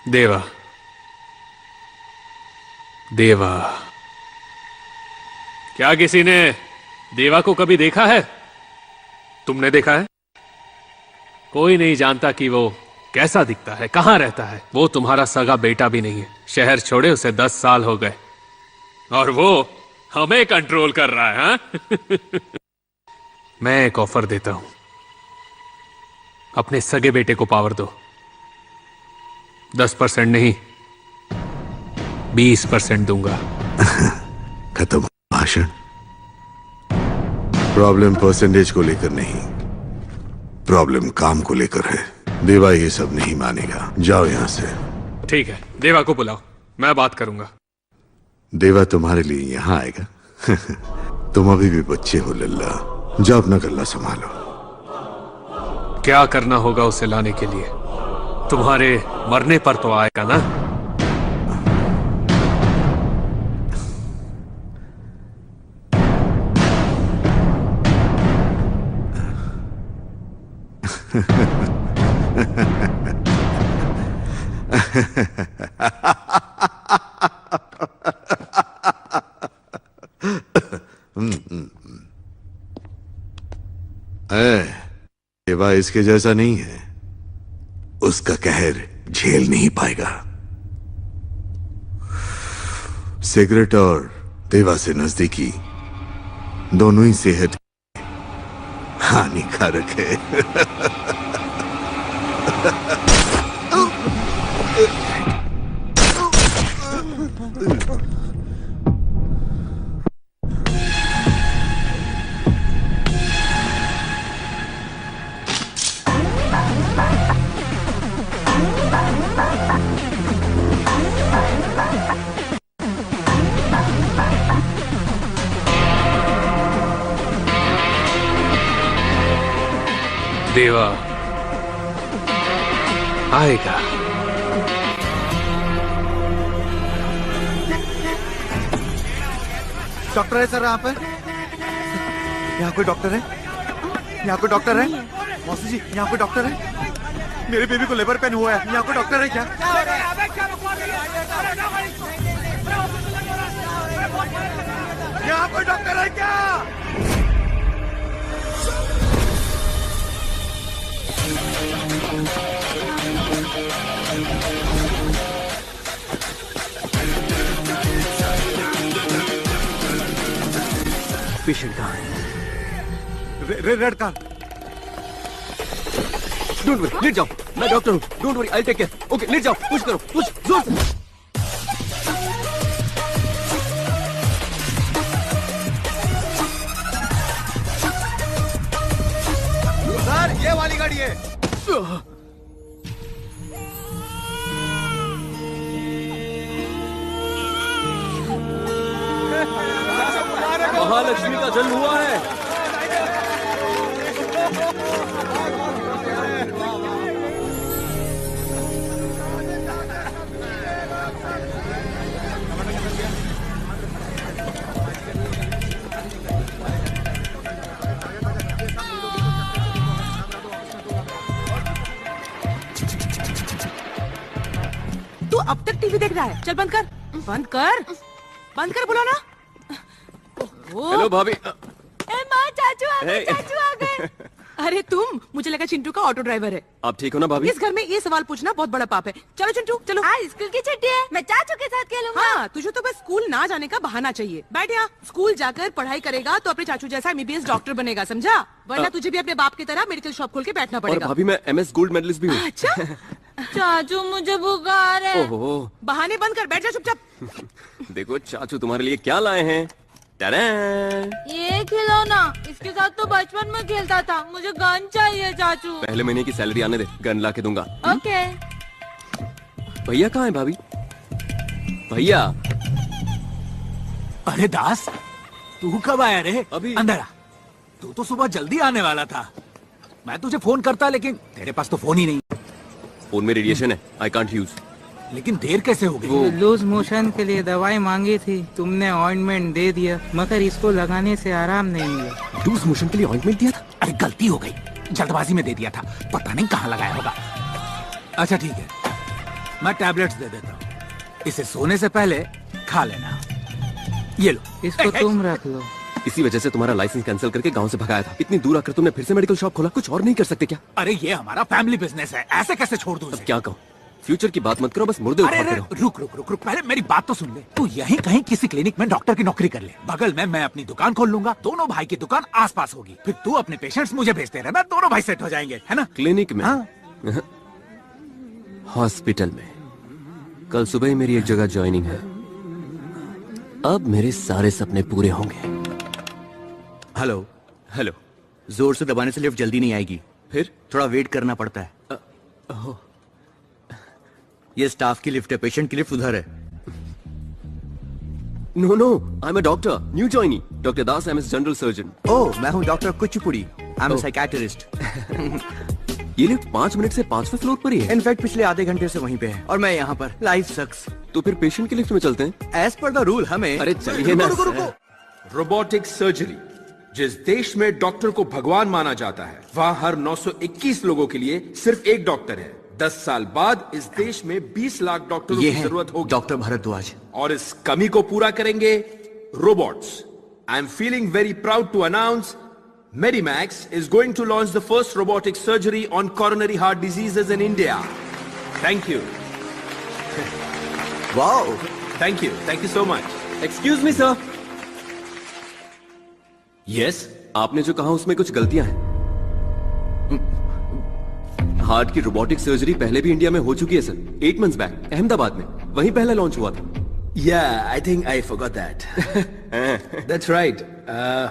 देवा, देवा, क्या किसी ने देवा को कभी देखा है? तुमने देखा है? कोई नहीं जानता कि वो कैसा दिखता है, कहां रहता है। वो तुम्हारा सगा बेटा भी नहीं है। शहर छोड़े उसे 10 साल हो गए और वो हमें कंट्रोल कर रहा है। हाँ? मैं एक ऑफर देता हूं, अपने सगे बेटे को पावर दो। 10% नहीं, 20% दूंगा। खत्म भाषण। प्रॉब्लम परसेंटेज को लेकर नहीं, प्रॉब्लम काम को लेकर है। देवा ये सब नहीं मानेगा। जाओ यहां से। ठीक है, देवा को बुलाओ, मैं बात करूंगा। देवा तुम्हारे लिए यहां आएगा। तुम अभी भी बच्चे हो लल्ला। जाओ अपना गल्ला संभालो। क्या करना होगा उसे लाने के लिए? तुम्हारे मरने पर तो आएगा ना? देवा इसके जैसा नहीं है। उसका कहर झेल नहीं पाएगा। सिगरेट और देवा से नजदीकी दोनों ही सेहत हानिकारक है। देवा आएगा। डॉक्टर है सर यहाँ पे? यहाँ कोई डॉक्टर है? यहाँ कोई डॉक्टर है? मौसी जी, यहाँ कोई डॉक्टर है? मेरे बेबी को लेबर पेन हुआ है। यहाँ कोई डॉक्टर है क्या? यहाँ कोई डॉक्टर है क्या? पेशेंट कहाँ है? Red car. Don't worry, late जाओ। मैं डॉक्टर हूँ। Don't worry, I take care. Okay, late जाओ। पुश करो, पुश जोर से। सर, ये वाली गाड़ी है। महालक्ष्मी का जन्म हुआ है। तू अब तक टीवी देख रहा है? चल बंद कर, बंद कर, बंद कर, बोलो ना। हेलो भाभी। माँ, चाचू आ गए, चाचू आ गए। अरे तुम, मुझे लगा चिंटू का ऑटो ड्राइवर है। आप ठीक हो ना भाभी? इस घर में ये सवाल पूछना बहुत बड़ा पाप है। चलो चिंटू, चलो। आज स्कूल की छुट्टी है, मैं चाचू के साथ खेलूंगा। हाँ, तुझे तो बस स्कूल ना जाने का बहाना चाहिए। बैठ यहाँ। स्कूल जाकर पढ़ाई करेगा तो अपने चाचू जैसा MBBS डॉक्टर बनेगा, समझा? वरना तुझे भी अपने बाप की तरह मेडिकल शॉप खोल के बैठना और पड़ेगा। भाभी, मैं MS गोल्ड मेडलिस्ट भी हूँ। अच्छा। चाचू, मुझे बुखार है। ओहो। बहाने बंद कर, बैठ जा चुपचाप। देखो चाचू तुम्हारे लिए क्या लाए हैं। ये खिलौना, इसके साथ तो बचपन में खेलता था। मुझे गन चाहिए चाचू। पहले महीने की सैलरी आने दे, गन ला के दूंगा। ओके। भैया कहाँ है भाभी? भैया। अरे दास, तू कब आया रे? अभी। अंदर आ। तू तो सुबह जल्दी आने वाला था। मैं तुझे फोन करता, लेकिन तेरे पास तो फोन ही नहीं। फोन में रेडिएशन है, आई कांट यूज। लेकिन देर कैसे हो गई? लूज मोशन के लिए दवाई मांगी थी, तुमने ऑइंटमेंट दे दिया, मगर इसको लगाने से आराम नहीं मिला। लूज मोशन के लिए ऑइंटमेंट दिया था? अरे गलती हो गई, जल्दबाजी में दे दिया था, पता नहीं कहाँ लगाया होगा। अच्छा ठीक है, मैं टैबलेट्स दे देता हूँ, इसे सोने से पहले खा लेना। ये लो। इसको तुम रख लो। इसी वजह से तुम्हारा लाइसेंस कैंसिल करके गांव से भगाया था। इतनी दूर आकर तुमने फिर से मेडिकल शॉप खोला, कुछ और नहीं कर सकते क्या? अरे ये हमारा फैमिली बिजनेस है, ऐसे कैसे छोड़ दूं? अब क्या कहूँ, फ्यूचर की बात मत करो, बस मुर्दे अरे उठाते रहो। रुक रुक रुक रुक, पहले मेरी बात तो सुन ले। तू यहीं कहीं किसी क्लिनिक में डॉक्टर की नौकरी कर ले, बगल में मैं अपनी दुकान खोल लूंगा, दोनों भाई की दुकान आसपास होगी, फिर तू अपने पेशेंट्स मुझे भेजते रहना, दोनों भाई सेट हो जाएंगे, है ना? क्लिनिक में? हाँ। हॉस्पिटल में। कल सुबह ही मेरी एक जगह ज्वाइनिंग है, अब मेरे सारे सपने पूरे होंगे। हेलो। हेलो। जोर से दबाने से लिफ्ट जल्दी नहीं आएगी, फिर थोड़ा वेट करना पड़ता है। ये स्टाफ की लिफ्ट है, पेशेंट की लिफ्ट उधर है। No no, I am a doctor, new joinee, doctor Das, I am general surgeon. Oh, मैं हूँ doctor Kuchipudi, I am psychiatrist. ये लिफ्ट 5 मिनट से 5वें फ्लोर पर ही है। इनफैक्ट पिछले आधे घंटे से वहीं पे है और मैं यहाँ पर। लाइफ सक्स। तो फिर पेशेंट की लिफ्ट में चलते हैं। एज पर द रूल हमें। अरे चलिए ना। रोबोटिक सर्जरी, जिस देश में डॉक्टर को भगवान माना जाता है, वहाँ हर 921 लोगों के लिए सिर्फ एक डॉक्टर है। 10 साल बाद इस देश में 20 लाख डॉक्टरों की जरूरत होगी। डॉक्टर भारद्वाज। और इस कमी को पूरा करेंगे robots. I am feeling very proud to announce Medimax is going to launch the first robotic surgery on coronary heart diseases in India. Thank you. Wow. Thank you. Thank you so much. Excuse me sir. Yes. आपने जो कहा उसमें कुछ गलतियां हैं। Heart की robotic surgery पहले भी इंडिया में हो चुकी है सर, 8 months बैक अहमदाबाद में, वहीं पहले लॉन्च हुआ था। Yeah, I think I forgot that. That's right.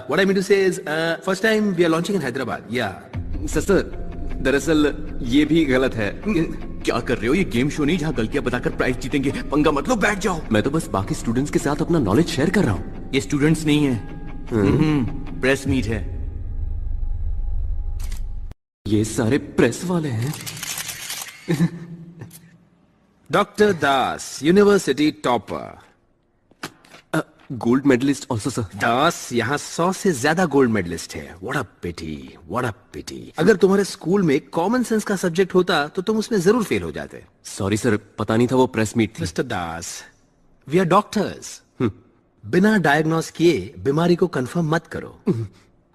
What I mean to say is, first time we are launching in Hyderabad. Yeah. Sir, दरअसल ये भी गलत है। क्या कर रहे हो? ये गेम शो नहीं जहाँ गलतियां बताकर प्राइज जीतेंगे। पंगा मत लो, बैठ जाओ। मैं तो बस बाकी स्टूडेंट्स के साथ अपना नॉलेज शेयर कर रहा हूँ। ये स्टूडेंट्स नहीं है, प्रेस मीट है। ये सारे प्रेस वाले हैं। Dr. Das, University topper. Gold medallist also sir. Das यहाँ 100 से ज्यादा गोल्ड मेडलिस्ट है। What a pity, what a pity. अगर तुम्हारे स्कूल में कॉमन सेंस का सब्जेक्ट होता तो तुम उसमें जरूर फेल हो जाते। सॉरी सर, पता नहीं था वो प्रेस मीट थी। Mister Das, we are doctors. बिना डायग्नोस किए बीमारी को कंफर्म मत करो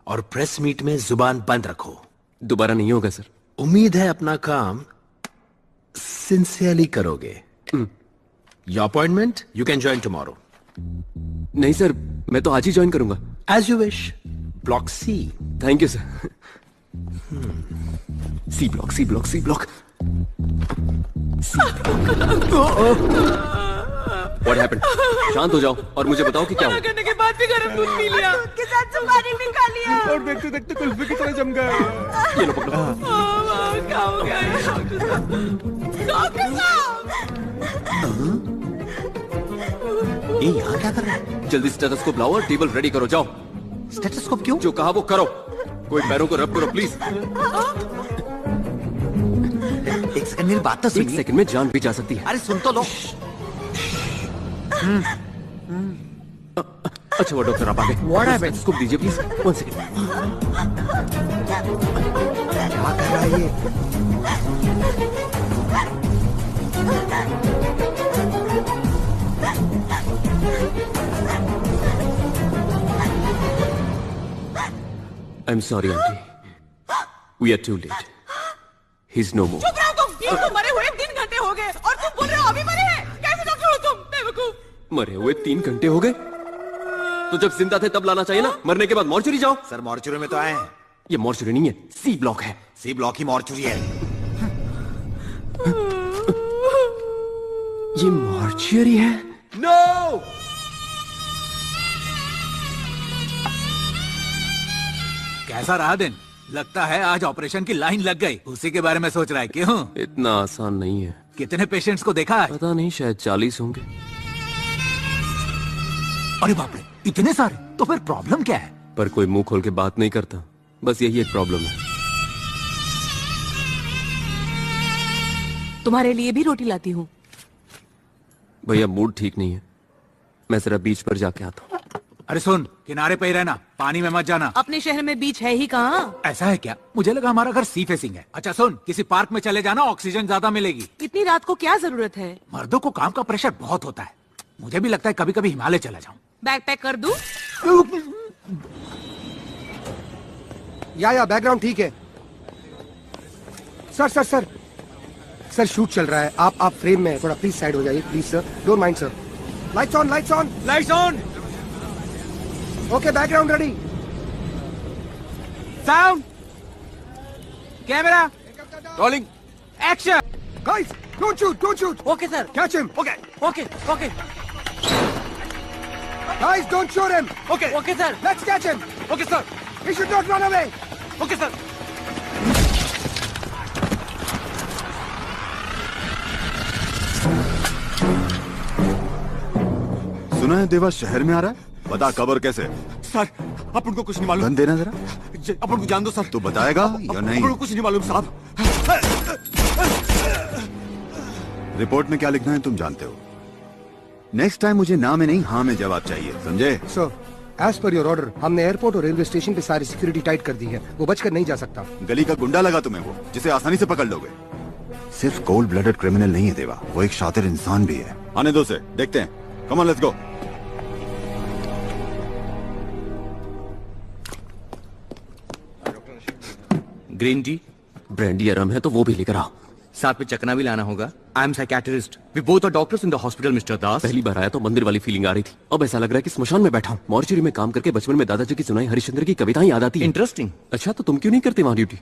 और प्रेस मीट में जुबान बंद रखो। दोबारा नहीं होगा सर। उम्मीद है अपना काम सिंसियरली करोगे। Your appointment you can join tomorrow. नहीं सर, मैं तो आज ही ज्वाइन करूंगा। As you wish. Block C. Thank you sir. C block, C block, C block. What happened? शांत हो जाओ और मुझे बताओ कि क्या हुआ। करने के बाद भी गर्म दूध पी लिया, दूध के साथ सुपारी भी खा लिया और देखते देखते कुल्फी की तरह जम गया। ये लो पकड़ो। क्या हो गया ये? डॉक्टर साहब! ये यहाँ क्या कर रहा है? जल्दी स्टेथोस्कोप लाओ और टेबल रेडी करो, जाओ। स्टेथोस्कोप क्यों? जो कहा वो करो। कोई पैरों को रब करो प्लीज। एक सेकंड, मेरी बात तो एक सुनिए। सेकंड में जान भी जा सकती है। अरे सुन तो लो। अच्छा वो डॉक्टर आप आ गए। What happened? स्टेथोस्कोप दीजिए प्लीज। 1 सेकंड। क्या कर रहा है ये? I am sorry aunty, we are too late. He is no more. चुप रहो तुम! ये तो मरे हुए 3 घंटे हो गए और तुम बोल रहे हो अभी मरे हैं? कैसे डॉक्टर हो तुम, बेवकूफ! मरे हुए 3 घंटे हो गए तो जब जिंदा थे तब लाना चाहिए ना। मरने के बाद मॉर्चुरी जाओ। सर मॉर्चुरी में तो आए हैं। ये मॉर्चुरी नहीं है, सी ब्लॉक है। सी ब्लॉक ही मॉर्चुरी है। ये मॉर्चुरी है। नो! कैसा रहा दिन? लगता है आज ऑपरेशन की लाइन लग गई। उसी के बारे में सोच रहा है। क्यों? इतना आसान नहीं है। कितने पेशेंट्स को देखा है? पता नहीं, शायद 40 होंगे। अरे बाप रे, इतने सारे! तो फिर प्रॉब्लम क्या है? पर कोई मुंह खोल के बात नहीं करता, बस यही एक प्रॉब्लम है। तुम्हारे लिए भी रोटी लाती हूँ। भैया मूड ठीक नहीं है, मैं जरा बीच पर जाके आता हूँ। अरे सुन, किनारे पे ही रहना, पानी में मत जाना। अपने शहर में बीच है ही कहाँ? ऐसा है क्या? मुझे लगा हमारा घर सी फेसिंग है। अच्छा सुन, किसी पार्क में चले जाना, ऑक्सीजन ज्यादा मिलेगी। इतनी रात को क्या जरूरत है? मर्दों को काम का प्रेशर बहुत होता है। मुझे भी लगता है कभी कभी हिमालय चला जाऊं। बैग पैक कर दूं? या बैकग्राउंड ठीक है। सर शूट चल रहा है। आप फ्रेम में थोड़ा प्लीज साइड हो जाइए please sir, don't mind sir. Lights on, lights on, lights on. Okay background ready, sound, camera, rolling, action. Guys don't shoot. Okay sir, catch him. Okay okay okay guys don't shoot him. Okay okay sir, let's catch him. Okay sir, he should not run away. Okay sir. सुना है देवा शहर में आ रहा है, बता कब और कैसे? सर अपन को कुछ नहीं मालूम। गन देना जरा। अपन को जान दो सर। तू बताएगा या नहीं? अपन को कुछ नहीं मालूम साहब। रिपोर्ट में क्या लिखना है तुम जानते हो। नेक्स्ट टाइम मुझे ना में नहीं हाँ में जवाब चाहिए, समझे? Sir as per your order हमने एयरपोर्ट और रेलवे स्टेशन पे सारी सिक्योरिटी टाइट कर दी है, वो बचकर नहीं जा सकता। गली का गुंडा लगा तुम्हें वो, जिसे आसानी से पकड़ लोगे। सिर्फ कोल्ड ब्लडेड क्रिमिनल नहीं है देवा, वो एक शातिर इंसान भी है। आने दो से, देखते हैं। Come on let's go. Green tea, brandy या रम है तो वो भी लेकर आओ। साथ में चकना भी लाना होगा। I am psychiatrist, we both are doctors in the hospital mister Das. पहली बार आया तो मंदिर वाली फीलिंग आ रही थी, अब ऐसा लग रहा है कि स्मशान में बैठा हूँ। मॉर्चरी में काम करके बचपन में दादाजी की सुनाई हरिश्चंद्र की कविताएं याद आती हैं। इंटरेस्टिंग। अच्छा तो तुम क्यों नहीं करते वहाँ duty?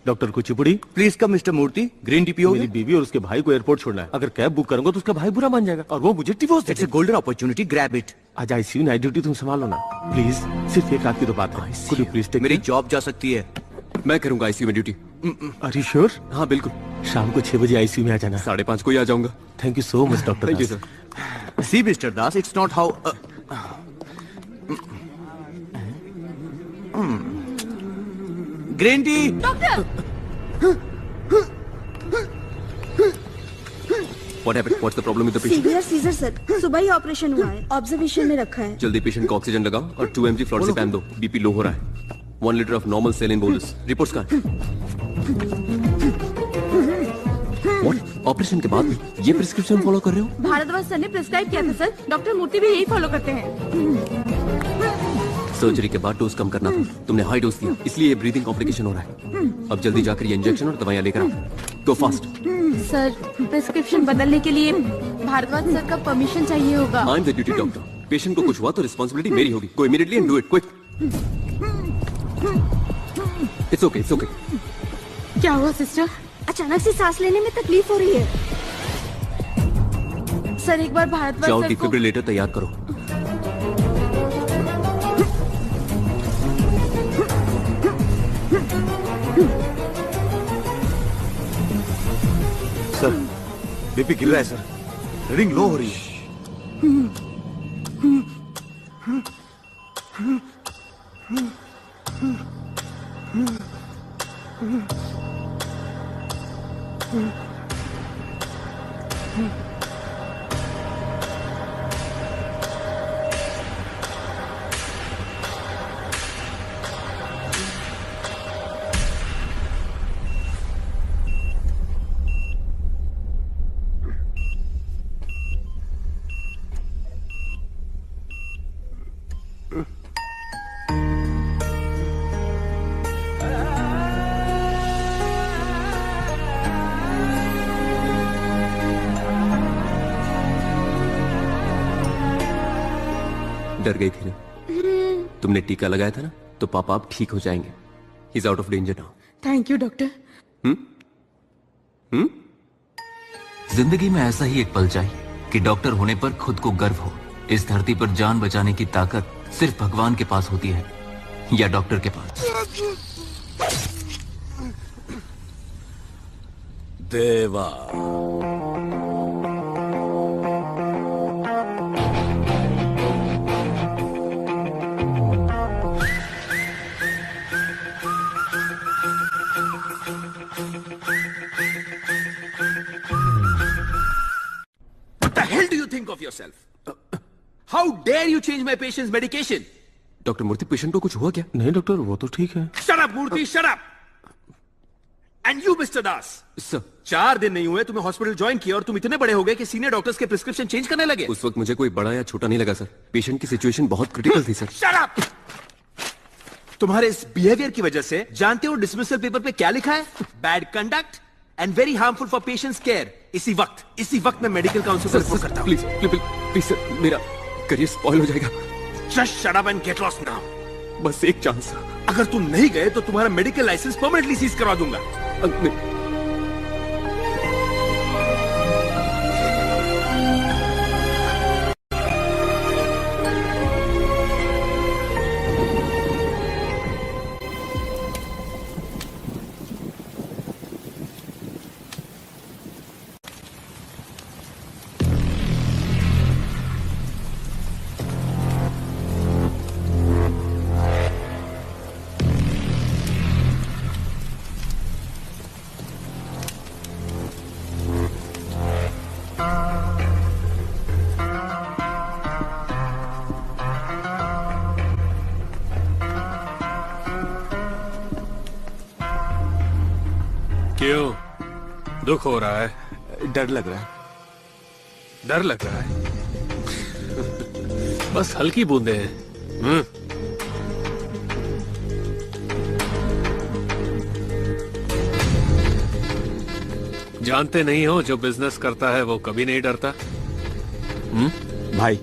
Doctor Kuchipudi, please come mister Murthy. Green tea पियो। मेरी बीवी और उसके भाई को एयरपोर्ट छोड़ना है। अगर कैब बुक करूंगा तो उसका भाई बुरा मान जाएगा और वो मुझे divorce they it's a golden opportunity, grab it. आज आईसीयू नाइट ड्यूटी तुम संभालो ना प्लीज। सिर्फ एक रात की तो बात है। कुड यू प्लीज टेक मेरी जॉब जा सकती है। मैं करूंगा आईसीयू में ड्यूटी। Are you sure? हाँ बिल्कुल। शाम को 6 बजे आईसीयू में आ जाना। 5:30 को ही आ जाऊंगा। Thank you so much doctor. Thank you sir. See mister Das, it's not how green tea. Doctor What happened? What's the problem with the patient? Severe seizure sir, सुबह ही ऑपरेशन हुआ है, ऑब्जर्वेशन में रखा है। जल्दी पेशेंट को ऑक्सीजन लगाओ और 2 mg फ्लोरेसेपैम दो। बीपी लो हो रहा है। 1 litre of normal saline bolus. Reports कहाँ हैं? What? ऑपरेशन के बाद भी ये प्रिस्क्रिप्शन फॉलो कर रहे हो? भारद्वाज सर ने प्रिस्क्राइब किया था सर, डॉक्टर मूर्ति भी यही फॉलो करते हैं। सर्जरी के बाद डोज कम करना था, तुमने हाई डोज दिया, इसलिए ये ब्रीदिंग कॉम्प्लिकेशन हो रहा है। अब जल्दी जाकर ये इंजेक्शन और दवाइयाँ लेकर आओ। गो फास्ट। सर प्रिस्क्रिप्शन बदलने के लिए भारद्वाज सर का परमिशन चाहिए होगा। I am the duty doctor. Patient को कुछ हुआ तो रिस्पांसिबिलिटी मेरी होगी। Go immediately and do it quick. It's okay, it's okay. क्या हुआ सिस्टर? अचानक से सांस लेने में तकलीफ हो रही है। सर एक बार भारद्वाज जाओ सर को डिफिब्रिलेटर तैयार करो। सर बीपी गिर रहा है सर, रीडिंग लो हो रही है। डर गई थी ना? तुमने टीका लगाया था ना, तो पापा आप ठीक हो जाएंगे। He is out of danger now. Thank you doctor. जिंदगी में ऐसा ही एक पल चाहिए कि डॉक्टर होने पर खुद को गर्व हो। इस धरती पर जान बचाने की ताकत सिर्फ भगवान के पास होती है या डॉक्टर के पास। देवा What the hell do you think of yourself? How dare you change my patients medication? Doctor Murthy, patient को कुछ हुआ क्या? नहीं डॉक्टर, वो तो ठीक है। Shut up Murthy, shut up. And you mister Das, sir 4 दिन नहीं हुए तुम्हें हॉस्पिटल ज्वाइन किया और तुम इतने बड़े हो गए कि सीनियर डॉक्टर्स के प्रिस्क्रिप्शन चेंज करने लगे। उस वक्त मुझे कोई बड़ा या छोटा नहीं लगा सर। पेशेंट की सिचुएशन बहुत क्रिटिकल थी सर। Shut up. तुम्हारे इस बिहेवियर की वजह से जानते हो डिसमिसल पेपर पे क्या लिखा है? Bad conduct and very harmful for patients care. इसी वक्त मैं मेडिकल काउंसिल को रिपोर्ट करता हूं। प्लीज प्लीज प्लीज सर, मेरा करियर स्पॉइल हो जाएगा। Just shut up and get lost now. बस एक चांस। अगर तुम नहीं गए तो तुम्हारा मेडिकल लाइसेंस परमानेंटली सीज करवा दूंगा। क्यों दुख हो रहा है? डर लग रहा है। डर लग रहा है? बस हल्की बूंदे हैं। जानते नहीं हो, जो बिजनेस करता है वो कभी नहीं डरता। भाई,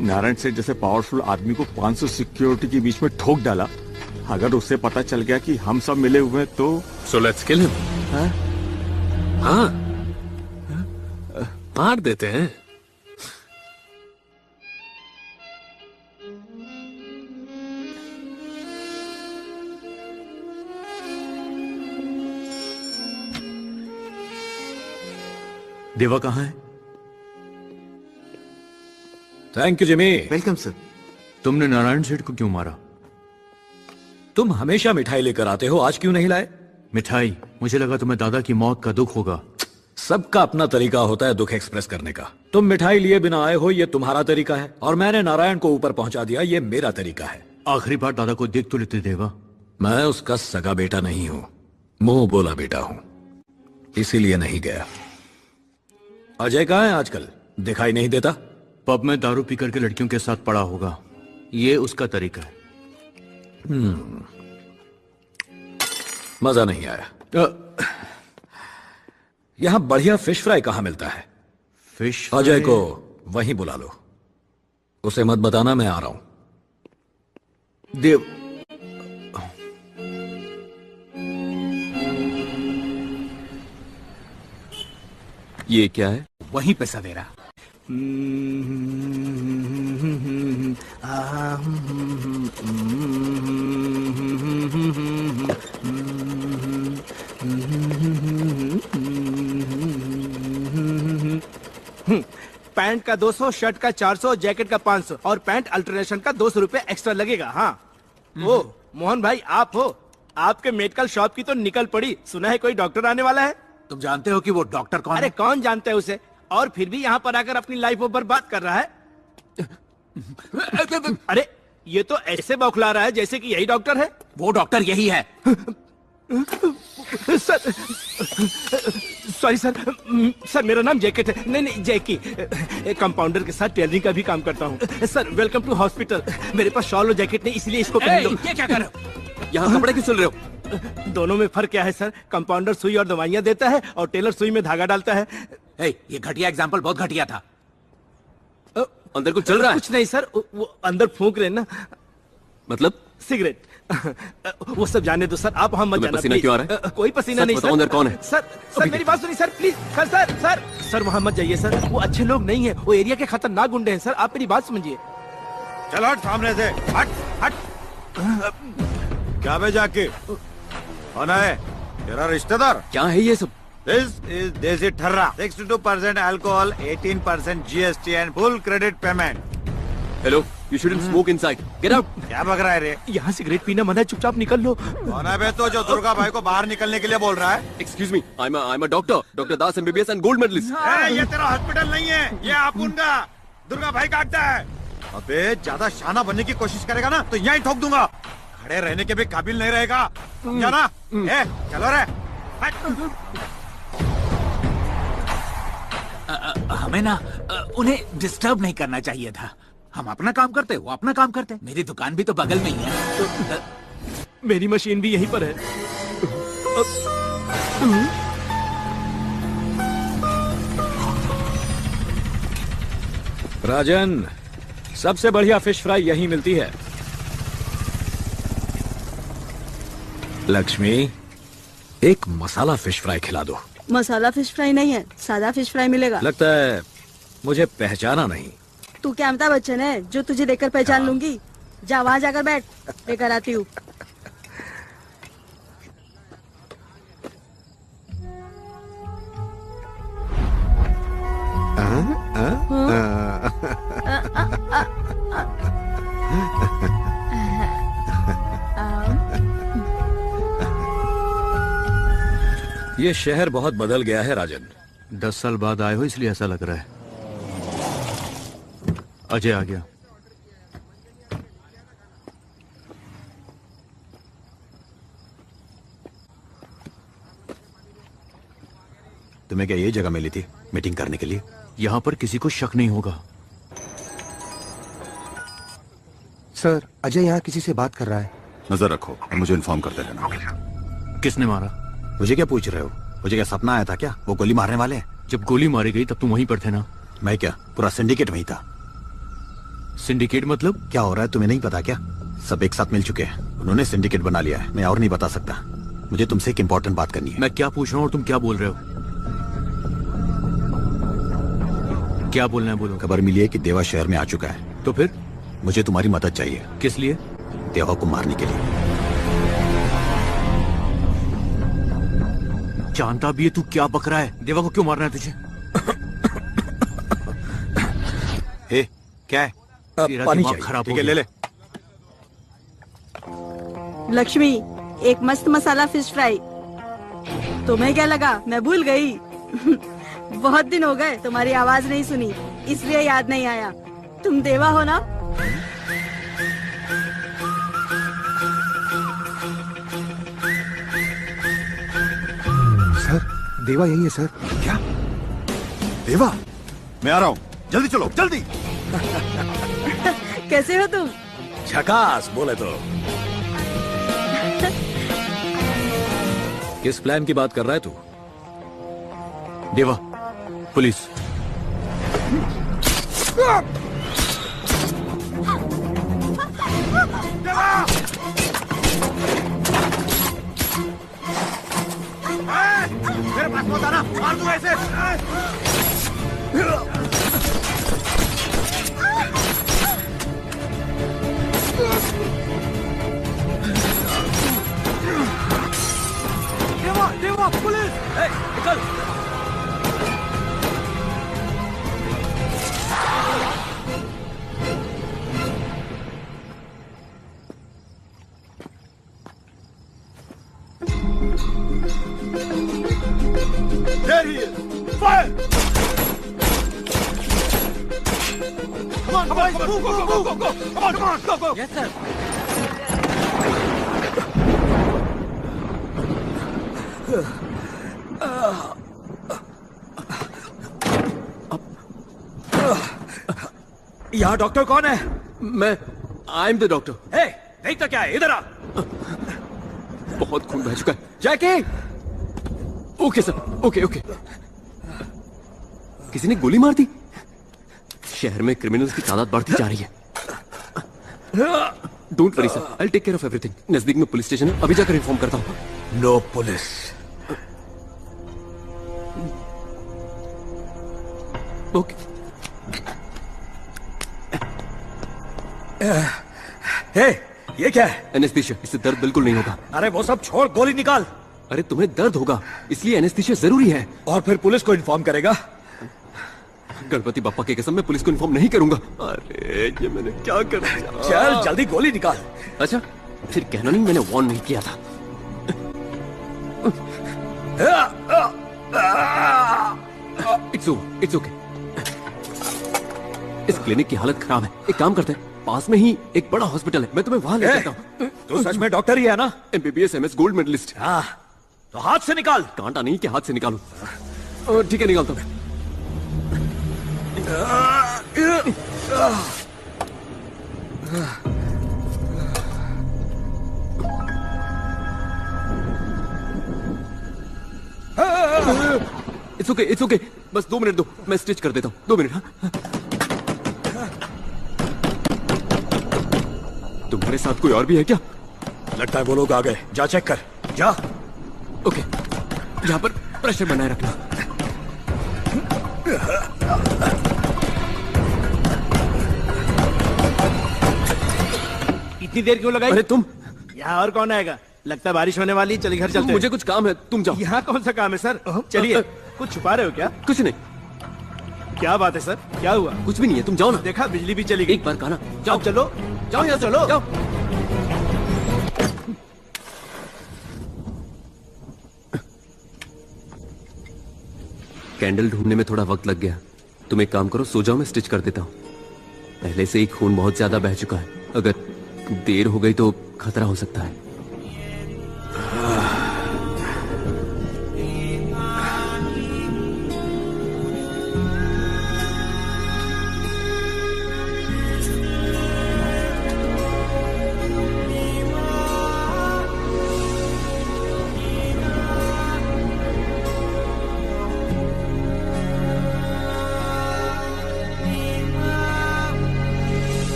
नारायण सेठ जैसे पावरफुल आदमी को 500 सिक्योरिटी के बीच में ठोक डाला। अगर उसे पता चल गया कि हम सब मिले हुए हैं तो So let's kill him. हाँ, मार देते हैं। देवा कहाँ है? Thank you Jimmy. Welcome sir. तुमने नारायण सेठ को क्यों मारा? तुम हमेशा मिठाई लेकर आते हो, आज क्यों नहीं लाए? मिठाई? मुझे लगा तुम्हें दादा की मौत का दुख होगा। सबका अपना तरीका होता है दुख एक्सप्रेस करने का। तुम मिठाई लिए बिना आए हो, ये तुम्हारा तरीका है, और मैंने नारायण को ऊपर पहुंचा दिया, ये मेरा तरीका है। आखिरी बार दादा को देख तो लेते देवा। मैं उसका सगा बेटा नहीं हूं, मुंह बोला बेटा हूं, इसीलिए नहीं गया। अजय कहाँ है आजकल? दिखाई नहीं देता। पब में दारू पी करके लड़कियों के साथ पड़ा होगा, ये उसका तरीका है। मजा नहीं आया। यहां बढ़िया फिश फ्राई कहां मिलता है? फिश? अजय को वहीं बुला लो, उसे मत बताना मैं आ रहा हूं। देव, ये क्या है? वहीं पे सवेरा। पैंट का 200, शर्ट का 400, जैकेट का 500 और पैंट अल्टरनेशन का 200 रुपए एक्स्ट्रा लगेगा। हाँ। ओ मोहन भाई, आप हो? आपके मेडिकल शॉप की तो निकल पड़ी। सुना है कोई डॉक्टर आने वाला है? तुम जानते हो कि वो डॉक्टर कौन अरे है? कौन जानता है उसे, और फिर भी यहाँ पर आकर अपनी लाइफ बर्बाद कर रहा है। अरे ये तो ऐसे बौखला रहा है जैसे कि यही डॉक्टर है। वो डॉक्टर यही है। सर, सॉरी सर, मेरा नाम जैकेट है। नहीं जैकी। कंपाउंडर के साथ टेलरिंग का भी काम करता हूँ। Sir welcome to hospital. मेरे पास शॉल और जैकेट नहीं, इसलिए इसको पहन लो। ये क्या कर रहे हो? यहाँ कपड़े क्यों सिल रहे हो? दोनों में फर्क क्या है सर? कंपाउंडर सुई और दवाइयाँ देता है और टेलर सुई में धागा डालता है। ये घटिया एग्जाम्पल बहुत घटिया था। अंदर कुछ चल रहा है? कुछ नहीं सर, वो अंदर फूंक रहे ना। मतलब? सिगरेट। वो सब जाने दो सर, आप हम मत जाना। पसीना क्यों आ रहा है? कोई पसीना नहीं सर। अंदर कौन है? सर मेरी बात सुनिए सर, प्लीज। सर वहाँ मत जाइए सर, वो अच्छे लोग नहीं है, वो एरिया के खतरनाक गुंडे हैं सर, आप मेरी बात समझिए। चल हट सामने से, हट। क्या बे जाके कौन है? तेरा रिश्तेदार? क्या है ये सब? This is देसी ठर्रा। 62% alcohol, 18% GST and full credit payment. Hello, you shouldn't smoke inside. Get out. क्या बक रहा है रे? यहाँ सिगरेट पीना मना है, चुपचाप निकल लो। कौन है बे तो जो दुर्गा भाई को बाहर निकलने के लिए बोल रहा है? Excuse me, I'm a doctor, Dr. Das MBBS and gold medalist. ये तेरा हॉस्पिटल नहीं है, ये अपुन का दुर्गा भाई काटता है। अबे ज्यादा शाना बनने की कोशिश करेगा ना तो यहीं ठोक दूंगा। खड़े रहने के भी काबिल नहीं रहेगा, समझा ना? चलो रे। हमें ना उन्हें डिस्टर्ब नहीं करना चाहिए था। हम अपना काम करते, वो अपना काम करते। मेरी दुकान भी तो बगल में ही है। तो मेरी मशीन भी यहीं पर है। राजन, सबसे बढ़िया फिश फ्राई यहीं मिलती है। लक्ष्मी, एक मसाला फिश फ्राई खिला दो। मसाला फिश फ्राई नहीं है, सादा फिश फ्राई मिलेगा। लगता है मुझे पहचाना नहीं। तू क्या अमिताभ बच्चन है जो तुझे देखकर पहचान लूंगी? जा वहाँ जाकर बैठ, लेकर आती हूँ। ये शहर बहुत बदल गया है राजन। 10 साल बाद आए हो इसलिए ऐसा लग रहा है। अजय आ गया। तुम्हें क्या ये जगह मिली थी मीटिंग करने के लिए? यहाँ पर किसी को शक नहीं होगा। सर, अजय यहाँ किसी से बात कर रहा है। नजर रखो और मुझे इन्फॉर्म करते रहना। किसने मारा? मुझे क्या पूछ रहे हो? मुझे क्या सपना आया था क्या? वो गोली मारने वाले हैं। जब गोली मारी गई तब तुम वहीं पर थे ना? मैं क्या, पूरा सिंडिकेट वहीं था। सिंडिकेट मतलब? क्या हो रहा है तुम्हें नहीं पता क्या? सब एक साथ मिल चुके हैं, उन्होंने सिंडिकेट बना लिया है। मैं और नहीं बता सकता। मुझे तुमसे एक इंपॉर्टेंट बात करनी है। मैं क्या पूछ रहा हूँ और तुम क्या बोल रहे हो? क्या बोलना है बोलो। खबर मिली है कि देवा शहर में आ चुका है। तो फिर? मुझे तुम्हारी मदद चाहिए। किस लिए? देवा को मारने के लिए। जानता भी है तू क्या बक रहा है? देवा को क्यों मारना है तुझे? हे, क्या है? पानी चाहिए। खराब ठीक है, ले ले। लक्ष्मी, एक मस्त मसाला फिश फ्राई। तुम्हें क्या लगा मैं भूल गई? बहुत दिन हो गए तुम्हारी आवाज नहीं सुनी, इसलिए याद नहीं आया। तुम देवा हो ना? सर, देवा यही है सर। क्या? देवा? मैं आ रहा हूँ, जल्दी चलो, जल्दी। कैसे हो तुम? झकास बोले तो। किस प्लान की बात कर रहा है तू? देवा, पुलिस। मेरे पास मत आना, मार दूंगा ऐसे। देवा, देवा, पुलिस! निकल! There he is! Fire! Come on, boys! Go, go, go, go, go! Come on, come on, go, go! Yes, sir. यहाँ डॉक्टर कौन है? मैं आई एम द डॉक्टर। हे, नहीं तो क्या है, इधर आ। बहुत खून बह चुका है। Jackie! Okay sir, okay okay. किसी ने गोली मार दी? शहर में क्रिमिनल्स की तादाद बढ़ती जा रही है। Don't worry sir, I take care of everything. नजदीक में पुलिस स्टेशन है, अभी जाकर इन्फॉर्म करता हूँ। No police. ओके। हे, ये क्या है? एनेस्थीसिया, इससे दर्द बिल्कुल नहीं होगा। अरे वो सब छोड़, गोली निकाल। अरे तुम्हें दर्द होगा, इसलिए एनेस्थीसिया जरूरी है। और फिर पुलिस को इन्फॉर्म करेगा? गणपति बापा की कसम, मैं पुलिस को इन्फॉर्म नहीं करूंगा। अरे ये मैंने क्या कर दिया? चल जल्दी गोली निकाल। अच्छा, फिर कहना नहीं मैंने वार्न नहीं किया था। It's okay. इस क्लिनिक की हालत खराब है। एक काम करते हैं, पास में ही एक बड़ा हॉस्पिटल है, मैं तुम्हें वहां ले जाता हूँ। तू सच में डॉक्टर ही है ना? MBBS MS gold medalist. हाँ, तो हाथ से निकाल। कांटा नहीं कि हाथ से निकालूं। ठीक है, निकालता हूँ। इट्स ओके, बस 2 मिनट दो, मैं स्टिच कर देता हूँ। 2 मिनट। हाँ? तुम्हारे साथ कोई और भी है क्या? लगता है वो लोग आ गए, जा चेक कर, जा। ओके, यहाँ पर प्रेशर बनाए रखना। इतनी देर क्यों लगाई? अरे तुम यहाँ और कौन आएगा? लगता है बारिश होने वाली, चलिए घर चलते हैं। मुझे कुछ काम है, तुम जाओ। यहाँ कौन सा काम है सर? चलिए। कुछ छुपा रहे हो क्या? कुछ नहीं। क्या बात है सर, क्या हुआ? कुछ भी नहीं है, तुम जाओ ना। देखा, बिजली भी चली गई। एक बार कहा ना, जाओ। चलो जाओ, यहाँ चलो जाओ। कैंडल ढूंढने में थोड़ा वक्त लग गया। तुम एक काम करो, सो जाओ, मैं स्टिच कर देता हूँ। पहले से ही खून बहुत ज्यादा बह चुका है, अगर देर हो गई तो खतरा हो सकता है।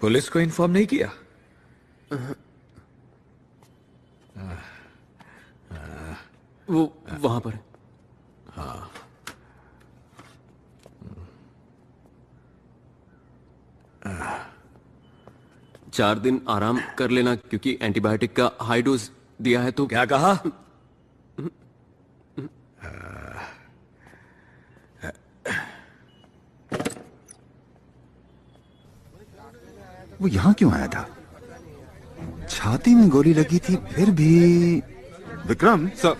पुलिस को इन्फॉर्म नहीं किया? वो वहां पर है। हाँ। 4 दिन आराम कर लेना, क्योंकि एंटीबायोटिक का हाई डोज दिया है। तो क्या कहा? वो यहाँ क्यों आया था? छाती में गोली लगी थी, फिर भी। विक्रम सर,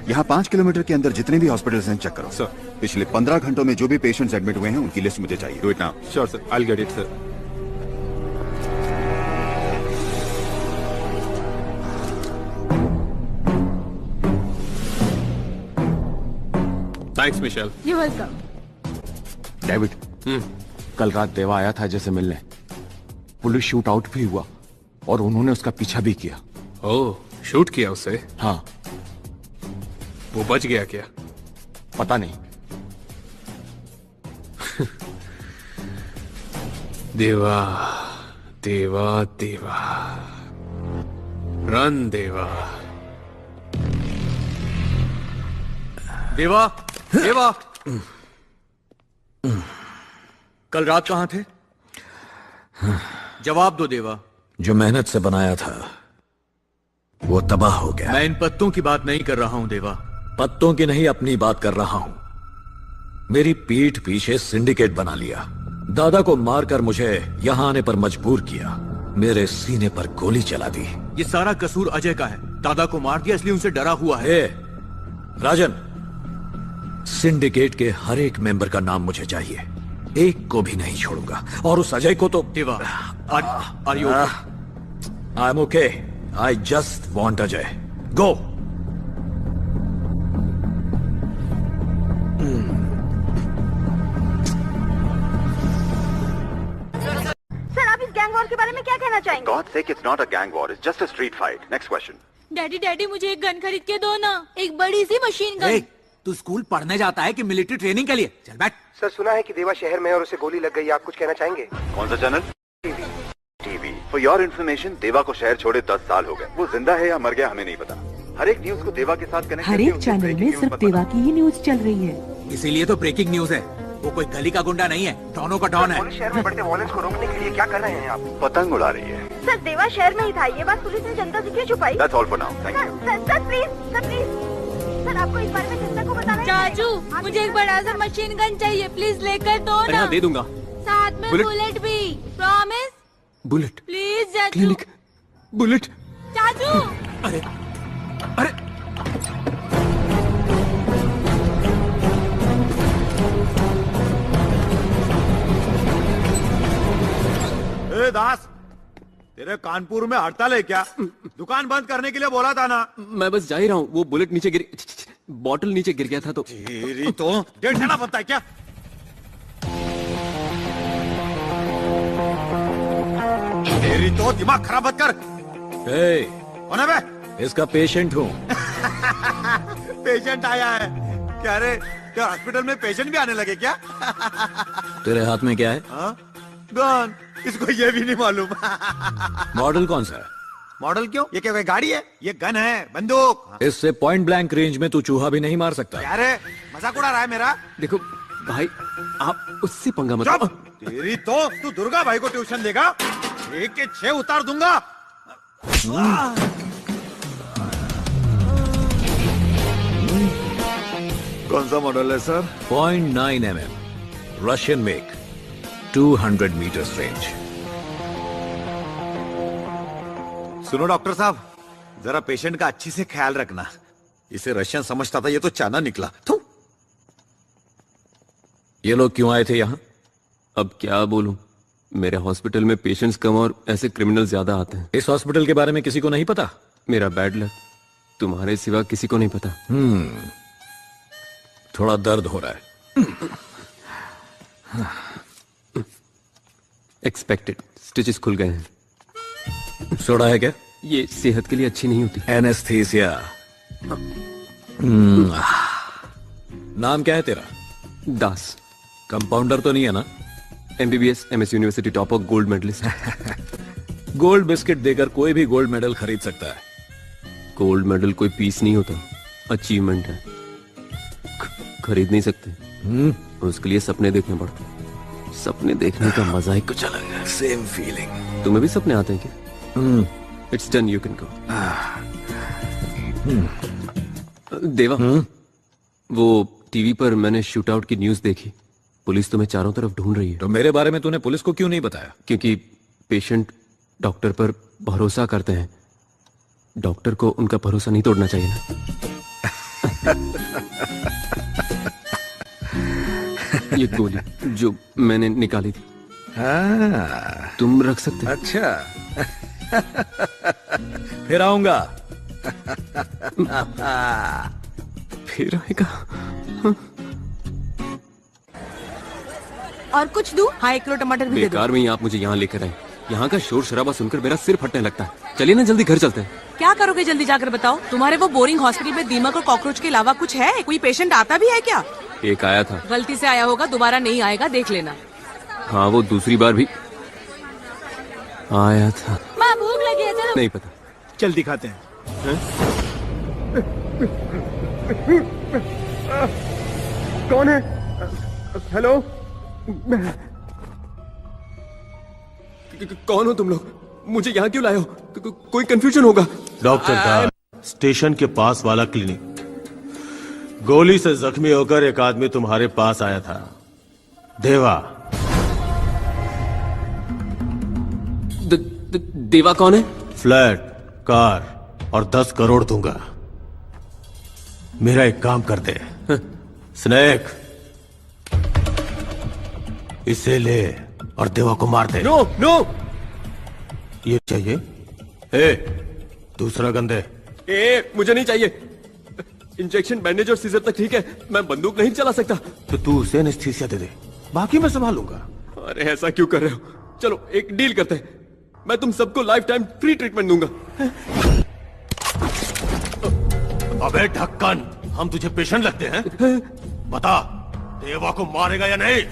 यहाँ 5 किलोमीटर के अंदर जितने भी हॉस्पिटल्स हैं चेक करो सर। पिछले 15 घंटों में जो भी पेशेंट्स एडमिट हुए हैं उनकी लिस्ट मुझे चाहिए। Do it now. Sure sir, I will get it sir. Thanks Michelle. You welcome. David, कल रात देवा आया था जैसे मिलने। पुलिस शूट आउट भी हुआ और उन्होंने उसका पीछा भी किया। ओह, शूट किया उसे? हाँ। वो बच गया क्या? पता नहीं। देवा देवा देवा, रन देवा। देवा, देवा, कल रात कहां थे? जवाब दो देवा। जो मेहनत से बनाया था वो तबाह हो गया। मैं इन पत्तों की बात नहीं कर रहा हूं देवा। पत्तों की नहीं, अपनी बात कर रहा हूं। मेरी पीठ पीछे सिंडिकेट बना लिया, दादा को मारकर मुझे यहां आने पर मजबूर किया, मेरे सीने पर गोली चला दी। ये सारा कसूर अजय का है। दादा को मार दिया इसलिए उनसे डरा हुआ है। राजन, सिंडिकेट के हर एक मेंबर का नाम मुझे चाहिए, एक को भी नहीं छोड़ूंगा। और उस अजय को तो Deva, are you okay? I am okay, I just want Ajay. Go. Sir, आप इस गैंग वॉर के बारे में क्या कहना चाहेंगे? God sake, it's not a gang war, it's just a street fight. Next question. Daddy daddy, मुझे एक गन खरीद के दो ना, एक बड़ी सी मशीन गन। तू स्कूल पढ़ने जाता है कि मिलिट्री ट्रेनिंग के लिए? चल बैठ। सर, सुना है कि देवा शहर में और उसे गोली लग गई, आप कुछ कहना चाहेंगे? कौन सा channel? TV. For your information, देवा को शहर छोड़े 10 साल हो गए। वो जिंदा है या मर गया हमें नहीं पता। हर एक न्यूज को देवा के साथ कनेक्ट हर एक चैनल में सिर्फ देवा की ही न्यूज चल रही है। इसीलिए तो ब्रेकिंग न्यूज है। वो कोई गली का गुंडा नहीं है, डॉनों का डॉन है। शहर में बढ़ते वॉयलेंस को रोकने के लिए क्या कर रहे हैं आप? पतंग उड़ा रही है। सर देवा शहर में ही था, ये बात पुलिस ने जनता से क्यों छुपाई? That's all for now. Thank you. Sir please, sir आपको इस बारे में जनता को बताना है। चाचू मुझे एक बड़ा सा मशीन गन चाहिए, प्लीज लेकर दो अरे ना। हाँ, दे दूंगा। साथ में बुलेट भी, प्रॉमिस। बुलेट प्लीज चाचू। Clinic bullet. चाचू अरे ए दास, तेरे कानपुर में हड़ताल है क्या? दुकान बंद करने के लिए बोला था ना। मैं बस जा ही रहा हूँ, वो बुलेट नीचे गिर, बॉटल नीचे गिर गया था तो। तेरी तो डेढ़ घंटा बनता है क्या? तेरी तो दिमाग खराब मत कर। कौन है बे? इसका पेशेंट हूँ। पेशेंट आया है क्या? रे क्या हॉस्पिटल में पेशेंट भी आने लगे क्या? तेरे हाथ में क्या है? गन। इसको ये भी नहीं मालूम। मॉडल कौन सा है? मॉडल क्यों? ये क्या कोई गाड़ी है? ये गन है, बंदूक। इससे पॉइंट ब्लैंक रेंज में तू चूहा भी नहीं मार सकता। क्या रे, मजाक उड़ा रहा है मेरा? देखो भाई, आप उससे पंगा मत। तेरी तो तू दुर्गा भाई को ट्यूशन देगा? 1 के 6 उतार दूंगा। कौन सा मॉडल है sir? 0.9 mm, Russian make, 200 metres range. सुनो डॉक्टर साहब, जरा पेशेंट का अच्छी से ख्याल रखना। इसे रशियन समझता था, ये तो चाइना निकला। थू। ये लोग क्यों आए थे यहाँ? अब क्या बोलूं, मेरे हॉस्पिटल में पेशेंट्स कम और ऐसे क्रिमिनल ज्यादा आते हैं। इस हॉस्पिटल के बारे में किसी को नहीं पता? मेरा बैड लक, तुम्हारे सिवा किसी को नहीं पता। थोड़ा दर्द हो रहा है। एक्सपेक्टेड, स्टिचेस खुल गए हैं। सोडा है क्या? ये सेहत के लिए अच्छी नहीं होती। एनेस्थीसिया। नाम क्या है तेरा? दास। कंपाउंडर तो नहीं है ना? MBBS MS university topper, gold medalist. Gold biscuit देकर कोई भी गोल्ड मेडल खरीद सकता है। गोल्ड मेडल कोई पीस नहीं होता, अचीवमेंट है। खरीद नहीं सकते, उसके लिए सपने देखने पड़ते हैं। सपने देखने का मजा ही कुछ अलग है। Same feeling. तुम्हें भी सपने आते हैं क्या? It's done, you can go. देवा, वो टीवी पर मैंने शूट आउट की न्यूज देखी। पुलिस तुम्हें चारों तरफ ढूंढ रही है। तो मेरे बारे में तूने पुलिस को क्यों नहीं बताया? क्योंकि पेशेंट डॉक्टर पर भरोसा करते हैं। डॉक्टर को उनका भरोसा नहीं तोड़ना चाहिए ना। ये गोली जो मैंने निकाली थी, तुम रख सकते? अच्छा। फिर आऊंगा। फिर आएगा। और कुछ दूं? हाँ, 1 किलो टमाटर भी दे दो। बेकार में ही आप मुझे यहाँ लेकर आए। यहाँ का शोर शराबा सुनकर मेरा सिर फटने लगता है। चलिए ना, जल्दी घर चलते हैं। क्या करोगे जल्दी जाकर बताओ? तुम्हारे वो बोरिंग हॉस्पिटल में दीमक और कॉकरोच के अलावा कुछ है? कोई पेशेंट आता भी है क्या? एक आया था। गलती से आया होगा, दोबारा नहीं आएगा, देख लेना। हाँ, वो दूसरी बार भी आया था। माँ भूख लगी है, चलो। नहीं पता। चल दिखाते हैं। कौन है? हेलो? कौन हो तुम लोग? मुझे यहाँ क्यों लाए हो? कोई कंफ्यूजन होगा। डॉक्टर दास, स्टेशन के पास वाला क्लिनिक। गोली से जख्मी होकर एक आदमी तुम्हारे पास आया था, देवा। देवा कौन है? फ्लैट, कार और 10 करोड़ दूंगा। मेरा एक काम कर दे। स्नेक, इसे ले और देवा को मार दे। नो नो, ये चाहिए? ए, दूसरा गन दे। मुझे नहीं चाहिए। इंजेक्शन, बैंडेज और सीजर तक ठीक है, मैं बंदूक नहीं चला सकता। तो तू उसे एनेस्थीसिया दे दे, बाकी मैं संभालूंगा। अरे ऐसा क्यों कर रहे हो? चलो एक डील करते हैं, मैं तुम सबको लाइफ टाइम फ्री ट्रीटमेंट दूंगा। अबे ढक्कन, हम तुझे पेशेंट लगते हैं? बता, देवा को मारेगा या नहीं?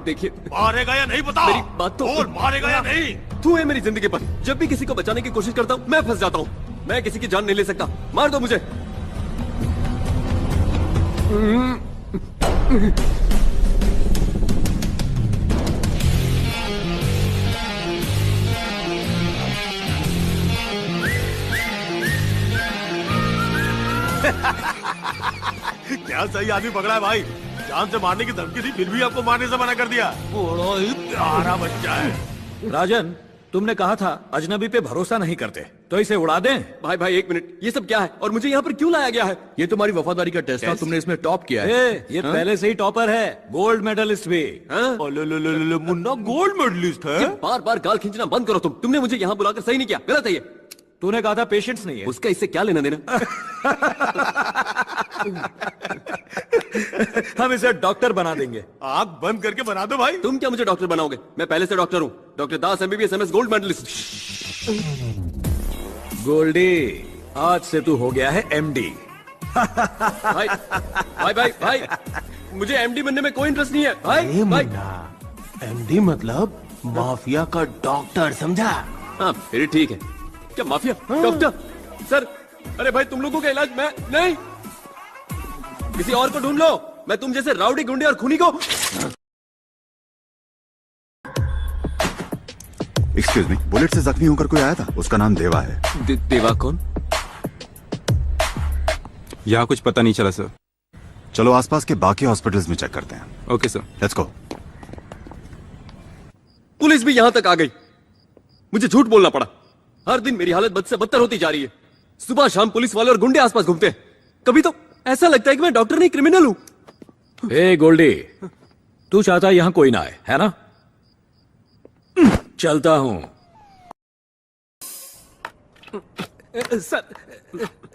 देखिए, मारेगा या नहीं बता? मेरी बात तो बोल, मारेगा या नहीं? तू है मेरी जिंदगी पर। जब भी किसी को बचाने की कोशिश करता हूँ मैं फंस जाता हूँ। मैं किसी की जान नहीं ले सकता, मार दो मुझे। क्या सही आदमी पकड़ा है भाई। जान से मारने की धमकी थी, फिर भी आपको मारने से मना कर दिया। बड़ा ही प्यारा बच्चा है। राजन, तुमने कहा था अजनबी पे भरोसा नहीं करते, तो इसे उड़ा दें। भाई भाई एक मिनट, ये सब क्या है और मुझे यहाँ पर क्यों लाया गया है? ये तुम्हारी वफादारी का टेस्ट था, तुमने इसमें टॉप किया है। ये पहले से ही टॉपर है, गोल्ड मेडलिस्ट भी। मुन्ना गोल्ड मेडलिस्ट है। बार बार गाल खींचना बंद करो तुम। तुमने मुझे यहाँ बुलाकर सही नहीं किया, गलत है ये। तूने कहा था पेशेंट्स नहीं है। उसका इससे क्या लेना देना? हम इसे डॉक्टर बना देंगे। आंख बंद करके बना दो भाई। तुम क्या मुझे डॉक्टर बनाओगे? मैं पहले से डॉक्टर हूँ, doctor Das MBBS MS gold medalist. Goldie, आज से तू हो गया है MD। भाई भाई भाई भाई, मुझे MD बनने में कोई इंटरेस्ट नहीं है भाई। भाई MD मतलब माफिया का डॉक्टर, समझा? हाँ फिर ठीक है। क्या माफिया डॉक्टर? सर अरे भाई, तुम लोगों का इलाज मैं नहीं, किसी और को ढूंढ लो। मैं तुम जैसे राउडी गुंडे और खूनी को। एक्सक्यूज मी, बुलेट से जख्मी होकर कोई आया था, उसका नाम देवा है। देवा कौन? यहाँ कुछ पता नहीं चला सर। चलो आसपास के बाकी हॉस्पिटल्स में चेक करते हैं। Okay sir, let's go. Police भी यहां तक आ गई, मुझे झूठ बोलना पड़ा। हर दिन मेरी हालत बद से बदतर होती जा रही है। सुबह शाम पुलिस वाले और गुंडे आसपास घूमते हैं। कभी तो ऐसा लगता है कि मैं डॉक्टर नहीं क्रिमिनल हूं। ए गोल्डी, तू चाहता यहाँ कोई ना आए, है ना? चलता हूं।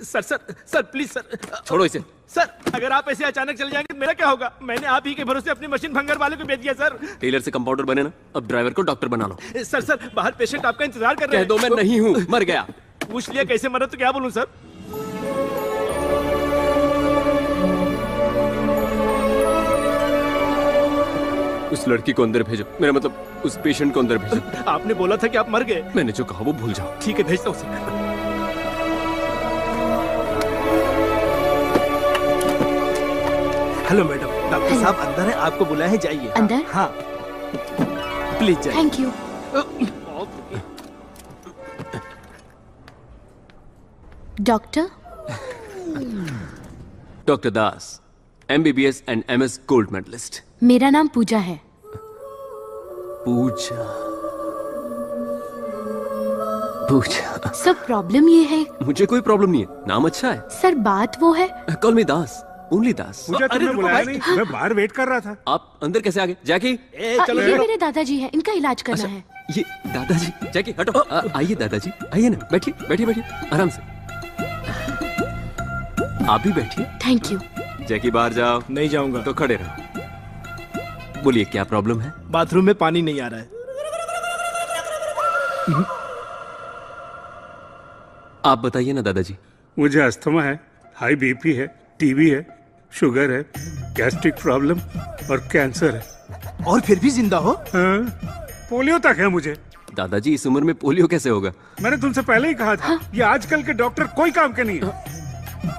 Sir please sir. छोड़ो इसे। सर अगर आप ऐसे अचानक चले जाएंगे तो मेरा क्या होगा? मैंने आप ही के भरोसे अपनी मशीन भंगर वाले को बेच दिया सर। टेलर से कंपाउंडर बने ना, अब ड्राइवर को डॉक्टर बना लो। सर बाहर पेशेंट आपका इंतजार कर रहे कह हैं। दो मैं नहीं हूं, मर गया। पूछ लिया कैसे मरा तो क्या बोलूं सर? उस लड़की को अंदर भेजो, मेरा मतलब उस पेशेंट को अंदर भेजो। आपने बोला था कि आप मर गए। मैंने जो कहा वो भूल जाओ। ठीक है, भेजता हूँ सर। हेलो मैडम, डॉक्टर साहब अंदर है, आपको बुलाया है, जाइए। अंदर? हाँ प्लीज जाइए। Thank you. Doctor? Doctor Das, MBBS and MS gold medalist. मेरा नाम पूजा है। पूजा? पूजा? सब प्रॉब्लम ये है। मुझे कोई प्रॉब्लम नहीं है, नाम अच्छा है। सर बात वो है। कॉल मी दास, ओनली दास। मुझे तुमने बुलाया नहीं, मैं बाहर वेट कर रहा था। आप अंदर कैसे आ गए? जैकी चलो, ये मेरे दादाजी हैं, इनका इलाज करना है। ये दादाजी? जैकी हटो। आइए दादाजी, आइए ना, बैठिए बैठिए बैठिए, आराम से। आप भी बैठिए। Thank you. जैकी बाहर जाओ। नहीं जाऊंगा। तो खड़े रहो। बोलिए क्या प्रॉब्लम है? बाथरूम में पानी नहीं आ रहा है। आप बताइए ना दादाजी। मुझे अस्थमा है, हाई BP है, TB है, शुगर है, गैस्ट्रिक प्रॉब्लम और कैंसर है। और फिर भी जिंदा हो? हाँ, पोलियो तक है मुझे। दादाजी इस उम्र में पोलियो कैसे होगा? मैंने तुमसे पहले ही कहा था, ये आजकल के डॉक्टर कोई काम के नहीं है।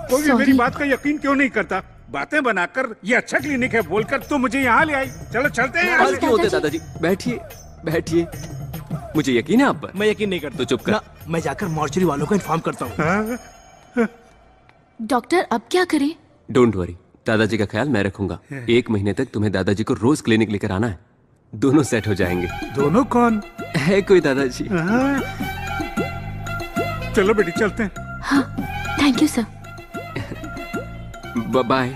कोई भी मेरी बात का यकीन क्यों नहीं करता? बातें बनाकर ये अच्छा क्लिनिक है बोलकर तो मुझे यहाँ ले आई। चलो चलते हैं। आज क्यों होते दादाजी? बैठिए बैठिए, मुझे यकीन है आप पर। मैं यकीन नहीं करता। तो चुप कर। मैं जाकर मॉर्चरी वालों को इन्फॉर्म करता हूँ। डॉक्टर अब क्या करें? डोंट वरी, दादाजी का ख्याल मैं रखूंगा। 1 महीने तक तुम्हें दादाजी को रोज क्लिनिक लेकर आना है, दोनों सेट हो जाएंगे। दोनों कौन है? कोई दादाजी। चलो बेटी चलते हैं। हाँ thank you sir. Bye.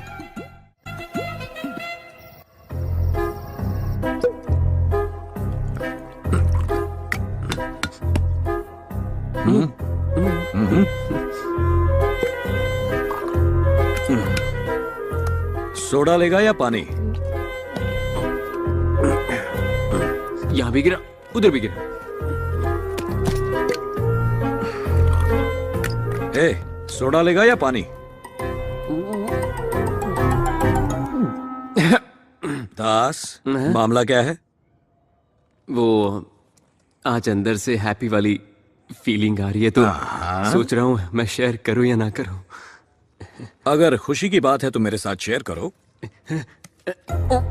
Soda लेगा या पानी? यहां भी गिरा, उधर भी गिरा। सोडा लेगा या पानी? दास, मामला क्या है? वो आज अंदर से हैप्पी वाली फीलिंग आ रही है, तो सोच रहा हूं मैं शेयर करूं या ना करूं। अगर खुशी की बात है तो मेरे साथ शेयर करो।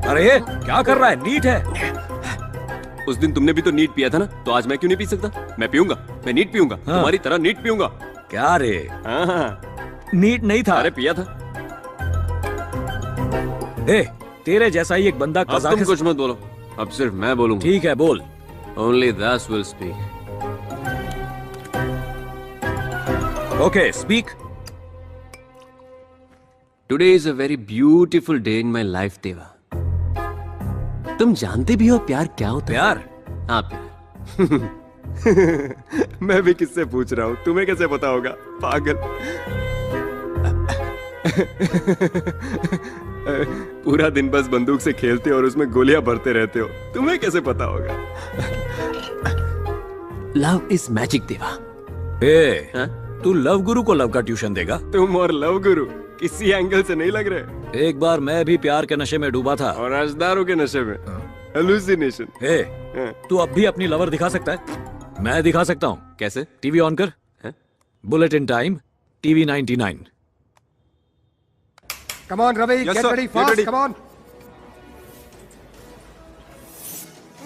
अरे क्या कर रहा है? नीट है। उस दिन तुमने भी तो नीट पिया था ना, तो आज मैं क्यों नहीं पी सकता? मैं पीऊंगा, मैं नीट पीऊंगा। तुम्हारी तरह नीट पीऊंगा। क्या रे? हाँ। नीट नहीं था। अरे पिया था। ए, तेरे जैसा ही एक बंदा अब तुम कजाकिस्तान। कुछ मत बोलो, अब सिर्फ मैं बोलूंगा। ठीक है, बोल। Only Das will speak. Okay, speak. Today is a very beautiful day in my life, देवा। तुम जानते भी हो प्यार क्या होता है? प्यार? हाँ, प्यार। मैं भी किससे पूछ रहा हूँ, तुम्हें कैसे पता होगा, पागल। पूरा दिन बस बंदूक से खेलते हो और उसमें गोलियां भरते रहते हो, तुम्हें कैसे पता होगा? लव इज मैजिक, देवा। तू लव गुरु को लव का ट्यूशन देगा? तुम और लव गुरु किसी एंगल से नहीं लग रहे। एक बार मैं भी प्यार के नशे में डूबा था। और राजदारों के नशे में। हेलुसिनेशन। तू अब भी अपनी लवर दिखा सकता है? मैं दिखा सकता हूँ। कैसे? टीवी ऑन कर। Bulletin time, TV 99। Come on, Ravi, Yes, get sir. ready Get fast. ready. Come on.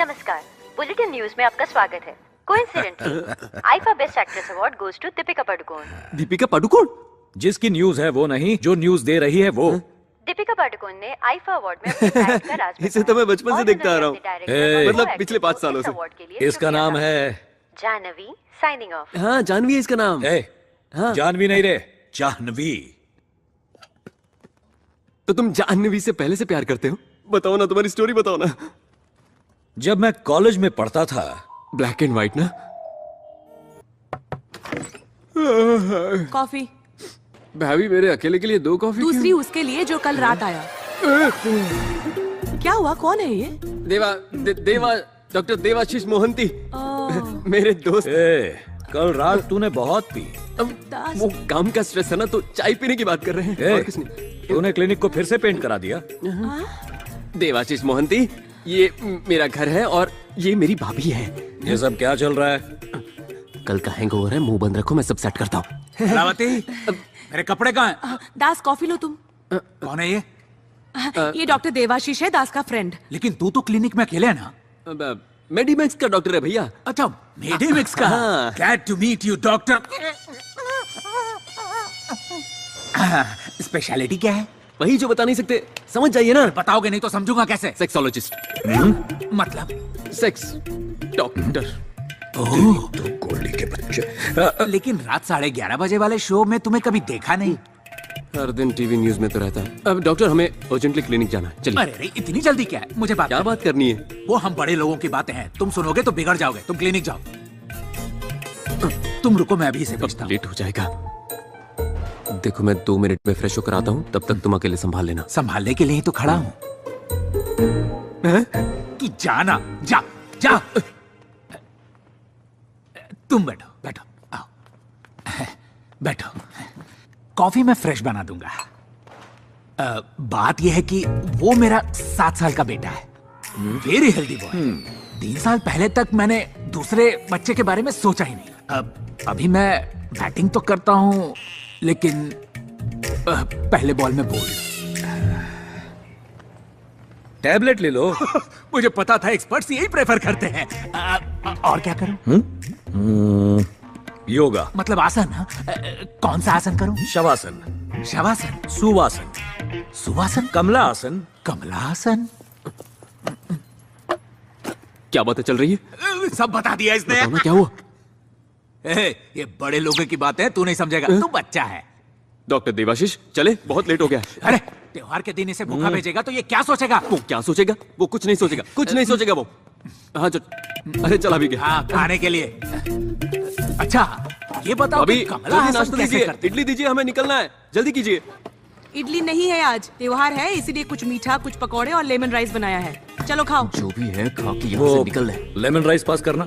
नमस्कार, बुलेटिन न्यूज में आपका स्वागत है। Coincidentally IIFA best actress award goes to Deepika Padukone. Deepika Padukone? जिसकी न्यूज है वो नहीं, जो न्यूज दे रही है वो। दीपिका पादुकोण ने आईफा अवार्ड में अपने एक्ट का राज इसे तो मैं बचपन से देखता आ रहा हूँ, मतलब पिछले 5 सालों से। इसका नाम है जानवी। Signing off. हाँ, जानवी है इसका नाम। हाँ। जानवी नहीं रे, जाह्नवी। तो तुम जाह्नवी से पहले से प्यार करते हो? बताओ ना, तुम्हारी स्टोरी बताओ ना। जब मैं कॉलेज में पढ़ता था। ब्लैक एंड व्हाइट ना? कॉफी। भाभी, मेरे अकेले के लिए 2 कॉफी? दूसरी उसके लिए जो कल रात आया। क्या हुआ, कौन है ये? देवा, डॉक्टर देवाशीष मोहंती, मेरे दोस्त। कल रात तूने बहुत पी। वो काम का स्ट्रेस है ना, तो चाय पीने की बात कर रहे हैं। और किसने? तूने क्लिनिक को फिर से पेंट करा दिया? देवाशीष मोहंती, ये मेरा घर है और ये मेरी भाभी है। ये सब क्या चल रहा है? कल का हैंगओवर है, मुंह बंद रखो, मैं सब सेट करता हूँ। कलावती, मेरे कपड़े कहाँ हैं? दास कॉफी लो तुम। कौन है ये? ये डॉक्टर देवाशीष है, दास का फ्रेंड। लेकिन तू तो क्लिनिक में अकेले है ना? मेडिमिक्स का डॉक्टर है भैया। अच्छा, मेडिमिक्स का। Glad to meet you doctor. Speciality क्या है? वही जो बता नहीं सकते, समझ जाइए ना। बताओगे नहीं तो समझूंगा कैसे? सेक्सोलॉजिस्ट। मतलब? Sex doctor. तो गोली के बच्चे। लेकिन रात 11:30 बजे वाले शो में तुम्हें कभी देखा नहीं। हर दिन टीवी न्यूज में तो रहता है। अब डॉक्टर, हमें अर्जेंटली क्लिनिक जाना है, चलिए। अरे इतनी जल्दी क्या है? मुझे क्या बात करनी है? वो हम बड़े लोगों की बातें हैं, तुम सुनोगे तो बिगड़ जाओगे। तुम क्लिनिक जाओ। तुम रुको, मैं अभी इसे पूछता हूँ। लेट हो जाएगा। देखो, मैं 2 मिनट में फ्रेश होकर आता हूँ, तब तक तुम अकेले संभाल लेना। संभालने के लिए तो खड़ा हूँ। तू जाना, जा जा। तुम बैठो, बैठो, आओ, बैठो। कॉफी मैं फ्रेश बना दूंगा। बात यह है कि वो मेरा 7 साल का बेटा है, वेरी हेल्दी बॉय। 3 साल पहले तक मैंने दूसरे बच्चे के बारे में सोचा ही नहीं। अभी मैं बैटिंग तो करता हूँ, लेकिन पहले बॉल में बोल्ड। टैबलेट ले लो। मुझे पता था एक्सपर्ट्स यही प्रेफर करते हैं। और क्या करूं? योगा। मतलब आसन? कौन सा आसन करूं? शवासन। शवासन? सुवासन। सुवासन? कमला आसन। कमला आसन? क्या बातें चल रही है? सब बता दिया इसने। बताओ ना, क्या हुआ? ये बड़े लोगों की बात है, तू नहीं समझेगा। तू बच्चा है। डॉक्टर देवाशीष, चले, बहुत लेट हो गया। अरे, त्योहार के दिन इसे भूखा भेजेगा तो ये क्या सोचेगा? वो क्या सोचेगा? वो कुछ नहीं सोचेगा, कुछ नहीं सोचेगा वो। हाँ, अरे चला भी गया। हाँ, खाने के लिए। अच्छा, ये बताओ अभी कि कमला आसन नाश्ता कैसे दीजिए, करते हैं? इडली दीजिए, हमें निकलना है, जल्दी कीजिए। इडली नहीं है आज, त्योहार है, इसीलिए कुछ मीठा, कुछ पकौड़े और लेमन राइस बनाया है। चलो खाओ। जो भी है, खा के यहाँ से निकल ले। लेमन राइस पास करना।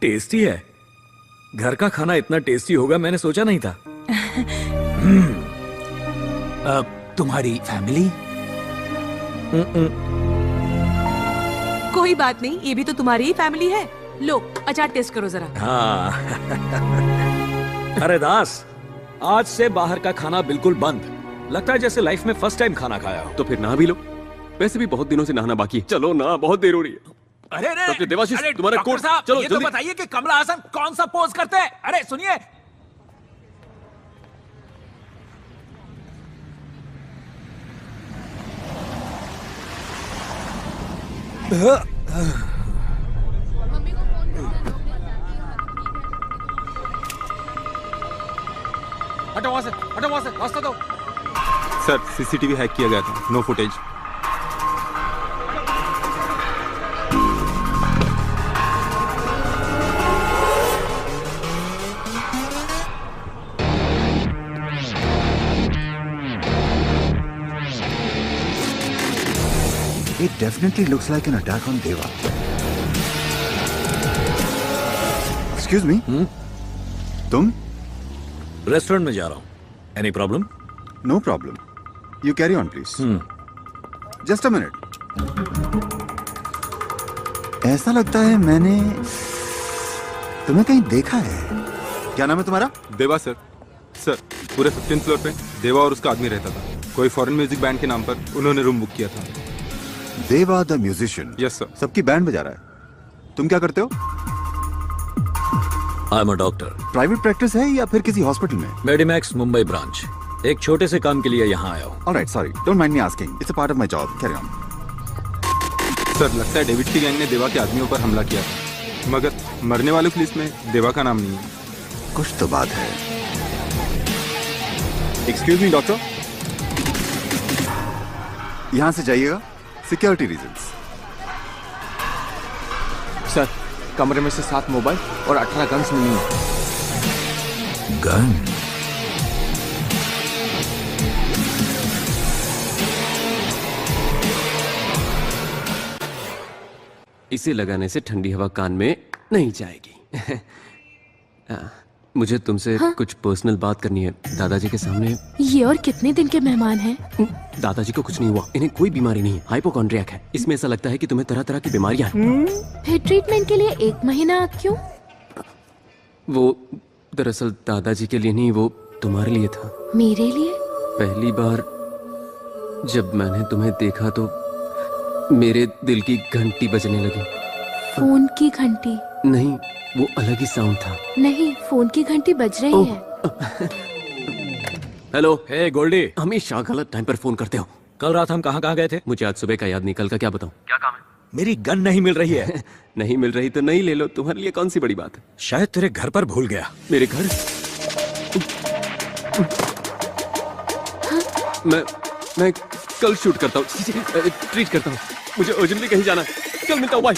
टेस्टी है। घर का खाना इतना टेस्टी होगा मैंने सोचा नहीं था। तुम्हारी फैमिली? कोई बात नहीं, ये भी तो तुम्हारी ही फैमिली है। लो, अचार टेस्ट करो जरा। हाँ। अरे दास, आज से बाहर का खाना बिल्कुल बंद। लगता है जैसे लाइफ में फर्स्ट टाइम खाना खाया हो। तो फिर नहा भी लो, वैसे भी बहुत दिनों से नहाना बाकी है। चलो ना, बहुत देर हो रही है। अरे अरे डॉक्टर देवाशीष, तुम्हारा डॉक्टर कोट, साहब, चलो ये तो जल्दी। बताइए कि कमला हासन कौन सा पोज करते हैं? अरे सुनिए, हटो वहां से, हटो वहां से, रास्ता दो। सर सीसीटीवी हैक किया गया था, no footage. It definitely looks like an attack on Deva. Excuse me? तुम? रेस्टोरेंट में जा रहा हूँ। Any problem? No problem. You carry on, please. Just a minute. ऐसा लगता है मैंने तुम्हें कहीं देखा है। क्या नाम है तुम्हारा? देवा सर। सर पूरे 15th फ्लोर पे देवा और उसका आदमी रहता था। कोई फॉरेन म्यूजिक बैंड के नाम पर उन्होंने रूम बुक किया था। देवा द म्यूजिशियन? Yes sir. सबकी बैंड बजा रहा है। तुम क्या करते हो? आई am a doctor. Private practice है या फिर किसी हॉस्पिटल में? मेडिमैक्स मुंबई ब्रांच। एक छोटे से काम के लिए यहाँ आया हूँ। Alright, sorry, don't mind me asking, it's a part of my job, carry on. Sir लगता है डेविड की गैंग ने देवा के आदमियों पर हमला किया था, मगर मरने वालों की लिस्ट में देवा का नाम नहीं है। कुछ तो बात है। एक्सक्यूज मी डॉक्टर, यहां से जाइएगा, सिक्योरिटी रीजंस। सर कमरे में से 7 मोबाइल और 18 गन्स मिली हैं। गन? इसे लगाने से ठंडी हवा कान में नहीं जाएगी। मुझे तुमसे कुछ पर्सनल बात करनी है दादाजी के सामने। ये और कितने दिन के मेहमान हैं? दादाजी को कुछ नहीं हुआ, इन्हें कोई बीमारी नहीं है, हाइपोकॉन्ड्रियाक है। इसमें ऐसा लगता है कि तुम्हें तरह तरह की बीमारियां हैं। फिर ट्रीटमेंट के लिए 1 महीना क्यों? वो दरअसल दादाजी के लिए नहीं, वो तुम्हारे लिए था। मेरे लिए? पहली बार जब मैंने तुम्हें देखा तो मेरे दिल की घंटी बजने लगी। फोन की घंटी? नहीं, वो अलग ही साउंड था। नहीं, फोन की घंटी बज रही है। हेलो। हे गोल्डी, हमेशा गलत टाइम पर फोन करते हो। कल रात हम कहाँ गए थे? मुझे आज सुबह का याद नहीं, कल का क्या बताऊं? क्या काम है? मेरी गन नहीं मिल रही है। नहीं मिल रही तो नहीं ले लो, तुम्हारे लिए कौन सी बड़ी बात है। शायद तेरे घर पर भूल गया। मेरे घर? मैं कल शूट करता हूँ, ट्रीट करता हूँ, मुझे अर्जेंटली कहीं जाना है। कल मिलता हूँ, बाय।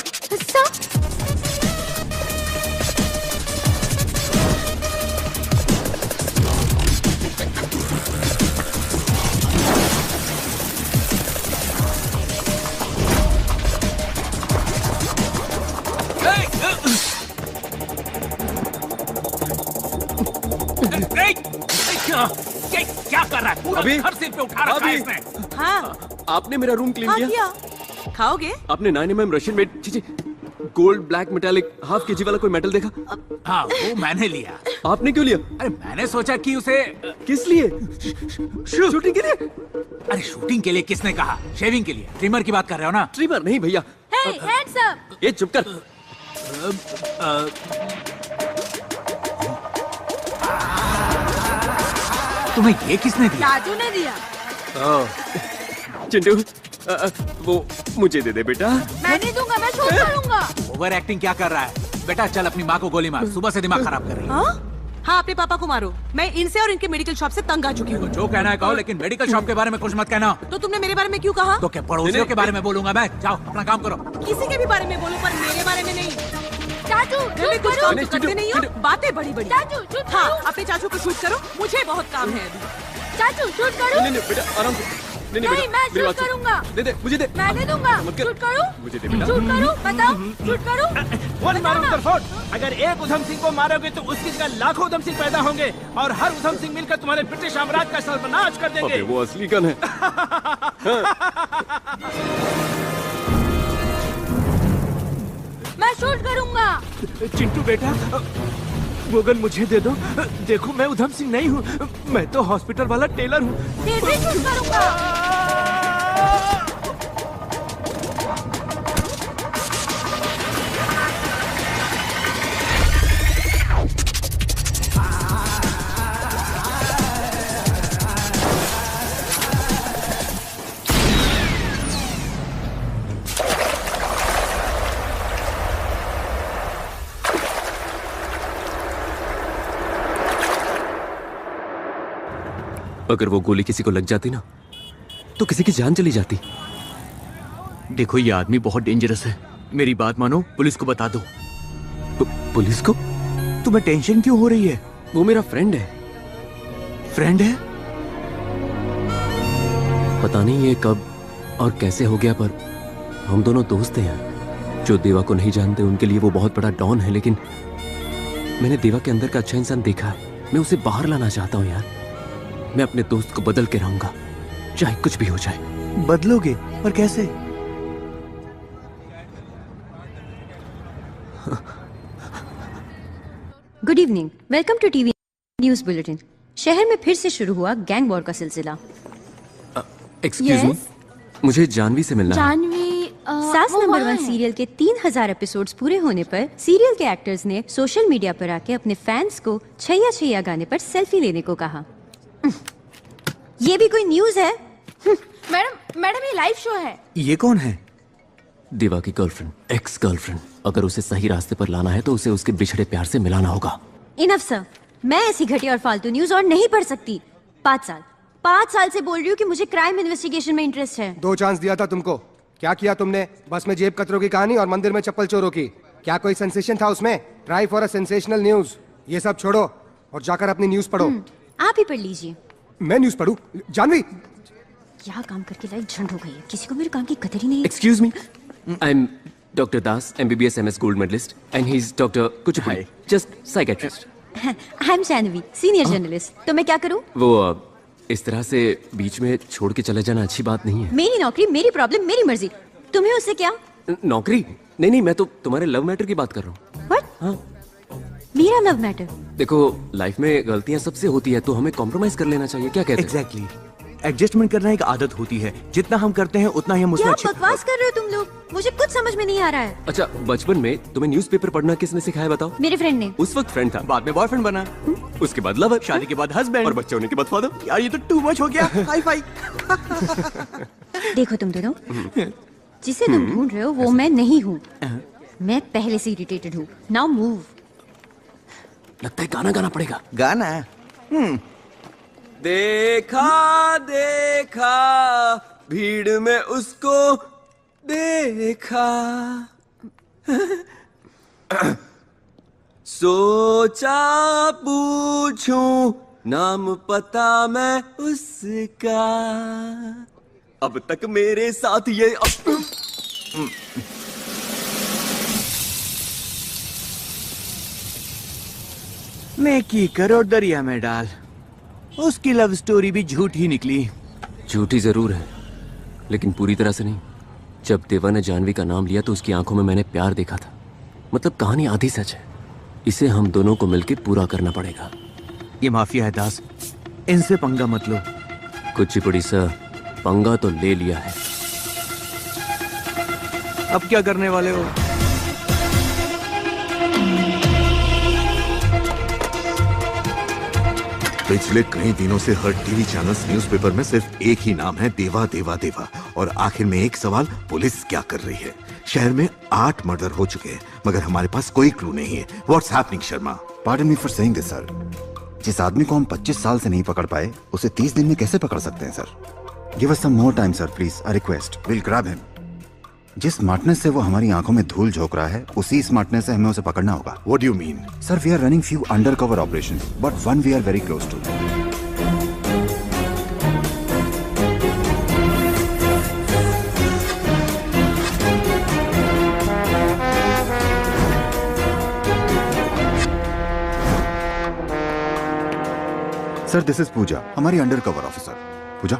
क्या कर रहा है? पूरा अभी? घर सिर पे उठा रखा है इसने। हाँ आपने मेरा रूम क्लीन हाँ किया? किया। खाओगे? आपने 9mm Russian made gold black metallic half KG वाला कोई मेटल देखा? हाँ, वो मैंने लिया। आपने क्यों लिया? अरे मैंने सोचा कि उसे किस लिए? शूटिंग के लिए? अरे शूटिंग के लिए किसने कहा? शेविंग के लिए। ट्रिमर की बात कर रहे हो ना? ट्रिमर नहीं भैया। Hey, hands up! ये चुप कर। तुम्हें ये किसने दिया? राजू ने दिया। चिंटू, वो मुझे दे दे बेटा। मैं नहीं दूंगा, मैं शूट करूंगा। ओवर एक्टिंग क्या कर रहा है? बेटा चल अपनी माँ को गोली मार, सुबह से दिमाग खराब कर रही है। हाँ, अपने पापा को मारो। मैं इनसे और इनके मेडिकल शॉप से तंग आ चुकी हूँ। जो कहना है कहो, लेकिन मेडिकल शॉप के बारे में कुछ मत कहना। तो तुमने मेरे बारे में क्यों कहा? तो क्या पड़ोसियों के बारे में बोलूंगा मैं? जाओ अपना काम करो। किसी के भी बारे में बोलो, पर मेरे बारे में नहीं। चाचू घर में कुछ काम तो करते नहीं हो, बातें बड़ी बड़ी। चाचू हाँ, अपने चाचू को शूट करो, मुझे बहुत काम है अभी। चाचू शूट करो। नहीं बेटा, आराम से। नहीं, मैं शूट करूंगा। दे दे, मुझे दे। मैं नहीं दूंगा। शूट करूं? मुझे दे बेटा। शूट करूं? बताओ, शूट करूं? वन मारो तरफोट। अगर एक उधम सिंह को मारोगे तो उसकी जगह लाखों उधम सिंह पैदा होंगे और हर उधम सिंह मिलकर तुम्हारे ब्रिटिश साम्राज्य का सर्वनाश कर देंगे। अबे वो असली गन है। मैं शूट करूंगा। चिंटू बेटा, स्लोगन मुझे दे दो। देखो मैं उधम सिंह नहीं हूँ, मैं तो हॉस्पिटल वाला टेलर हूँ। फिर भी शूट करूंगा। अगर वो गोली किसी को लग जाती ना तो किसी की जान चली जाती। देखो ये आदमी बहुत डेंजरस है, मेरी बात मानो, पुलिस को बता दो। पुलिस को? तुम्हें टेंशन क्यों हो रही है? वो मेरा फ्रेंड है। फ्रेंड है? पता नहीं ये कब और कैसे हो गया, पर हम दोनों दोस्त हैं। जो देवा को नहीं जानते उनके लिए वो बहुत बड़ा डॉन है, लेकिन मैंने देवा के अंदर का अच्छा इंसान देखा है। मैं उसे बाहर लाना चाहता हूँ यार। मैं अपने दोस्त को बदल के रहूंगा, चाहे कुछ भी हो जाए। बदलोगे? और कैसे? Good evening, welcome to TV news bulletin. शहर में फिर से शुरू हुआ गैंग वॉर का सिलसिला। एक्सक्यूज मी, मुझे जानवी से मिलना है। जानवी सास नंबर 1 सीरियल के 3000 एपिसोड्स पूरे होने पर सीरियल के एक्टर्स ने सोशल मीडिया पर आके अपने फैंस को छैया छैया गाने पर सेल्फी लेने को कहा। ये भी कोई न्यूज है? मैडम ये लाइव शो है। ये कौन है? देवा की गर्लफ्रेंड, एक्स गर्लफ्रेंड। अगर उसे सही रास्ते पर लाना है तो उसे उसके बिछड़े प्यार से मिलाना होगा। इनफ सर, मैं ऐसी घटिया और फालतू न्यूज और नहीं पढ़ सकती। 5 साल से बोल रही हूँ कि मुझे क्राइम इन्वेस्टिगेशन में इंटरेस्ट है। 2 चांस दिया था तुमको, क्या किया तुमने? बस में जेब कतरों की कहानी और मंदिर में चप्पल चोरों की। क्या कोई सेंसेशन था उसमें? Try for a sensational news. ये सब छोड़ो और जाकर अपनी न्यूज पढ़ो। आप ही पढ़ लीजिए। मैं न्यूज पढ़ूं? जानवी, क्या काम करके लाइफ झंड हो गई है, किसी को मेरे काम की कदर ही नहीं है। Excuse me, I am doctor Das, MBBS MS gold medallist, and he is doctor Kuchipudi, just psychiatrist. I am Janvi, senior journalist. तो मैं क्या करूं? वो इस तरह से बीच में छोड़ के चले जाना अच्छी बात नहीं है। मेरी नौकरी, मेरी प्रॉब्लम, मेरी मर्जी। तुम्हें उससे क्या? नौकरी? नहीं, मैं तो तुम्हारे लव मैटर की बात कर रहा हूँ। What? हाँ। मेरा लव मैटर? देखो, लाइफ में गलतियां सबसे होती है, तो हमें कॉम्प्रोमाइज कर लेना चाहिए। क्या कहते हैं? एग्जैक्टली, एडजस्टमेंट करना एक आदत होती है। जितना हम करते हैं उतना ही हम उसमें क्या बकवास कर रहे हो तुम लोग? मुझे कुछ समझ में नहीं आ रहा है। अच्छा, बचपन में तुम्हें न्यूज़पेपर पढ़ना किसने सिखाया बताओ? मेरे फ्रेंड ने। उस वक्त फ्रेंड था, बाद में बॉयफ्रेंड बना, उसके बाद लवर, शादी के बाद हस्बैंड, और बच्चे होने के बाद फादर। यार ये तो टू मच हो गया। Hi fi. देखो तुम दोनों, जिसे तुम ढूंढ रहे हो वो मैं नहीं हूँ। मैं पहले से इरिटेटेड हूँ। Now move. लगता है गाना गाना पड़ेगा। गाना? देखा भीड़ में उसको देखा, सोचा पूछूं नाम पता मैं उसका, अब तक मेरे साथ ये नेकी करो दरिया में डाल। उसकी लव स्टोरी भी झूठी निकली। झूठी जरूर है, लेकिन पूरी तरह से नहीं। जब देवा ने जानवी का नाम लिया तो उसकी आंखों में मैंने प्यार देखा था। मतलब कहानी आधी सच है। इसे हम दोनों को मिलकर पूरा करना पड़ेगा। ये माफिया है दास, इनसे पंगा मत लो। कुचिपुड़ी सर, पंगा तो ले लिया है। अब क्या करने वाले हो? पिछले कई दिनों से हर टीवी चैनल्स न्यूज़पेपर में सिर्फ एक ही नाम है, देवा देवा देवा। और आखिर में एक सवाल, पुलिस क्या कर रही है? शहर में 8 मर्डर हो चुके हैं, मगर हमारे पास कोई क्लू नहीं है। What's happening Sharma? Pardon me for saying this sir. जिस आदमी को हम 25 साल से नहीं पकड़ पाए, उसे 30 दिन में कैसे पकड़ सकते हैं sir? Give us some more time sir, please, I request. Will grab him. जिस स्मार्टनेस से वो हमारी आंखों में धूल झोंक रहा है, उसी स्मार्टनेस से हमें उसे पकड़ना होगा। What do you mean? Sir, we are running few undercover operations, but one we are very close to. Sir, this is Pooja, हमारी undercover officer. Pooja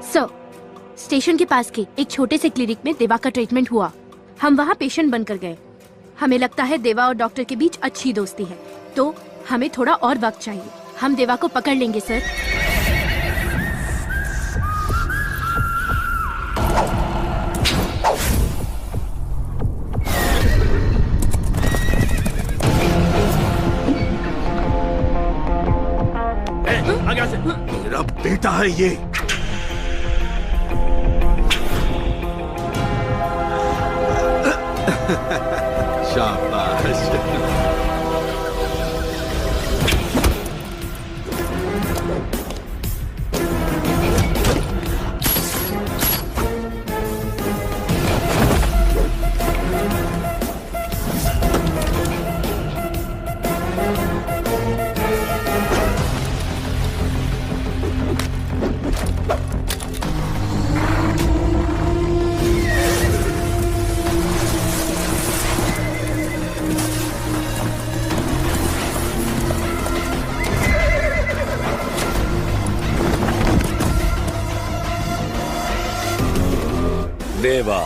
sir, station के पास के एक छोटे से क्लिनिक में देवा का ट्रीटमेंट हुआ। हम वहाँ पेशेंट बनकर गए। हमें लगता है देवा और डॉक्टर के बीच अच्छी दोस्ती है, तो हमें थोड़ा और वक्त चाहिए। हम देवा को पकड़ लेंगे सर। आगे से। मेरा बेटा है ये। शाबाश। देवा,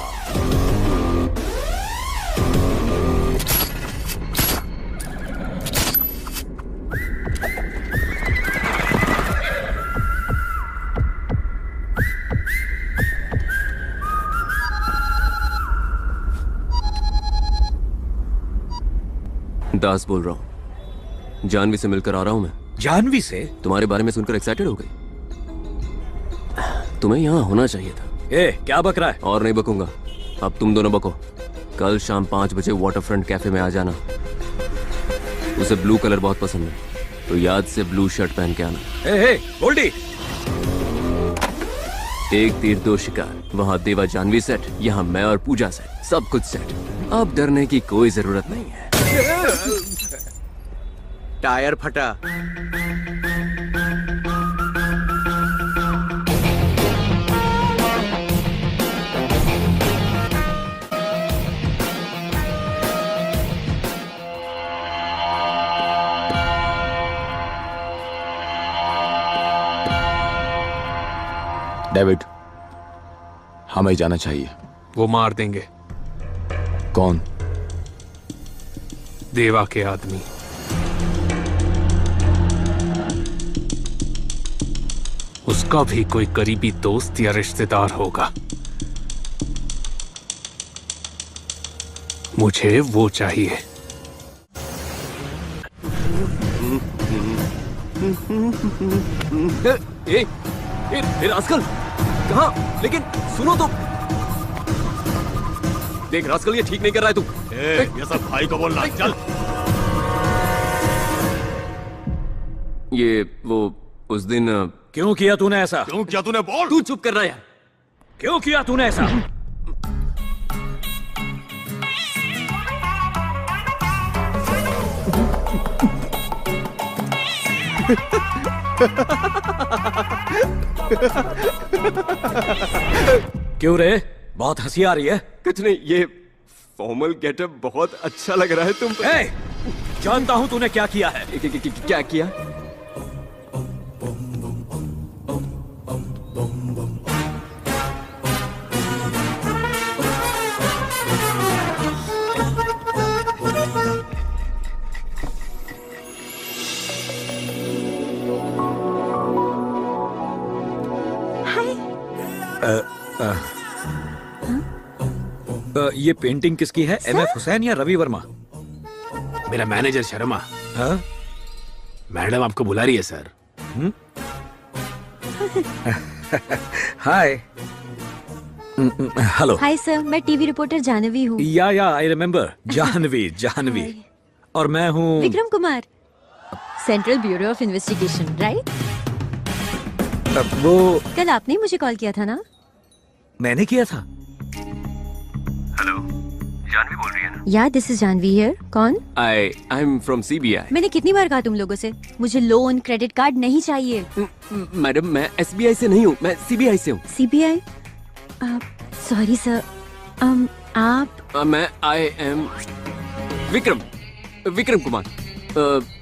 दास बोल रहा हूँ। जानवी से मिलकर आ रहा हूँ मैं। जानवी से? तुम्हारे बारे में सुनकर एक्साइटेड हो गई। तुम्हें यहाँ होना चाहिए था। ए, क्या बक रहा है? और नहीं बकूंगा। अब तुम दोनों बको। कल शाम 5 बजे वाटरफ्रंट कैफे में आ जाना। उसे ब्लू कलर बहुत पसंद है, तो याद से ब्लू शर्ट पहन के आना। ए, गोल्डी। एक तीर दो शिकार। वहाँ देवा जानवी सेट, यहाँ मैं और पूजा सेट। सब कुछ सेट। अब डरने की कोई जरूरत नहीं है। टायर फटा। डेविड, हमें जाना चाहिए। वो मार देंगे। कौन? देवा के आदमी। उसका भी कोई करीबी दोस्त या रिश्तेदार होगा। मुझे वो चाहिए। ए, रास्कल कहाँ? लेकिन सुनो तो। देख रास्कल, ये ठीक नहीं कर रहा है तू। ये सब भाई को बोलना। चल। ये वो उस दिन क्यों किया तूने ऐसा? क्यों किया तूने? बोल। तू चुप कर रहा है यार। क्यों किया तूने ऐसा? क्यों रे? बहुत हंसी आ रही है। कुछ नहीं, ये फॉर्मल गेटअप बहुत अच्छा लग रहा है तुम पे। जानता हूं तूने क्या किया है। क्या किया? ये पेंटिंग किसकी है? MF हुसैन या रवि वर्मा? मेरा मैनेजर शर्मा। हाँ? मैडम आपको बुला रही है सर। हाय। हेलो। हाय सर, मैं टीवी रिपोर्टर जानवी हूँ। या आई रिमेम्बर। जानवी। और मैं हूँ Vikram Kumar, central bureau of investigation, right? वो कल आपने मुझे कॉल किया था ना? मैंने किया था। हेलो, जानवी बोल रही है ना? या दिस इज जानवी हियर। कौन? I am from CBI। मैंने कितनी बार कहा तुम लोगों से, मुझे लोन क्रेडिट कार्ड नहीं चाहिए। मैडम, मैं SBI से नहीं हूँ, मैं CBI से हूँ। CBI? Sorry sir. आप? मैं आई एम विक्रम कुमार।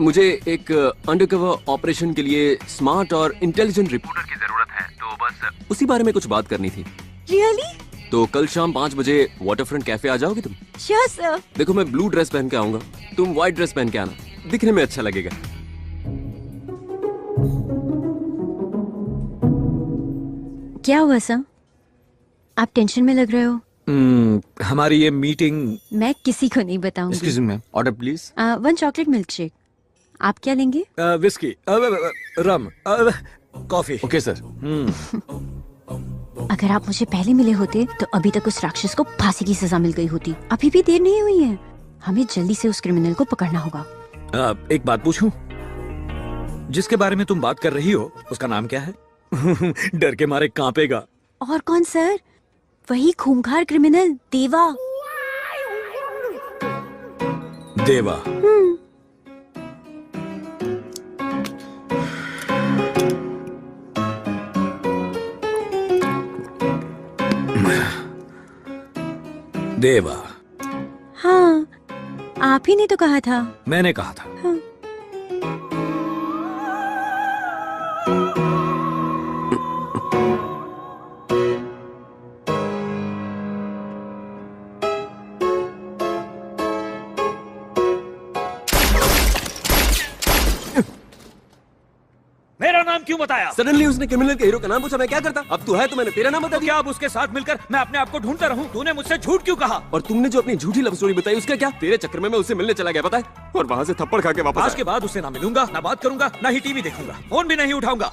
मुझे एक अंडरकवर ऑपरेशन के लिए स्मार्ट और इंटेलिजेंट रिपोर्टर की जरूरत है, तो बस उसी बारे में कुछ बात करनी थी। रियली? तो कल शाम 5 बजे वाटरफ्रंट कैफे आ जाओगे तुम? Sure sir. देखो मैं ब्लू ड्रेस पहन के आऊंगा, तुम व्हाइट ड्रेस पहन के आना, दिखने में अच्छा लगेगा। क्या हुआ सर? आप टेंशन में लग रहे हो। हमारी ये मीटिंग। मैं किसी को नहीं बताऊंगी। Excuse me ma'am, order please. 1 chocolate milk shake. आप क्या लेंगे? विस्की, रम, कॉफी। Okay sir. अगर आप मुझे पहले मिले होते तो अभी तक उस राक्षस को फांसी की सजा मिल गई होती। अभी भी देर नहीं हुई है, हमें जल्दी से उस क्रिमिनल को पकड़ना होगा। एक बात पूछूं? जिसके बारे में तुम बात कर रही हो उसका नाम क्या है? डर के मारे कांपेगा। और कौन सर? वही खूंखार क्रिमिनल देवा। देवा। देवा। हाँ, आप ही ने तो कहा था। मैंने कहा था। हाँ। मेरा नाम क्यों बताया? सडनली उसने क्रिमिनल के हीरो का नाम पूछा, मैं क्या करता? अब तू है तो मैंने तेरा नाम बता दिया। क्या अब उसके साथ मिलकर मैं अपने आप को ढूंढता रहूं? तूने मुझसे झूठ क्यों कहा? और तुमने जो अपनी झूठी लव स्टोरी बताई उसका क्या? तेरे चक्कर में मैं उससे मिलने चला गया, पता है? और वहाँ से थप्पड़ खा के वापस आज के बाद उससे ना मिलूंगा, ना बात करूंगा, ना ही टीवी देखूंगा, फोन भी नहीं उठाऊंगा।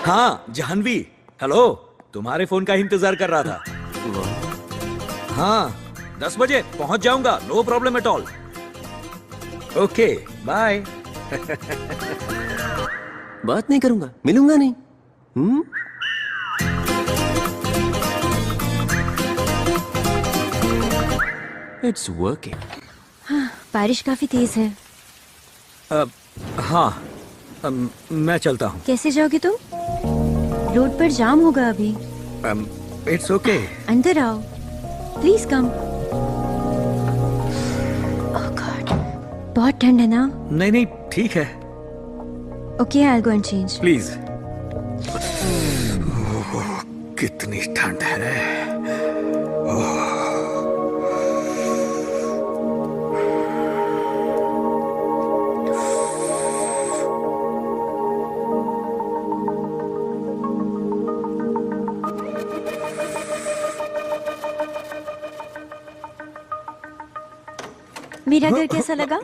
हाँ जाह्नवी, हेलो, तुम्हारे फोन का इंतजार कर रहा था। हाँ 10 बजे पहुंच जाऊंगा, no problem at all. Okay bye. बात नहीं करूंगा, मिलूंगा नहीं। It's working. हाँ, बारिश काफी तेज है। हाँ मैं चलता हूँ। कैसे जाओगे तुम? रोड पर जाम होगा अभी। It's okay. अंदर आओ, प्लीज कम। बहुत ठंड है ना? नहीं नहीं ठीक है। Okay, I will go and change. Please. कितनी ठंड है। मेरा घर कैसा लगा?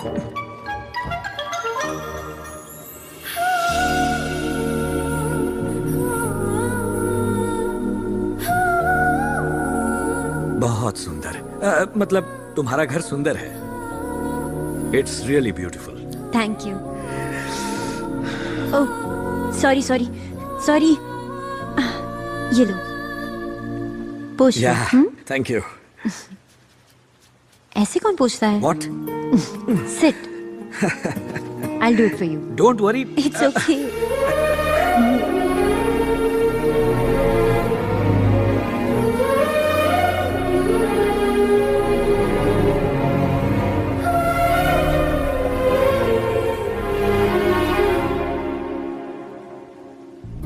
बहुत सुंदर। मतलब तुम्हारा घर सुंदर है। It's really beautiful. Thank you. Oh sorry sorry sorry. ये लो, पोछ लो। Thank you. ऐसे कौन पूछता है? What? Sit. I'll do it for you. Don't worry. It's okay.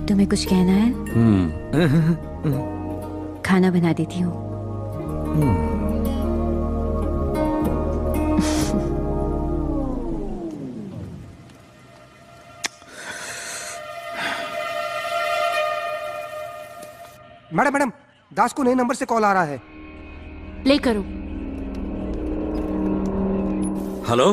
तुम्हें कुछ कहना है? खाना बना देती हूँ। मैडम मैडम, दास को नए नंबर से कॉल आ रहा है। प्ले करो। Hello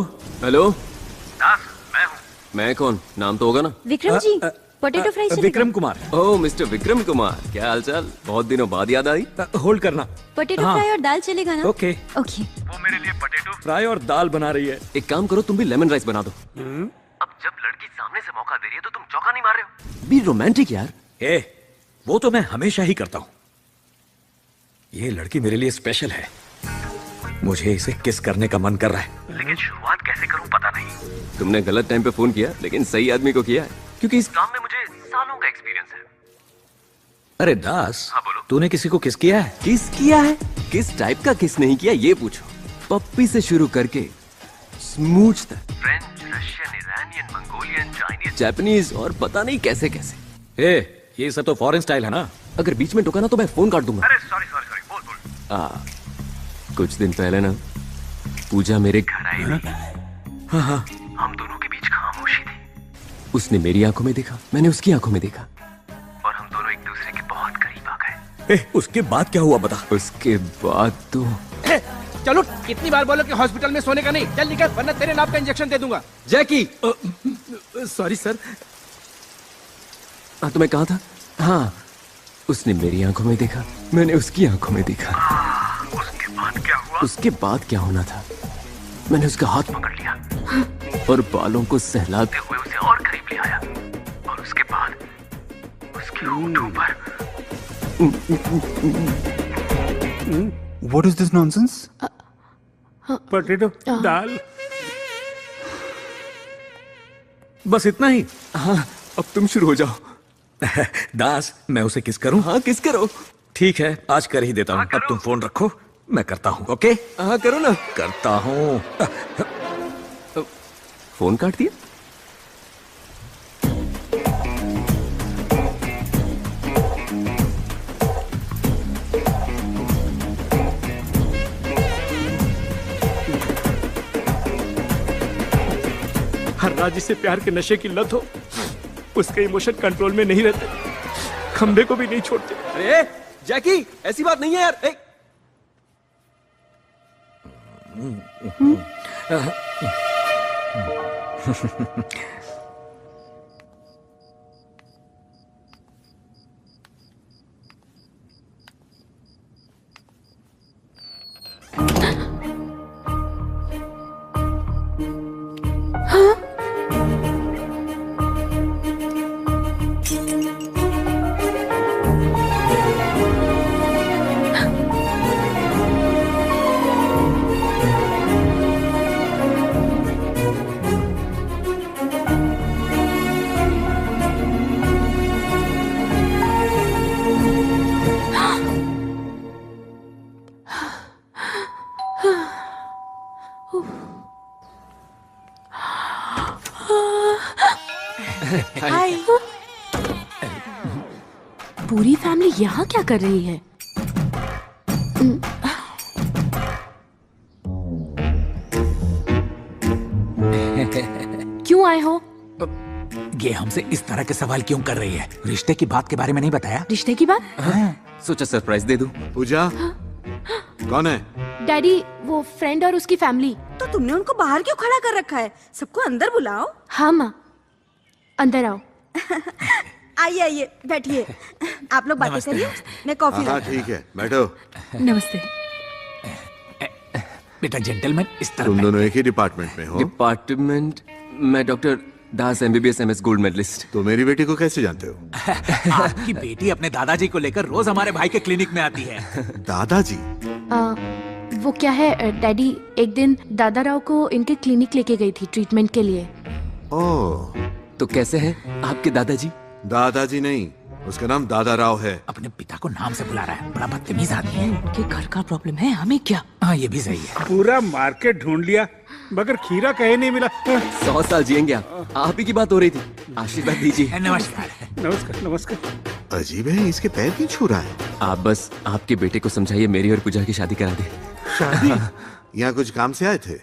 hello. दास मैं हूँ। मैं कौन? नाम तो होगा ना? विक्रम जी, पोटैटो फ्राई चलेगा? विक्रम कुमार। ओह मिस्टर विक्रम कुमार, क्या हालचाल? बहुत दिनों बाद याद आई। होल्ड करना। पोटैटो फ्राई और दाल चलेगा ना? Okay okay. वो मेरे लिए पोटैटो फ्राई और दाल बना रही है। एक काम करो, तुम भी लेमन राइस बना दो। अब जब लड़की सामने से मौका दे रही है तो तुम चौका नहीं मार रहे हो? बी रोमांटिक यार। वो तो मैं हमेशा ही करता हूँ। ये लड़की मेरे लिए स्पेशल है। मुझे इसे किस करने का मन कर रहा है, लेकिन शुरुआत कैसे करूं पता नहीं। तुमने गलत टाइम पे फोन किया, लेकिन सही आदमी को किया है, क्योंकि इस काम में मुझे सालों का एक्सपीरियंस है। अरे दास, हाँ बोलो। तूने किसी को किस किया है? किस किया है? किस टाइप का किस नहीं किया ये पूछो। पप्पी से शुरू करके स्मूच तक, French, Russian, Iranian, Mongolian, Chinese, Japanese और पता नहीं कैसे कैसे। ये सब तो फॉरेन स्टाइल है ना। अगर बीच में टोका ना तो मैं फोन काट दूंगा। अरे सॉरी सॉरी सॉरी, बोल बोल। कुछ दिन पहले ना पूजा मेरे घर आई थी। हाँ, हम दोनों के बीच खामोशी थी उसने मेरी आंखों में देखा, मैंने उसकी आंखों में देखा। और हम दोनों एक दूसरे के बहुत करीब आ गए। उसके बाद क्या हुआ बता। उसके बाद तो चलो, कितनी बार बोलो कि हॉस्पिटल में सोने का नहीं। चल निकल, वरना तेरे नाम का इंजेक्शन दे दूंगा। जैकी, सॉरी सर। तो मैं कहा था। हाँ, उसने मेरी आंखों में देखा, मैंने उसकी आंखों में देखा। उसके बाद क्या हुआ? उसके बाद क्या होना था, मैंने उसका हाथ पकड़ लिया और बालों को सहलाते हुए उसे और करीब ले आया। और उसके बाद उसके होठों पर What is this nonsense? Potato dal. बस इतना ही? हाँ, अब तुम शुरू हो जाओ। दास, मैं उसे किस करूं? हाँ, किस करो। ठीक है, आज कर ही देता हूं। अब तुम फोन रखो, मैं करता हूं। ओके? हाँ, करो ना। करता हूं। फोन काट दिया। हर राज जिसे प्यार के नशे की लत हो, उसके इमोशन कंट्रोल में नहीं रहते, खंबे को भी नहीं छोड़ते। अरे जैकी, ऐसी बात नहीं है यार। हाय। पूरी फैमिली यहाँ क्या कर रही है? क्यों आए हो? ये हमसे इस तरह के सवाल क्यों कर रही है? रिश्ते की बात के बारे में नहीं बताया? रिश्ते की बात? सोचा सरप्राइज दे दूं। पूजा, कौन है? डैडी, वो फ्रेंड और उसकी फैमिली। तो तुमने उनको बाहर क्यों खड़ा कर रखा है? सबको अंदर बुलाओ। हाँ माँ, अंदर आओ। आइए आइए, बैठिए। आप लोग बातें करिए, मैं कॉफी हाँ ठीक है, बैठो। नमस्ते। बेटा जेंटलमैन, इस तरह तुम दोनों एक ही डिपार्टमेंट में हो? डिपार्टमेंट? मैं doctor Das, MBBS MS gold medallist. तो मेरी बेटी को कैसे जानते हो? आपकी बेटी अपने दादाजी को लेकर रोज हमारे भाई के क्लिनिक में आती है। दादाजी? वो क्या है डैडी, एक दिन दादा राव को इनके क्लिनिक लेके गई थी ट्रीटमेंट के लिए। ओह, तो कैसे हैं आपके दादाजी? दादाजी नहीं, उसका नाम दादा राव है। अपने पिता को नाम से बुला रहा है, बड़ा बदतमीज आदमी है। उनके घर का प्रॉब्लम है, हमें क्या? हाँ, ये भी सही है। पूरा मार्केट ढूंढ लिया मगर खीरा कहीं नहीं मिला। 100 साल जिएंगे आप ही की बात हो रही थी। आशीर्वाद दीजिए। नमस्कार। नमस्कार नमस्कार। अजीब है, इसके पैर क्यों छू रहा है? आप बस आपके बेटे को समझाइए मेरी और पूजा की शादी करा दे। शादी? यहाँ कुछ काम से आए थे?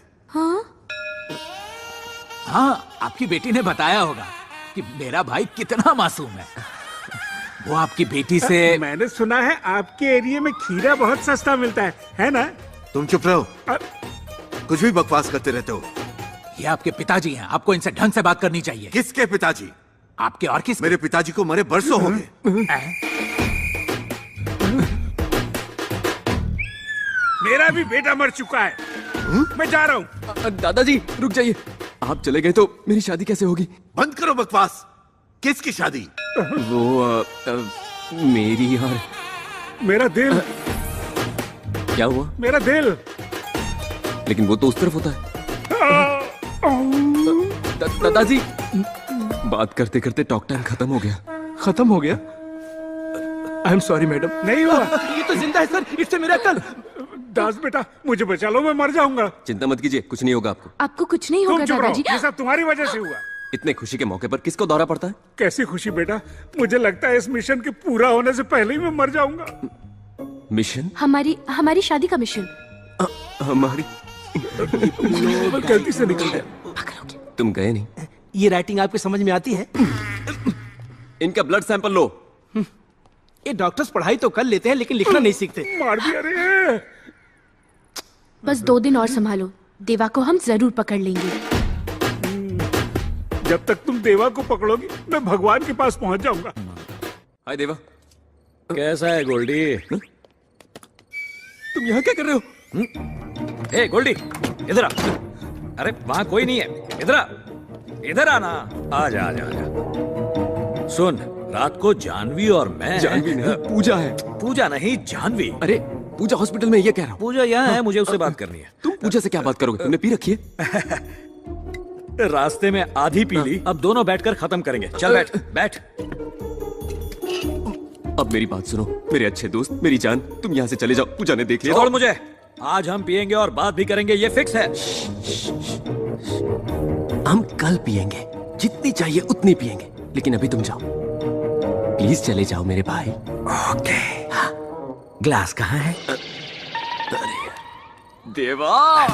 हाँ, आपकी बेटी ने बताया होगा कि मेरा भाई कितना मासूम है। वो आपकी बेटी से मैंने सुना है आपके एरिया में खीरा बहुत सस्ता मिलता है ना? तुम चुप रहो, कुछ भी बकवास करते रहते हो। ये आपके पिताजी हैं, आपको इनसे ढंग से बात करनी चाहिए। किसके पिताजी? आपके और किस? मेरे पिताजी को मरे बरसों हो गए। मेरा भी बेटा मर चुका है। मैं जा रहा हूँ। दादाजी रुक जाइए, आप चले गए तो मेरी शादी कैसे होगी? बंद करो बकवास। किसकी शादी? वो मेरी और मेरा दिल। क्या हुआ? मेरा दिल। लेकिन वो तो उस तरफ होता है। दादाजी, बात करते करते टॉक टाइम खत्म हो गया। खत्म हो गया? आई एम सॉरी मैडम। नहीं हुआ। ये तो जिंदा है सर, इससे मेरा कल। दास बेटा, मुझे बचा लो, मैं मर जाऊंगा। चिंता मत कीजिए, कुछ नहीं होगा आपको। आपको कुछ नहीं होगा तुम चुप रहो, दादाजी। ये सब तुम्हारी वजह से हुआ। इतने खुशी के मौके पर किसको दौरा पड़ता है? कैसी खुशी बेटा, मुझे लगता है इस मिशन के पूरा होने से पहले ही मैं मर जाऊंगा। मिशन? हमारी शादी का मिशन। हमारी गलती से निकल गया। तुम गए नहीं? ये राइटिंग आपके समझ में आती है? इनका ब्लड सैंपल लो। ये डॉक्टर्स पढ़ाई तो कर लेते हैं लेकिन लिखना नहीं सीखते। मार दिया रे। बस 2 दिन और संभालो, देवा को हम जरूर पकड़ लेंगे। जब तक तुम देवा को पकड़ोगी मैं भगवान के पास पहुंच जाऊंगा। हाय देवा। कैसा है गोल्डी? तुम यहाँ क्या कर रहे हो? ए गोल्डी, इधर आ। अरे वहां कोई नहीं है, इधर आ। इधर आना। आजा आजा आजा। सुन, रात को जानवी और मैं। जानवी नहीं, पूजा है। पूजा नहीं, जानवी। अरे पूजा हॉस्पिटल में, ये कह रहा हूँ। पूजा यहाँ है, मुझे उससे बात करनी है। तुम पूजा से क्या बात करोगे? तुमने पी रखी है? रास्ते में आधी पी ली, अब दोनों बैठकर खत्म करेंगे। चल बैठ बैठ। अब मेरी बात सुनो मेरे अच्छे दोस्त, मेरी जान, तुम यहाँ से चले जाओ। पूजा ने देख लिया। छोड़ मुझे। आज हम पिएंगे और बात भी करेंगे, ये फिक्स है। हम कल पिएंगे, जितनी चाहिए उतनी पिएंगे, लेकिन अभी तुम जाओ प्लीज, चले जाओ मेरे भाई। ओके। ग्लास कहाँ है? देवा।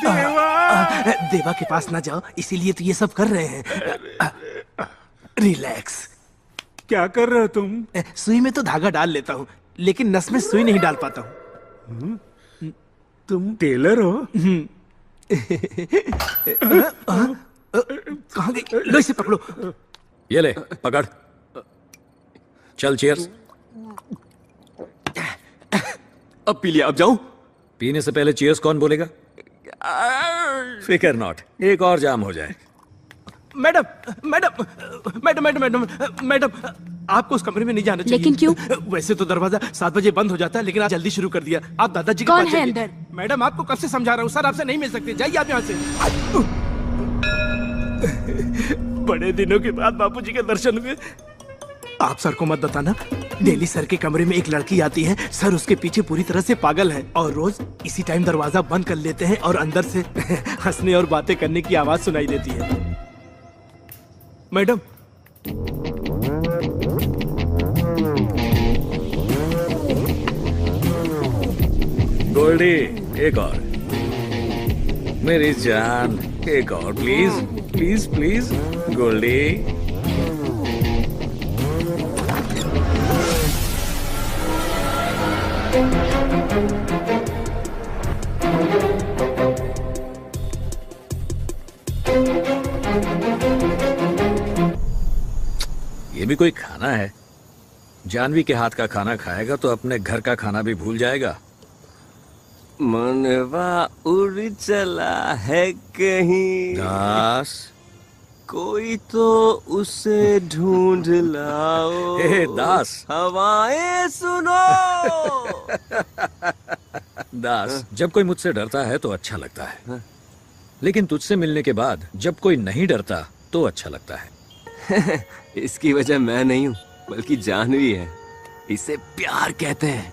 देवा के पास ना जाओ, इसीलिए तो ये सब कर रहे हैं। रिलैक्स। क्या कर रहे हो तुम? सुई में तो धागा डाल लेता हूँ, लेकिन नस में सुई नहीं डाल पाता हूँ। तुम टेलर हो? कहाँ गई? लो इसे पकड़ो। ये ले पकड़। चल चीयर्स। अब पी लिया, अब जाऊं? पीने से पहले चीयर्स कौन बोलेगा? फिकर नॉट, एक और जाम हो जाए। Madam madam madam madam madam madam, आपको उस कमरे में नहीं जाना चाहिए। लेकिन क्यों? वैसे तो दरवाजा 7 बजे बंद हो जाता है, लेकिन आज जल्दी शुरू कर दिया। आप दादाजी के कौन पास है जाइए। अंदर? मैडम आपको कब से समझा रहा हूँ, सर आपसे नहीं मिल सकते, जाइए आप यहाँ से। बड़े दिनों के बाद बापूजी के दर्शन हुए। आप सर को मत बताना, डेली सर के कमरे में एक लड़की आती है, सर उसके पीछे पूरी तरह से पागल है, और रोज इसी टाइम दरवाजा बंद कर लेते हैं और अंदर से हंसने और बातें करने की आवाज सुनाई देती है। मैडम गोल्डी, एक और। मेरी जान, एक और प्लीज प्लीज प्लीज। गोल्डी। ये भी कोई खाना है? जानवी के हाथ का खाना खाएगा तो अपने घर का खाना भी भूल जाएगा। मनवा उड़ चला है कहीं, दास कोई तो उसे ढूंढ लाओ। हे दास, हवाएं सुनो। दास, जब कोई मुझसे डरता है तो अच्छा लगता है, लेकिन तुझसे मिलने के बाद जब कोई नहीं डरता तो अच्छा लगता है। इसकी वजह मैं नहीं हूँ, बल्कि जानवी है। इसे प्यार कहते हैं।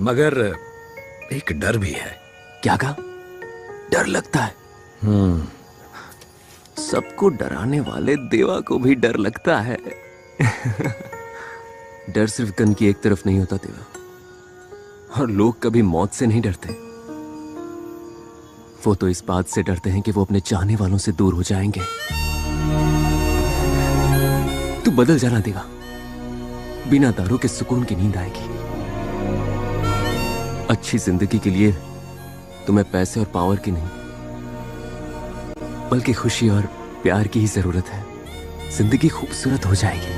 मगर एक डर भी है। क्या कहा? डर लगता है? सबको डराने वाले देवा को भी डर लगता है। डर सिर्फ गन की एक तरफ नहीं होता देवा, और लोग कभी मौत से नहीं डरते। वो तो इस बात से डरते हैं कि वो अपने चाहने वालों से दूर हो जाएंगे। तू बदल जाना देवा, बिना दारू के सुकून की नींद आएगी। अच्छी जिंदगी के लिए तुम्हें पैसे और पावर की नहीं, बल्कि खुशी और प्यार की ही जरूरत है। जिंदगी खूबसूरत हो जाएगी।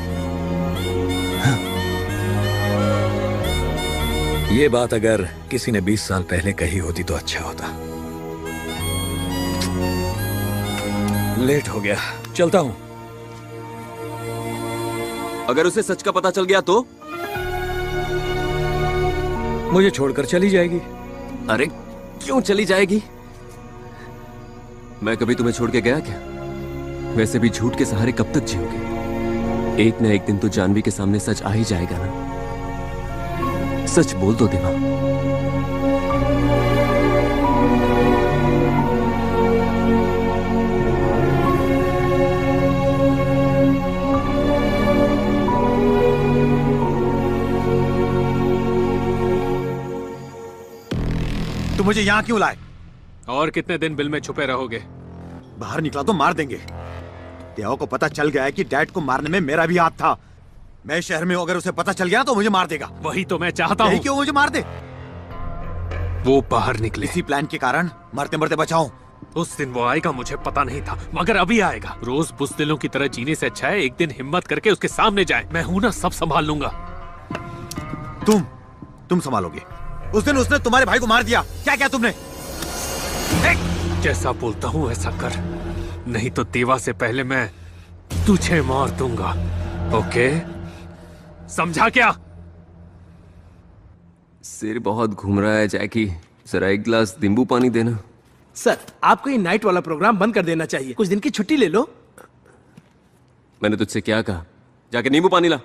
हाँ। ये बात अगर किसी ने 20 साल पहले कही होती तो अच्छा होता। लेट हो गया, चलता हूं। अगर उसे सच का पता चल गया तो मुझे छोड़कर चली जाएगी। अरे क्यों चली जाएगी? मैं कभी तुम्हें छोड़ के गया क्या? वैसे भी झूठ के सहारे कब तक जियोगे? एक न एक दिन तो जानवी के सामने सच आ ही जाएगा ना। सच बोल दो देवा। तुम मुझे यहाँ क्यों लाए? और कितने दिन बिल में छुपे रहोगे? बाहर निकला तो मार देंगे। देवा को पता चल गया है कि डैड को मारने में मेरा भी हाथ था। मैं शहर में हूं, अगर उसे पता चल गया तो मुझे मार देगा। वही तो मैं चाहता हूँ। क्यों मुझे मार दे? वो बाहर निकले। इसी प्लान के कारण मरते मरते बचाऊं। उस दिन वो आएगा मुझे पता नहीं था, मगर अभी आएगा। रोज बुज़दिलों की तरह जीने से अच्छा है एक दिन हिम्मत करके उसके सामने जाए। मैं हूं ना, सब संभाल लूंगा। तुम संभालोगे? उस दिन उसने तुम्हारे भाई को मार दिया, क्या क्या तुमने? जैसा बोलता हूँ ऐसा कर, नहीं तो देवा से पहले मैं तुझे मार दूंगा। ओके, समझा क्या? सिर बहुत घूम रहा है जैकी, जरा एक गिलास नींबू पानी देना। सर, आपको ये नाइट वाला प्रोग्राम बंद कर देना चाहिए। कुछ दिन की छुट्टी ले लो। मैंने तुझसे क्या कहा? जाके नींबू पानी ला।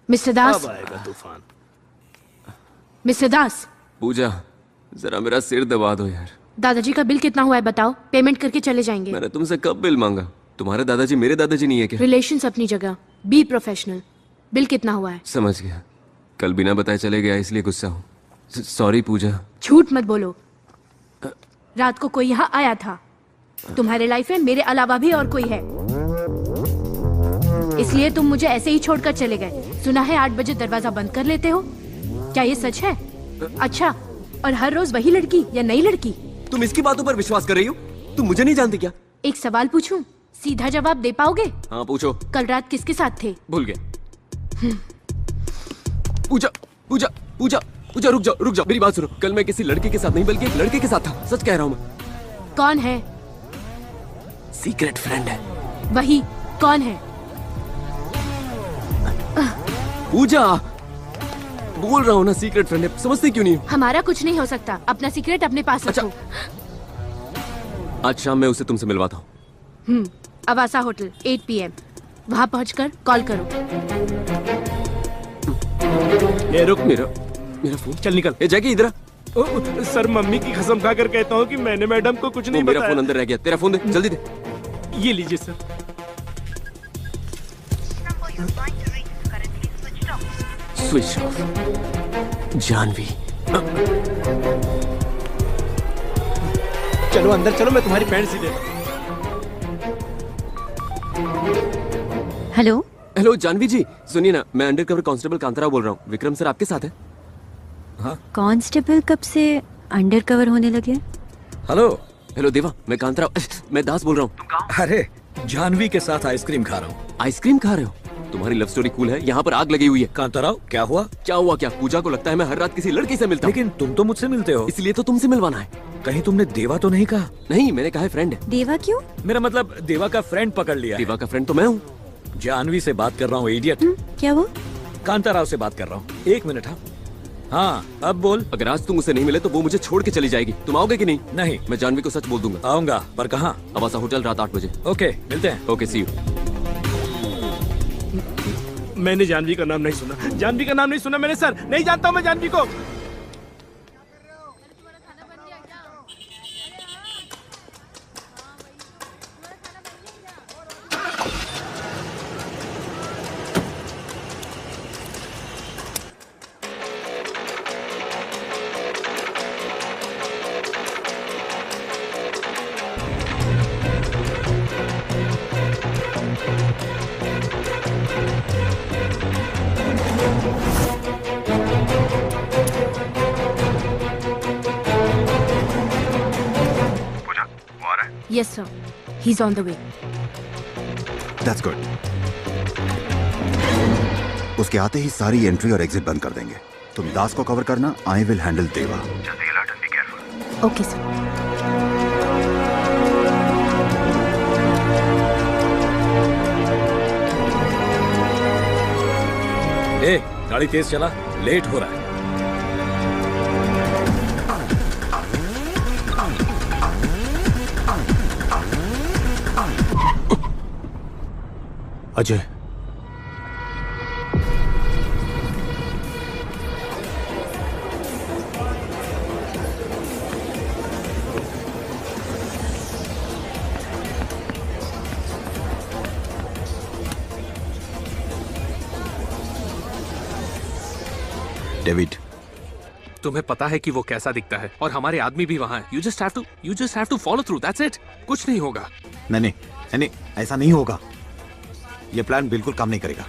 मिस्टर दास। अब आएगा तूफान। मिस्टर दास। पूजा, जरा मेरा सिर दबा दो यार। दादाजी का बिल कितना हुआ है बताओ, पेमेंट करके चले जाएंगे। मैंने तुमसे कब बिल मांगा? तुम्हारे दादाजी मेरे दादाजी नहीं है क्या? रिलेशंस अपनी जगह, बी प्रोफेशनल। बिल कितना हुआ है? समझ गया, कल बिना बताए चले गया इसलिए गुस्सा हूँ। सॉरी पूजा। झूठ मत बोलो, रात को कोई यहाँ आया था। तुम्हारे लाइफ में मेरे अलावा भी और कोई है, इसलिए तुम मुझे ऐसे ही छोड़कर चले गए। सुना है 8 बजे दरवाजा बंद कर लेते हो, क्या ये सच है? अच्छा, और हर रोज वही लड़की या नई लड़की? तुम इसकी बातों पर विश्वास कर रही हो? तुम मुझे नहीं जानती क्या? एक सवाल पूछूं, सीधा जवाब दे पाओगे? हाँ पूछो। कल रात किसके साथ थे? भूल गया। पूजा पूजा पूजा पूजा, रुक जाओ मेरी बात सुनो। कल मैं किसी लड़के के साथ नहीं बल्कि एक लड़के के साथ था, सच कह रहा हूँ मैं। कौन है? सीक्रेट फ्रेंड है। वही, कौन है? पूजा, बोल रहा हूँ ना सीक्रेट फ्रेंड है, समझते क्यों नहीं? हमारा कुछ नहीं हो सकता, अपना सीक्रेट अपने पास रखो। आज शाम मैं उसे तुमसे मिलवाता हूँ। अवासा होटल 8 PM, वहाँ पहुँचकर कॉल करो। ये रुक, मेरा फोन। चल निकल। ए जैकी इधर। सर, मम्मी की कसम खाकर कहता हूँ कि मैंने मैडम को कुछ नहीं बताया। मेरा फोन अंदर रह गया, तेरा फोन दे, जल्दी दे। ये लीजिए सर। Switch off. जानवी। चलो अंदर चलो, मैं तुम्हारी पैंट सी देता। हेलो हेलो जानवी जी, सुनिए ना, मैं अंडरकवर कांस्टेबल कांताराव बोल रहा हूँ। विक्रम सर आपके साथ है? हाँ। कांस्टेबल कब से अंडरकवर होने लगे? हेलो हेलो देवा, मैं कांताराव, मैं दास बोल रहा हूँ। अरे जानवी के साथ आइसक्रीम खा रहा हूँ। आइसक्रीम खा रहे हो? तुम्हारी लव स्टोरी कूल है, यहाँ पर आग लगी हुई है। कांताराव, क्या हुआ? क्या हुआ क्या? पूजा को लगता है मैं हर रात किसी लड़की से मिलता हूँ। लेकिन तुम तो मुझसे मिलते हो। इसलिए तो तुमसे मिलवाना है। कहीं तुमने देवा तो नहीं कहा? नहीं, मैंने कहा है फ्रेंड है। देवा क्यों? मेरा मतलब देवा का फ्रेंड पकड़ लिया। देवा का फ्रेंड तो मैं हूँ। जानवी से बात कर रहा हूँ, इडियट। क्या वो? कांताराव से बात कर रहा हूँ। 1 मिनट। हाँ, अब बोल। अगर आज तुम उसे नहीं मिले तो वो मुझे छोड़ के चली जाएगी। तुम आओगे कि नहीं? नहीं। मैं जानवी को सच बोल दूंगा। आऊंगा, पर कहाँ? अवासा होटल, रात 8 बजे। ओके, मिलते हैं। Okay, see you. मैंने जानवी का नाम नहीं सुना। जानवी का नाम नहीं सुना मैंने सर, नहीं जानता हूँ मैं जानवी को। Yes sir, he's on the way. That's good. उसके आते ही सारी एंट्री और एग्जिट बंद कर देंगे। तुम दास को कवर करना, आई विल हैंडल देवा। जल्दी alert and be careful. Okay sir. ए, गाड़ी तेज चला, लेट हो रहा है। अजय, डेविड, तुम्हें पता है कि वो कैसा दिखता है और हमारे आदमी भी वहाँ है। You just have to follow through. That's it. कुछ नहीं होगा। नहीं, ऐसा नहीं होगा। ये प्लान बिल्कुल काम नहीं करेगा।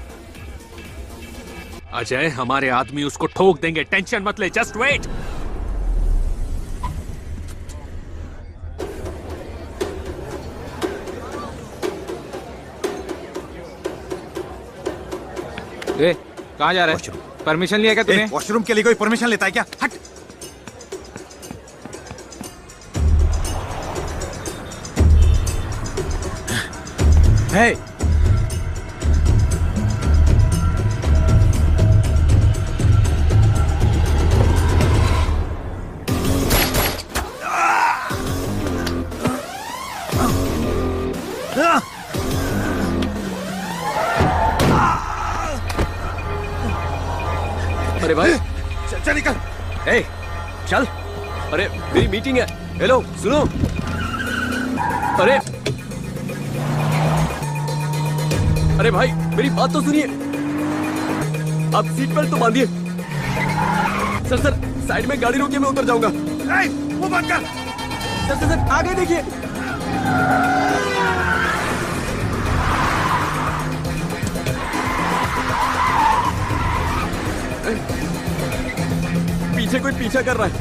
अजय, हमारे आदमी उसको ठोक देंगे, टेंशन मत ले, जस्ट वेट। कहाँ जा रहा है? परमिशन लिया क्या तूने? वॉशरूम के लिए कोई परमिशन लेता है क्या? हट। हे, अरे भाई चल निकल। ए, चल। अरे मेरी मीटिंग है। हेलो सुनो। अरे भाई मेरी बात तो सुनिए। आप सीट बेल्ट तो बांधिए। सर साइड में गाड़ी रोकिए, मैं उतर जाऊंगा। वो बंद कर। सर आगे देखिए। पीछे कोई पीछा कर रहा है।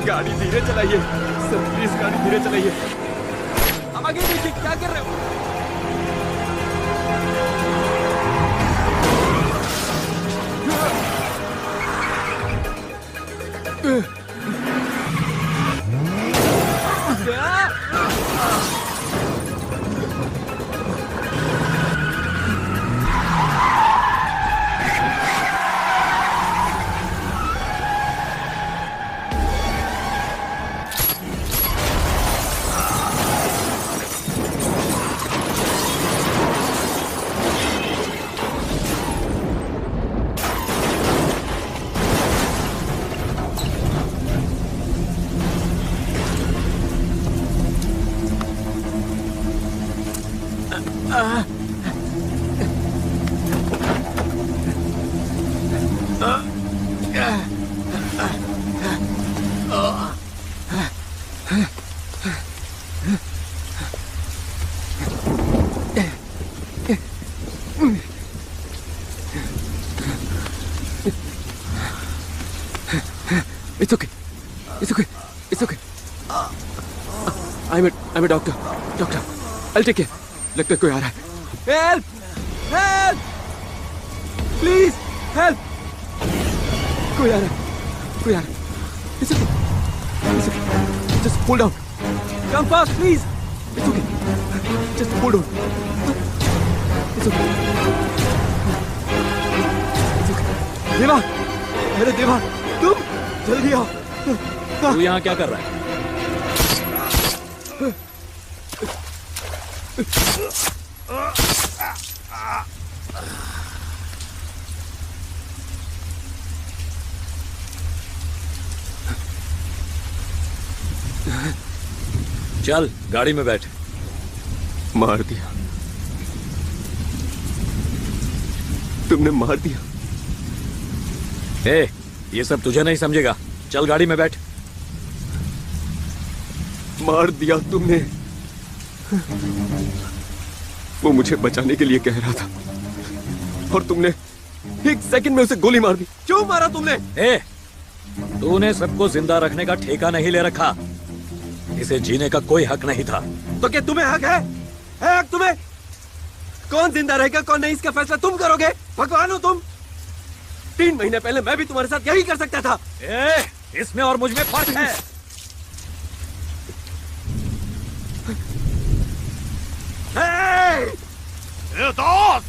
गाड़ी धीरे चलाइए सर, प्लीज गाड़ी धीरे चलाइए। अब आगे देखिए क्या कर रहे हो। It's okay. It's okay. It's okay. I'm a doctor. Doctor, I'll take care. लगता है कोई आ रहा है। Help! Help! Please, help! कोई आ रहा है। कोई आ रहा है। It's okay. It's okay. Just hold on. Come fast, please. It's okay. Just hold on. It's okay. It's okay. देवा, अरे देवा, तुम जल्दी आओ। तू यहाँ क्या कर रहा है? चल गाड़ी में बैठ। मार दिया, तुमने मार दिया। ए, ये सब तुझे नहीं समझेगा। चल गाड़ी में बैठ। मार दिया तुमने। वो मुझे बचाने के लिए कह रहा था और तुमने एक सेकंड में उसे गोली मार दी। क्यों मारा तुमने? ए, तूने सबको जिंदा रखने का ठेका नहीं ले रखा। इसे जीने का कोई हक नहीं था। तो क्या तुम्हें हक है? हक तुम्हें? कौन जिंदा रहेगा कौन नहीं, इसका फैसला तुम करोगे? भगवान हो तुम। 3 महीने पहले मैं भी तुम्हारे साथ यही कर सकता था। इसमें और मुझ में फर्क है। दोस्त!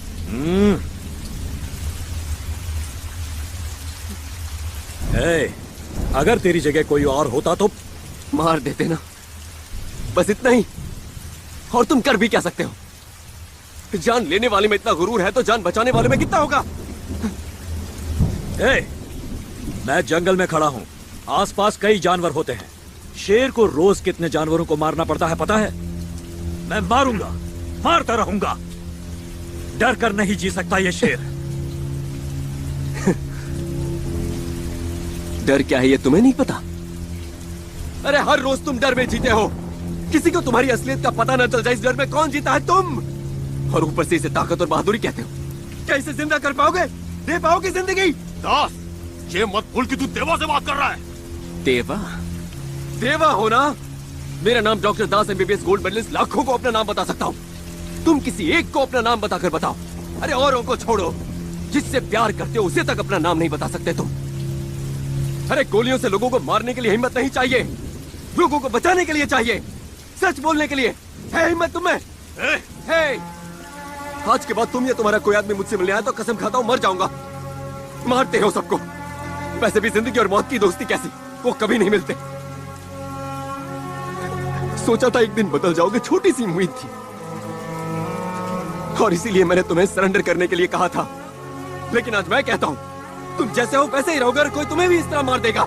अगर तेरी जगह कोई और होता तो मार देते ना, बस इतना ही। और तुम कर भी क्या सकते हो? जान लेने वाले में इतना गुरूर है तो जान बचाने वाले में कितना होगा? मैं जंगल में खड़ा हूं। आसपास कई जानवर होते हैं। शेर को रोज कितने जानवरों को मारना पड़ता है पता है? मैं मारूंगा, मारता रहूंगा। डर कर नहीं जी सकता ये शेर। डर क्या है ये तुम्हें नहीं पता? अरे हर रोज तुम डर में जीते हो। किसी को तुम्हारी असलियत का पता न चल जाए इस डर में कौन जीता है, तुम। और ऊपर से इसे ताकत और बहादुरी कहते हो। क्या इसे जिंदा कर पाओगे? दे पाओगे जिंदगी? दास, ये मत भूल कि तू देवा से बात कर रहा है। देवा? देवा हो ना? मेरा नाम डॉक्टर दास एमबीबीएस गोल्ड मेडलिस्ट। लाखों को अपना नाम बता सकता हूँ, तुम किसी एक को अपना नाम बताकर बताओ। अरे औरों को छोड़ो, जिससे प्यार करते हो उसे तक अपना नाम नहीं बता सकते तुम। अरे गोलियों से लोगों को मारने के लिए हिम्मत नहीं चाहिए, लोगों को बचाने के लिए चाहिए, सच बोलने के लिए। है हिम्मत तुम्हें? है। आज के बाद तुम या तुम्हारा कोई आदमी मुझसे मिलने आया तो कसम खाता हूं मर जाऊंगा। मारते हो सबको। वैसे भी जिंदगी और मौत की दोस्ती कैसी, वो कभी नहीं मिलते। सोचा था एक दिन बदल जाओगे, छोटी सी उम्मीद थी, और इसीलिए मैंने तुम्हें सरेंडर करने के लिए कहा था। लेकिन आज मैं कहता हूं, तुम जैसे हो वैसे ही रहोगे और कोई तुम्हें भी इस तरह मार देगा।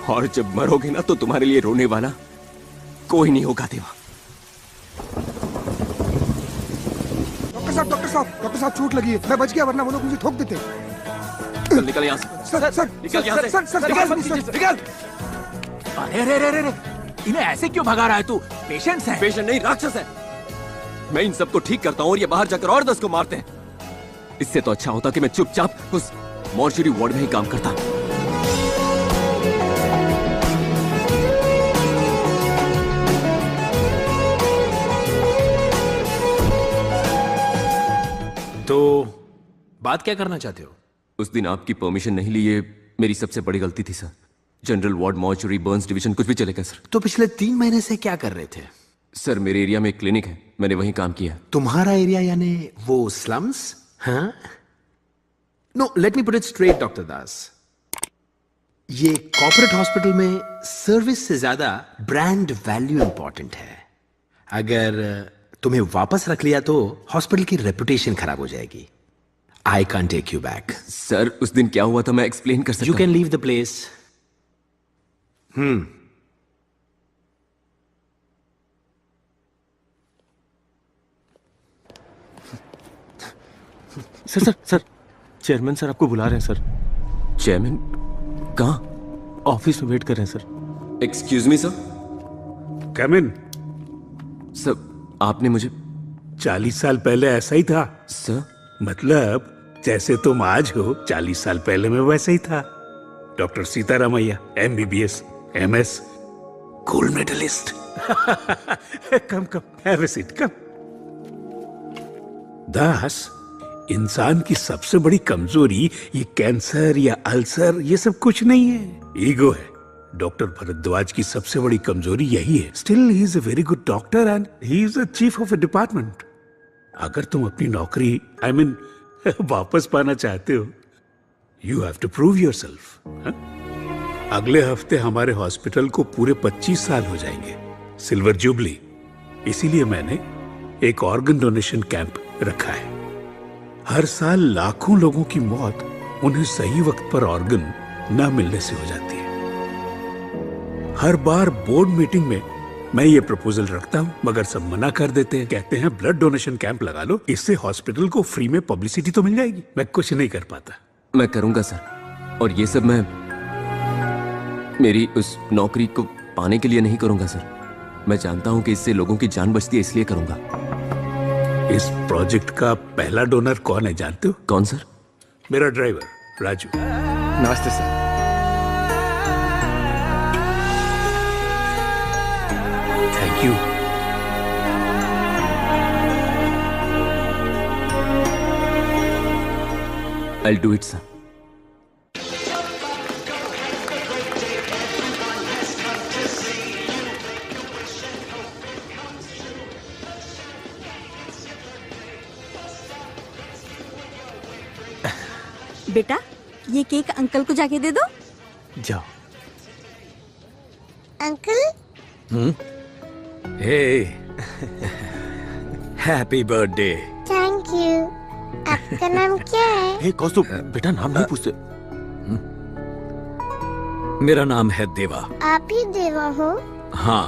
और जब मरोगे ना तो तुम्हारे लिए रोने वाला कोई नहीं होगा देवा। डॉक्टर साहब चोट लगी है। मैं बच गया, वरना वो लोग मुझे ठोक देते। चल निकल यहाँ से। सर निकल यहाँ से। निकल। अरे इन्हें ऐसे क्यों भगा रहा है तू? पेशेंट्स हैं। पेशेंट नहीं, राक्षस है। मैं इन सबको ठीक करता हूँ और ये बाहर जाकर और 10 को मारते हैं। इससे तो अच्छा होता कि मैं चुपचाप उस मॉर्चरी वार्ड में ही काम करता। तो बात क्या करना चाहते हो? उस दिन आपकी परमिशन नहीं ली, ये मेरी सबसे बड़ी गलती थी sir. General ward, mortuary, Burns division कुछ भी चलेगा सर। तो पिछले 3 महीने से क्या कर रहे थे? सर मेरे एरिया में एक क्लिनिक है, मैंने वहीं काम किया। तुम्हारा एरिया यानी वो स्लम्स? हाँ? No, let me put it straight doctor Das. ये कॉर्पोरेट हॉस्पिटल में सर्विस से ज्यादा ब्रांड वैल्यू इंपॉर्टेंट है। अगर तुम्हें वापस रख लिया तो हॉस्पिटल की रेपुटेशन खराब हो जाएगी। I can take you back. Sir उस दिन क्या हुआ था मैं एक्सप्लेन कर सकता हूं। You can leave the place. Sir chairman sir आपको बुला रहे हैं सर। चेयरमैन कहाँ? ऑफिस में वेट कर रहे हैं sir. Excuse me sir. Come in. Sir आपने मुझे 40 साल पहले ऐसा ही था सर। मतलब जैसे तुम आज हो 40 साल पहले मैं वैसे ही था। Doctor Sitaramaiah, MBBS, MS, gold medallist. Come have a seat, come. Das, इंसान की सबसे बड़ी कमजोरी ये कैंसर या अल्सर ये सब कुछ नहीं है, ईगो है। डॉक्टर भरद्वाज की सबसे बड़ी कमजोरी यही है। Still he is a very good doctor and he is the chief of a department. अगर तुम अपनी नौकरी वापस पाना चाहते हो, you have to prove yourself. अगले हफ्ते हमारे हॉस्पिटल को पूरे 25 साल हो जाएंगे, सिल्वर जुबली। इसीलिए मैंने एक ऑर्गन डोनेशन कैंप रखा है। हर साल लाखों लोगों की मौत उन्हें सही वक्त पर ऑर्गन न मिलने से हो जाती है। हर बार बोर्ड मीटिंग में मैं ये प्रपोजल रखता हूँ, मगर सब मना कर देते हैं। कहते हैं ब्लड डोनेशन कैंप लगा लो, इससे हॉस्पिटल को फ्री में पब्लिसिटी तो मिल जाएगी। मैं कुछ नहीं कर पाता। मैं करूंगा सर, और ये सब मैं मेरी उस नौकरी को पाने के लिए नहीं करूंगा सर। मैं जानता हूं कि इससे लोगों की जान बचती है, इसलिए करूंगा। इस प्रोजेक्ट का पहला डोनर कौन है जानते हो? कौन सर? मेरा ड्राइवर राजू। नमस्ते sir. Thank you. I'll do it, sir. बेटा, ये केक अंकल को जाके दे दो। जाओ। Uncle. Hey, happy birthday. Thank you. आपका नाम क्या है? हे कौस्तुभ, बेटा नाम नहीं पूछते। मेरा नाम है देवा। आप ही देवा हो? हाँ।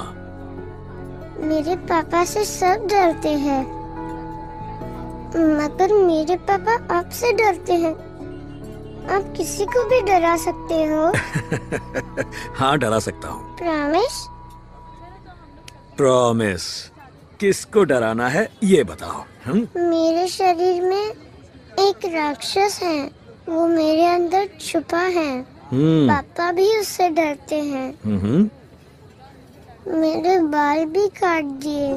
मेरे पापा से सब डरते हैं। मगर मेरे पापा आपसे डरते हैं। आप किसी को भी डरा सकते हो। हाँ, डरा सकता हूँ। प्रॉमिस? प्रॉमिस। किसको डराना है ये बताओ। मेरे शरीर में एक राक्षस है, वो मेरे अंदर छुपा है। पापा भी उससे डरते हैं। मेरे बाल भी काट दिए।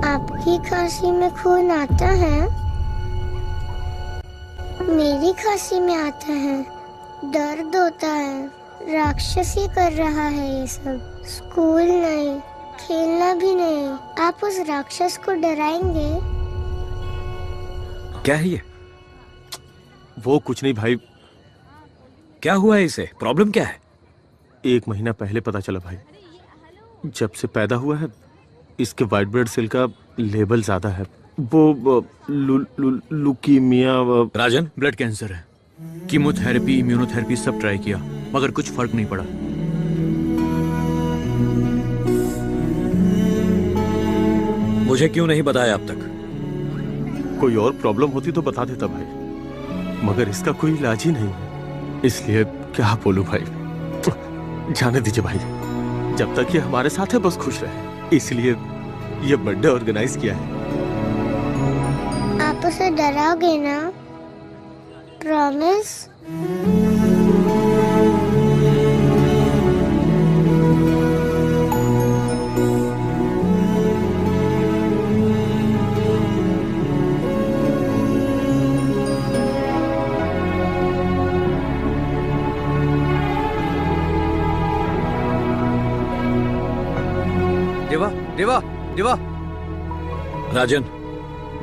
आपकी खांसी में खून आता है, मेरी खांसी में आता है। दर्द होता है। राक्षस ही कर रहा है ये सब। स्कूल नहीं, खेलना भी नहीं। आप उस राक्षस को डराएंगे? क्या है ये? वो कुछ नहीं भाई। क्या हुआ है इसे? प्रॉब्लम क्या है? 1 महीना पहले पता चला भाई। जब से पैदा हुआ है इसके व्हाइट ब्लड सेल का लेवल ज्यादा है। वो लुकीमिया। राजन, ब्लड कैंसर है। कीमोथेरेपी, इम्यूनोथेरेपी सब ट्राई किया मगर कुछ फर्क नहीं पड़ा। मुझे क्यों नहीं बताया अब तक? कोई और प्रॉब्लम होती तो बता देता भाई, मगर इसका कोई इलाज ही नहीं है। इसलिए क्या बोलूं भाई। जाने दीजिए भाई, जब तक ये हमारे साथ है बस खुश रहे, इसलिए ये बर्थडे ऑर्गेनाइज किया है। आप उसे डराओगे ना? प्रॉमिस? देवा, देवा, देवा। राजन,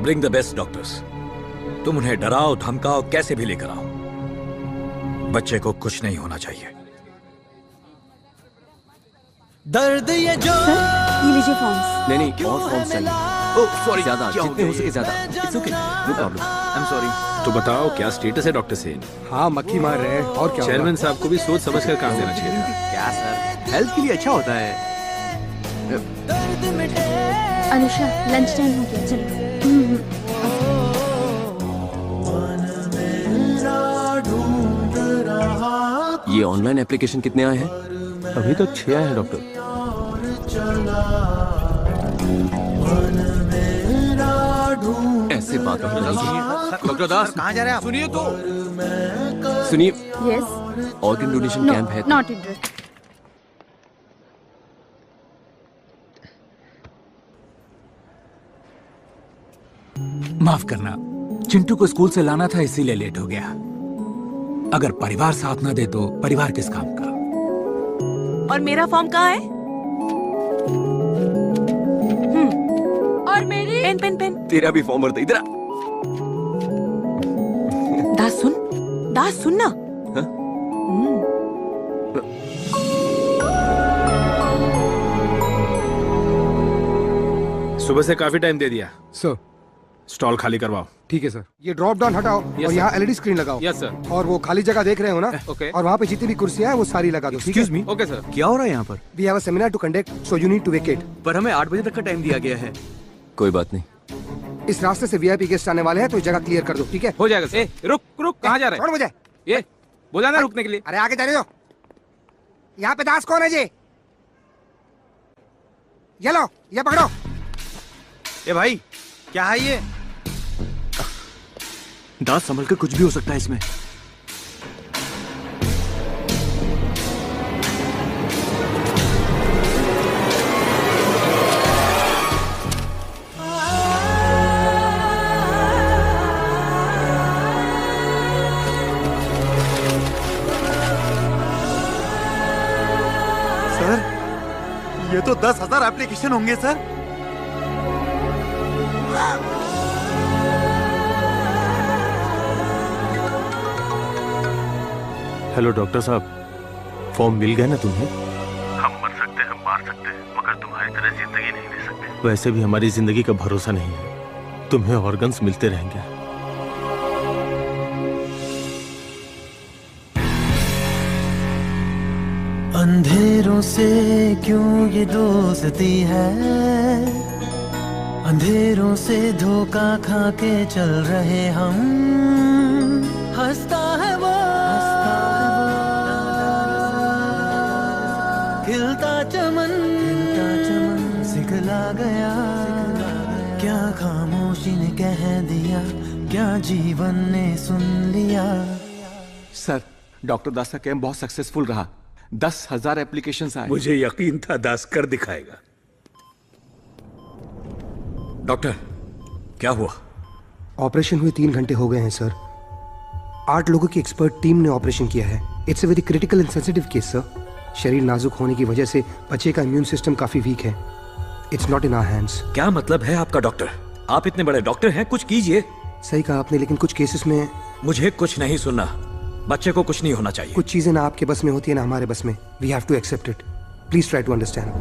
ब्रिंग द बेस्ट डॉक्टर्स। तुम उन्हें डराओ, धमकाओ, कैसे भी लेकर आओ। बच्चे को कुछ नहीं होना चाहिए। दर्द ये जो ये लीजिए फॉर्म्स। नहीं और फॉर्म्स चाहिए। ओह सॉरी, ज्यादा जितने हो सके ज्यादा। It's okay, no problem. I am sorry. तो बताओ क्या स्टेटस है डॉक्टर सेन? हाँ, मक्खी मार रहे हैं और क्या। चेयरमैन साहब को भी सोच समझ कर काम देना चाहिए था। क्या सर, हेल्थ के लिए अच्छा होता है। अनुषा, लंच टाइम हो गया, चलो। ये ऑनलाइन एप्लीकेशन कितने आए हैं? अभी तक 6 आए हैं डॉक्टर। ऐसे बात नहीं करेंगे। डॉक्टर दास कहाँ जा रहे हैं आप? सुनिए तो। सुनिए, यस। ऑर्गन डोनेशन कैंप है। Not interest. माफ करना, चिंटू को स्कूल से लाना था इसीलिए लेट हो गया। अगर परिवार साथ ना दे तो परिवार किस काम का। और मेरा फॉर्म कहाँ है? और मेरी पेन पेन पेन। तेरा भी फॉर्म भर दे इधर। दास सुन ना। सुबह से काफी टाइम दे दिया। सर, स्टॉल खाली करवाओ। ठीक है सर। ये ड्रॉप डाउन हटाओ और यहाँ एलईडी स्क्रीन लगाओ। Yes sir. और वो खाली जगह देख रहे हो ना? ओके। और वहाँ पे जितनी भी कुर्सियां हैं वो सारी लगा दो। Excuse me. Okay sir. क्या हो रहा है यहाँ पर? We have a seminar to conduct, so you need to vacate. पर हमें 8 बजे तक का टाइम दिया गया है। कोई बात नहीं। इस रास्ते से वीआईपी गेस्ट आने वाले हैं तो जगह क्लियर कर दो, ठीक है? हो जाएगा सर। रुक रुक, कहाँ जा रहे हैं? छोड़ मुझे। ये बोला ना रुकने के लिए। अरे आगे जाने दो। यहाँ पे दास कौन है जी? ये लो, ये पकड़ो। ए भाई, क्या है ये? दास संभल कर, कुछ भी हो सकता है इसमें। सर, ये तो 10,000 एप्लीकेशन होंगे सर। हेलो डॉक्टर साहब, फॉर्म मिल गया ना तुम्हें? हम मर सकते हैं, मार सकते हैं, मगर तुम्हारी तरह जिंदगी नहीं दे सकते। वैसे भी हमारी जिंदगी का भरोसा नहीं है। तुम्हें ऑर्गन्स मिलते रहेंगे। अंधेरों से क्यों ये दोस्ती है, अंधेरों से धोखा खा के चल रहे हम, हंसता है वो, खिलता चमन सिखला गया, क्या खामोशी ने कह दिया, क्या जीवन ने सुन लिया। सर, डॉक्टर दास का कैंप बहुत सक्सेसफुल रहा। 10,000 एप्लीकेशंस आए। मुझे यकीन था दास कर दिखाएगा। डॉक्टर, क्या हुआ? ऑपरेशन हुए 3 घंटे हो गए हैं सर। 8 लोगों की एक्सपर्ट टीम ने ऑपरेशन किया है। It's a very critical and sensitive case sir. शरीर नाजुक होने की वजह से बच्चे का इम्यून सिस्टम काफी वीक है। It's not in our hands. क्या मतलब है आपका डॉक्टर? आप इतने बड़े डॉक्टर हैं, कुछ कीजिए। सही कहा आपने, लेकिन कुछ केसेस में मुझे कुछ नहीं सुनना। बच्चे को कुछ नहीं होना चाहिए। कुछ चीजें ना आपके बस में होती है ना हमारे बस में। We have to accept it. Please try to understand.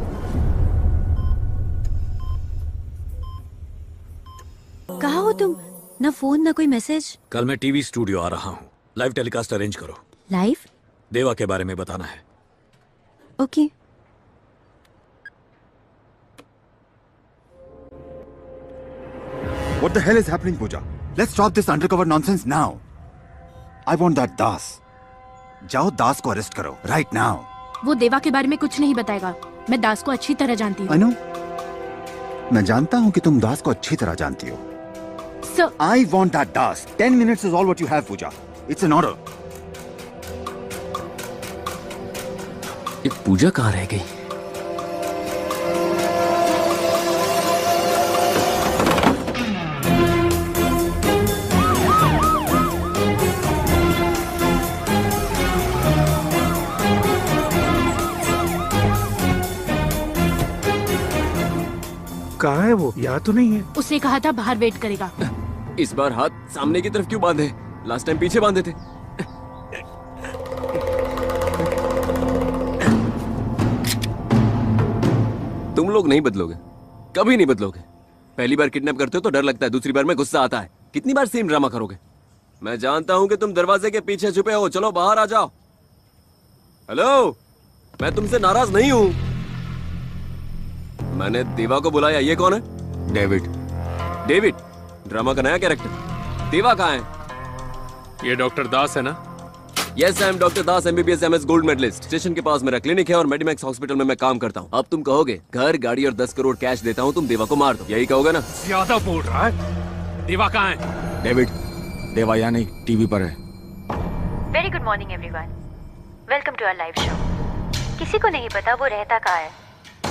कहाँ हो तुम? ना फोन ना कोई मैसेज। कल मैं टीवी स्टूडियो आ रहा हूँ, लाइव टेलीकास्ट अरेंज करो। लाइव? देवा के बारे में बताना है। Okay. What the hell is happening, Pooja? Let's stop this undercover nonsense now. I want that दास। जाओ दास को अरेस्ट करो right now। वो देवा के बारे में कुछ नहीं बताएगा। मैं दास को अच्छी तरह जानती हूँ। I know। मैं जानता हूँ कि तुम दास को अच्छी तरह जानती हो। So, I want that Das. 10 minutes is all what you have, Pooja। It's an order। ये पूजा कहाँ रह गई? कहाँ है वो? यहाँ तो नहीं है। उसने कहा था बाहर वेट करेगा। इस बार हाथ सामने की तरफ क्यों बांधे? लास्ट टाइम पीछे बांधे थे। तुम लोग नहीं बदलोगे, कभी नहीं बदलोगे। पहली बार किडनैप करते हो तो डर लगता है, दूसरी बार में गुस्सा आता है। कितनी बार सेम ड्रामा करोगे? मैं जानता हूं कि तुम दरवाजे के पीछे छुपे हो। चलो बाहर आ जाओ। हेलो, मैं तुमसे नाराज नहीं हूं। मैंने देवा को बुलाया। ये कौन है? डेविड। डेविड ड्रामा का नया कैरेक्टर। देवा कहाँ है? ये डॉक्टर दास है ना? Yes, I am doctor Das, MBBS MS gold medalist. Station के पास मेरा क्लिनिक है और मेडिमैक्स हॉस्पिटल में मैं काम करता हूँ। अब तुम कहोगे घर, गाड़ी और 10 करोड़ कैश देता हूँ, तुम देवा को मार दो, यही कहोगे ना? ज्यादा बोल रहा है। देवा कहाँ है? डेविड, देवा यहाँ नहीं, टीवी पर है। Very good morning everyone, welcome to our live show. किसी को नहीं पता वो रहता कहाँ है,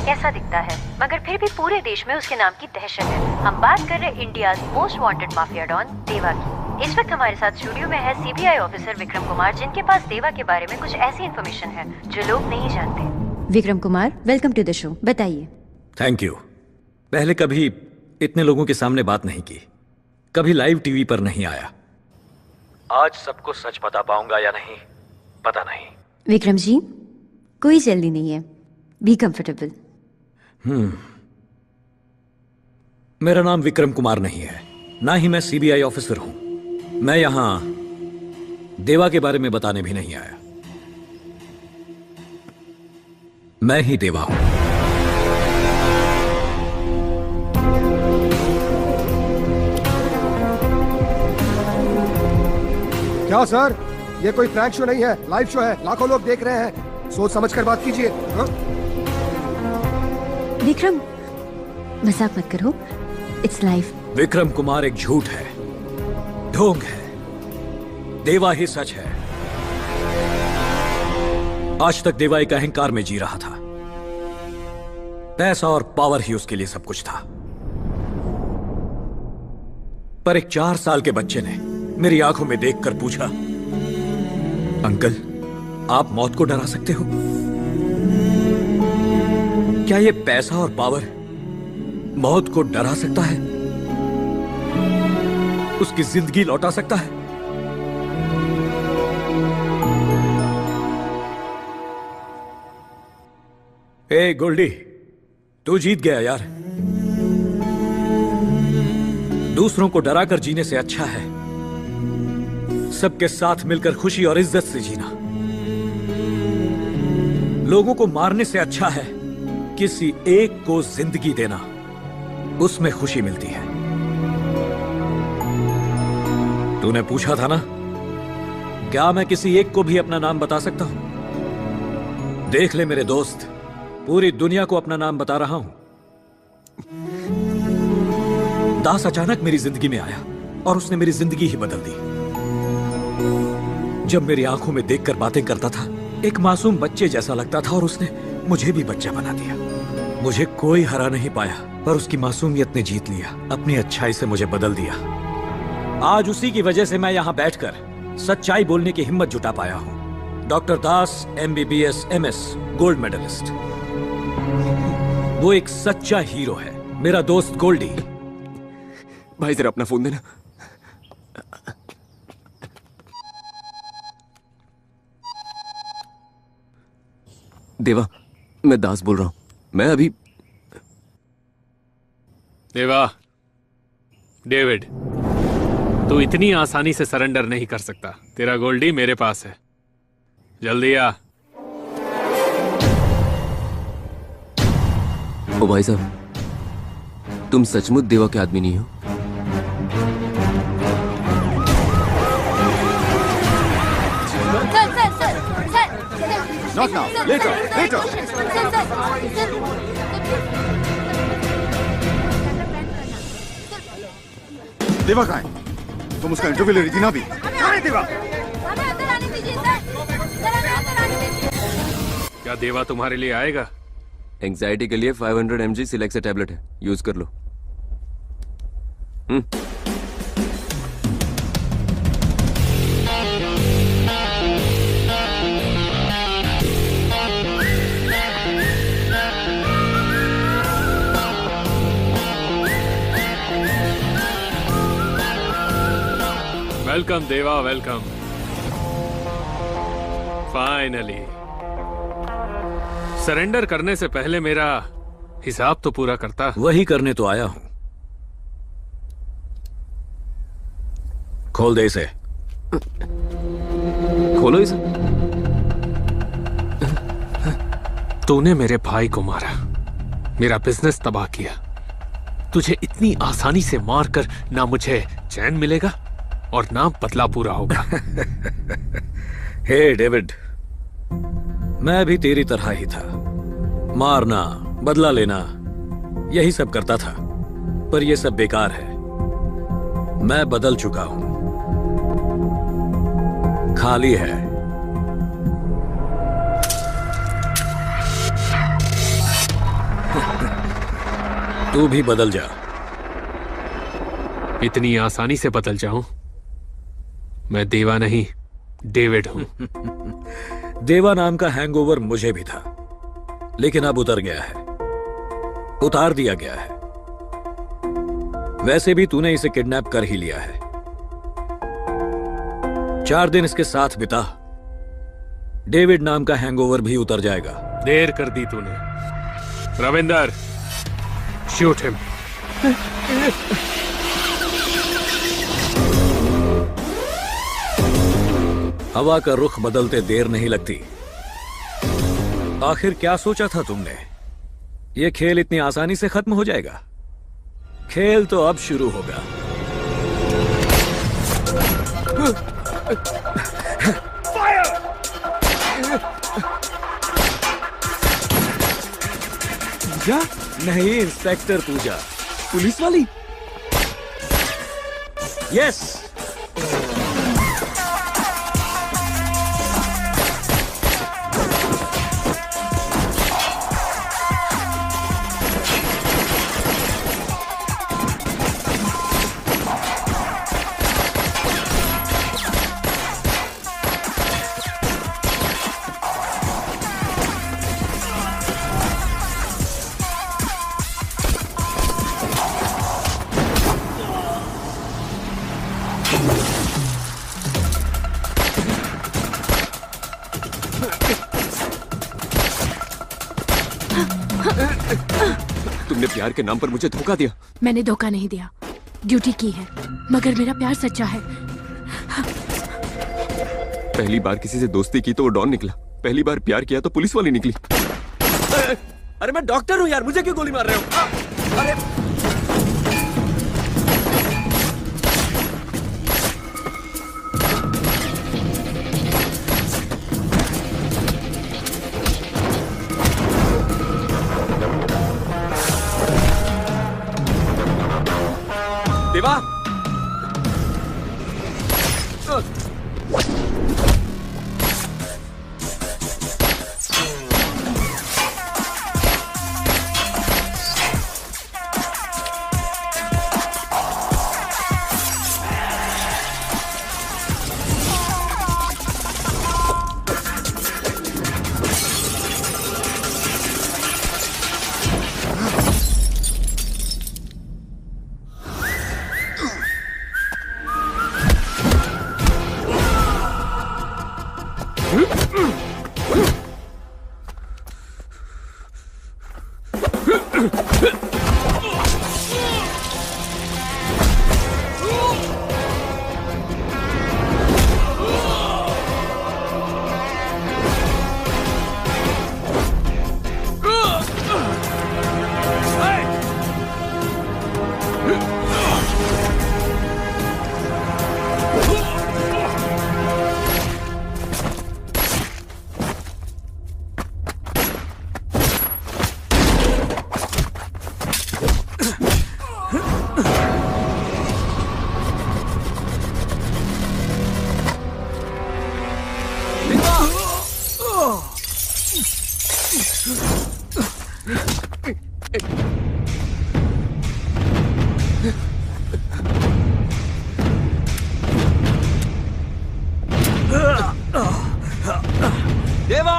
कैसा दिखता है, मगर फिर भी पूरे देश में उसके नाम की दहशत है। हम बात कर रहे India most wanted mafia don Deva की। इस वक्त हमारे साथ स्टूडियो में है CBI ऑफिसर विक्रम कुमार, जिनके पास देवा के बारे में कुछ ऐसी इन्फॉर्मेशन है जो लोग नहीं जानते। Vikram Kumar, welcome to the show. बताइए। Thank you. पहले कभी इतने लोगों के सामने बात नहीं की, कभी लाइव टीवी पर नहीं आया। आज सबको सच बता पाऊंगा या नहीं पता नहीं। विक्रम जी, कोई जल्दी नहीं है, बी कंफर्टेबल। मेरा नाम विक्रम कुमार नहीं है, ना ही मैं CBI ऑफिसर हूं। मैं यहां देवा के बारे में बताने भी नहीं आया। मैं ही देवा हूं। क्या सर, ये कोई प्रैंक शो नहीं है, लाइव शो है। लाखों लोग देख रहे हैं, सोच समझ कर बात कीजिए। विक्रम, मजाक मत करो, इट्स लाइव। विक्रम कुमार एक झूठ है, ढोंग है। देवा ही सच है। आज तक देवा एक अहंकार में जी रहा था। पैसा और पावर ही उसके लिए सब कुछ था। पर एक 4 साल के बच्चे ने मेरी आंखों में देखकर पूछा, अंकल, आप मौत को डरा सकते हो? क्या ये पैसा और पावर मौत को डरा सकता है? उसकी जिंदगी लौटा सकता है? ए गोल्डी, तू जीत गया यार। दूसरों को डराकर जीने से अच्छा है सबके साथ मिलकर खुशी और इज्जत से जीना। लोगों को मारने से अच्छा है किसी एक को जिंदगी देना। उसमें खुशी मिलती है। तूने पूछा था ना, क्या मैं किसी एक को भी अपना नाम बता सकता हूं? देख ले मेरे दोस्त, पूरी दुनिया को अपना नाम बता रहा हूं। दास अचानक मेरी जिंदगी में आया और उसने मेरी जिंदगी ही बदल दी। जब मेरी आंखों में देखकर बातें करता था, एक मासूम बच्चे जैसा लगता था और उसने मुझे भी बच्चा बना दिया। मुझे कोई हरा नहीं पाया, पर उसकी मासूमियत ने जीत लिया, अपनी अच्छाई से मुझे बदल दिया। आज उसी की वजह से मैं यहां बैठकर सच्चाई बोलने की हिम्मत जुटा पाया हूं। Doctor Das MBBS MS gold medallist, वो एक सच्चा हीरो है। मेरा दोस्त गोल्डी। भाई जरा अपना फोन देना। देवा, मैं दास बोल रहा हूं। मैं अभी देवा, डेविड, तू इतनी आसानी से सरेंडर नहीं कर सकता। तेरा गोल्डी मेरे पास है, जल्दी आ। ओ भाई साहब, तुम सचमुच देवा के आदमी नहीं हो? Not now. Later. Later. देवा कहाँ है? तुम उसका इंटरव्यू ले रही थी ना अभी? कहाँ है देवा? क्या देवा तुम्हारे लिए आएगा? एंजाइटी के लिए 500 mg सिलेक्सा टैबलेट है, यूज कर लो। वेलकम देवा, वेलकम। फाइनली। सरेंडर करने से पहले मेरा हिसाब तो पूरा करता। वही करने तो आया हूं। खोल दे इसे। खोलो इसे। तूने मेरे भाई को मारा, मेरा बिजनेस तबाह किया। तुझे इतनी आसानी से मारकर ना मुझे चैन मिलेगा और ना बदला पूरा होगा। हे डेविड, मैं भी तेरी तरह ही था। मारना, बदला लेना, यही सब करता था। पर यह सब बेकार है। मैं बदल चुका हूं। खाली है। तू भी बदल जा। इतनी आसानी से बदल जाऊं? मैं देवा नहीं, डेविड हूं। देवा नाम का हैंगओवर मुझे भी था, लेकिन अब उतर गया है, उतार दिया गया है। वैसे भी तूने इसे किडनैप कर ही लिया है। 4 दिन इसके साथ बिता, डेविड नाम का हैंगओवर भी उतर जाएगा। देर कर दी तूने। Ravinder, shoot him. हवा का रुख बदलते देर नहीं लगती। आखिर क्या सोचा था तुमने? यह खेल इतनी आसानी से खत्म हो जाएगा? खेल तो अब शुरू होगा। पूजा? नहीं, इंस्पेक्टर पूजा। पुलिस वाली? यस। तुमने प्यार के नाम पर मुझे धोखा दिया। मैंने धोखा नहीं दिया, ड्यूटी की है, मगर मेरा प्यार सच्चा है। पहली बार किसी से दोस्ती की तो वो डॉन निकला, पहली बार प्यार किया तो पुलिस वाली निकली। अरे मैं डॉक्टर हूँ यार, मुझे क्यों गोली मार रहे हो? अरे देवा। देवा,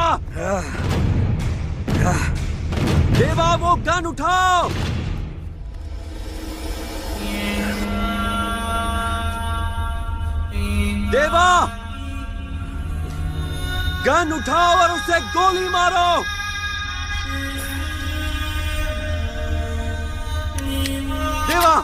देवा वो गन उठाओ। देवा, गन उठाओ और उसे गोली मारो। देवा,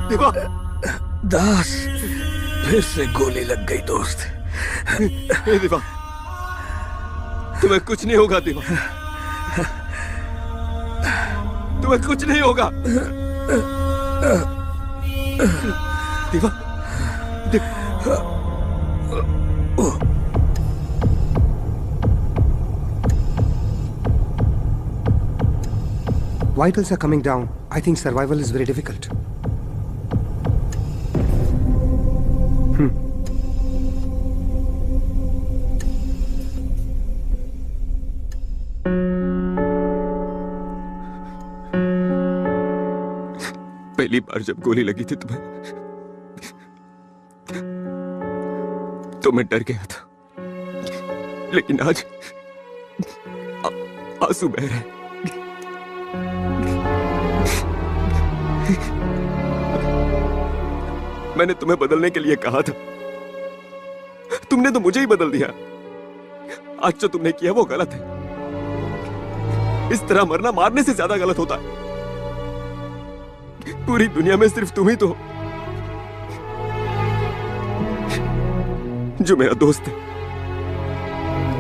देवा, दास, फिर से गोली लग गई दोस्त। देवा, तुम्हें कुछ नहीं होगा देवा, तुम्हें कुछ नहीं होगा। देवा, Vitals are coming down. I think survival is very difficult. पहली बार जब गोली लगी थी तुम्हें तो मैं डर गया था, लेकिन आज आंसू बह रहे। मैंने तुम्हें बदलने के लिए कहा था, तुमने तो मुझे ही बदल दिया। आज जो तुमने किया वो गलत है। इस तरह मरना मारने से ज्यादा गलत होता है। पूरी दुनिया में सिर्फ तुम ही तो हो जो मेरा दोस्त है।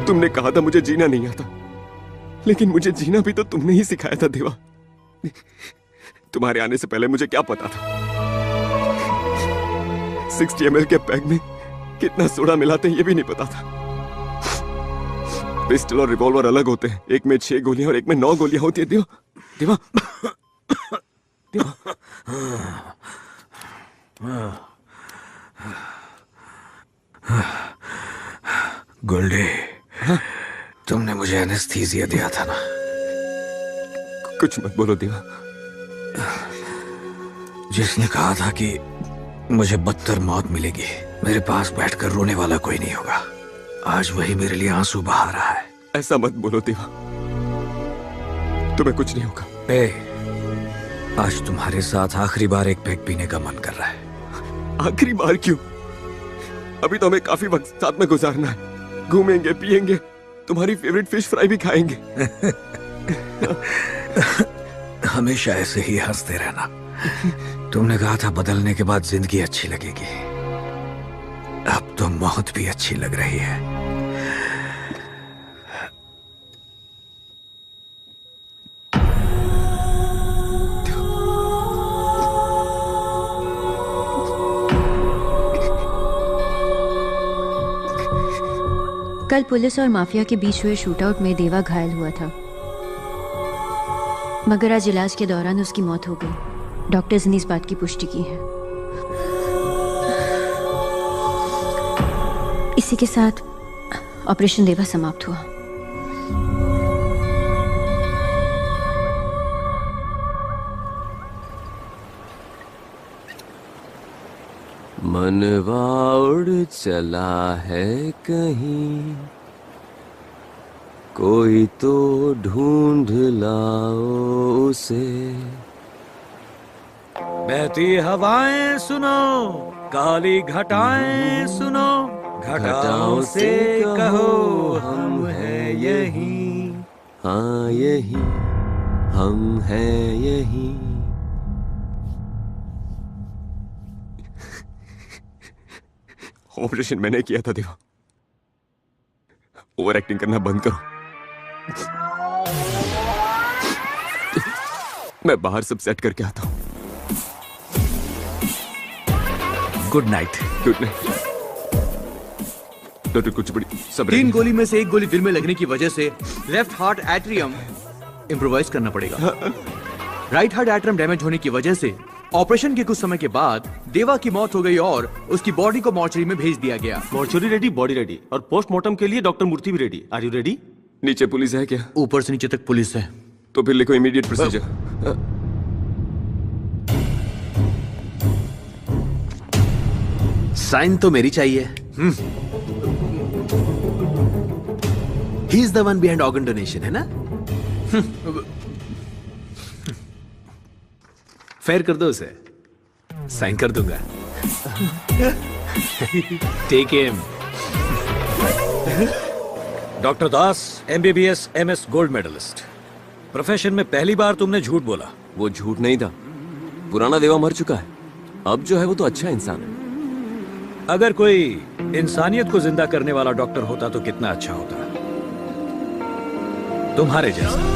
तुमने कहा था मुझे जीना नहीं आता, लेकिन मुझे जीना भी तो तुमने ही सिखाया था देवा। तुम्हारे आने से पहले मुझे क्या पता था 60 ml के पैक में कितना सोडा मिलाते हैं ये भी नहीं पता था। पिस्टल और रिवॉल्वर अलग होते हैं, एक में 6 गोलियां और एक में 9 गोलियां होती है। देवा, देवा, देवा। गोल्डी, तुमने मुझे एनेस्थीसिया दिया था ना? कुछ मत बोलो देवा। जिसने कहा था कि मुझे बदतर मौत मिलेगी, मेरे पास बैठकर रोने वाला कोई नहीं होगा, आज वही मेरे लिए आंसू बहा रहा है। ऐसा मत बोलो देवा, तुम्हें कुछ नहीं होगा। आज तुम्हारे साथ आखिरी बार एक पैक पीने का मन कर रहा है। आखिरी बार क्यों? अभी तो हमें काफी वक्त साथ में गुजारना है। घूमेंगे, पिएंगे, तुम्हारी फेवरेट फिश फ्राई भी खाएंगे। हमेशा ऐसे ही हंसते रहना। तुमने कहा था बदलने के बाद जिंदगी अच्छी लगेगी, अब तो मौत भी अच्छी लग रही है। कल पुलिस और माफिया के बीच हुए शूटआउट में देवा घायल हुआ था, मगर आज इलाज के दौरान उसकी मौत हो गई। डॉक्टर्स ने इस बात की पुष्टि की है। इसी के साथ ऑपरेशन देवा समाप्त हुआ। मनवा उड़ चला है कहीं, कोई तो ढूंढ लाओ उसे। बहती हवाएं सुनो, काली घटाएं सुनो, घटाओं से कहो हम हैं यहीं। हाँ यहीं हम हैं यहीं। ऑपरेशन मैंने किया था देवा, ओवर एक्टिंग करना बंद करो। मैं बाहर सब सेट करके आता हूं। Good night. Good night doctor. कुछ बड़ी सब 3 गोली में से 1 गोली दिल में लगने की वजह से लेफ्ट हार्ट एट्रियम इम्प्रोवाइज करना पड़ेगा। राइट हार्ट एट्रियम डैमेज होने की वजह से ऑपरेशन के कुछ समय के बाद देवा की मौत हो गई और उसकी बॉडी को मॉर्चरी में भेज दिया गया। मॉर्चरी रेडी, बॉडी रेडी, और पोस्टमार्टम के लिए डॉक्टर मूर्ति भी रेडी। Are you ready? नीचे पुलिस है क्या? ऊपर से नीचे तक पुलिस है। तो फिर लिखो इमीडिएट प्रोसीजर। साइन तो मेरी चाहिए। He is the one behind organ donation, है ना? फेयर कर दो उसे, साइन कर दूंगा। Take him. Doctor Das, MBBS MS gold medalist. Profession में पहली बार तुमने झूठ बोला। वो झूठ नहीं था, पुराना देवा मर चुका है, अब जो है वो तो अच्छा इंसान है। अगर कोई इंसानियत को जिंदा करने वाला डॉक्टर होता तो कितना अच्छा होता, तुम्हारे जैसा।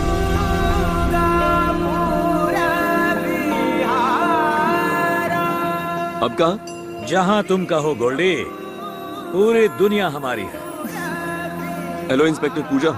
अब कहा? जहां तुम कहो गोल्डी, पूरी दुनिया हमारी है। हेलो इंस्पेक्टर पूजा।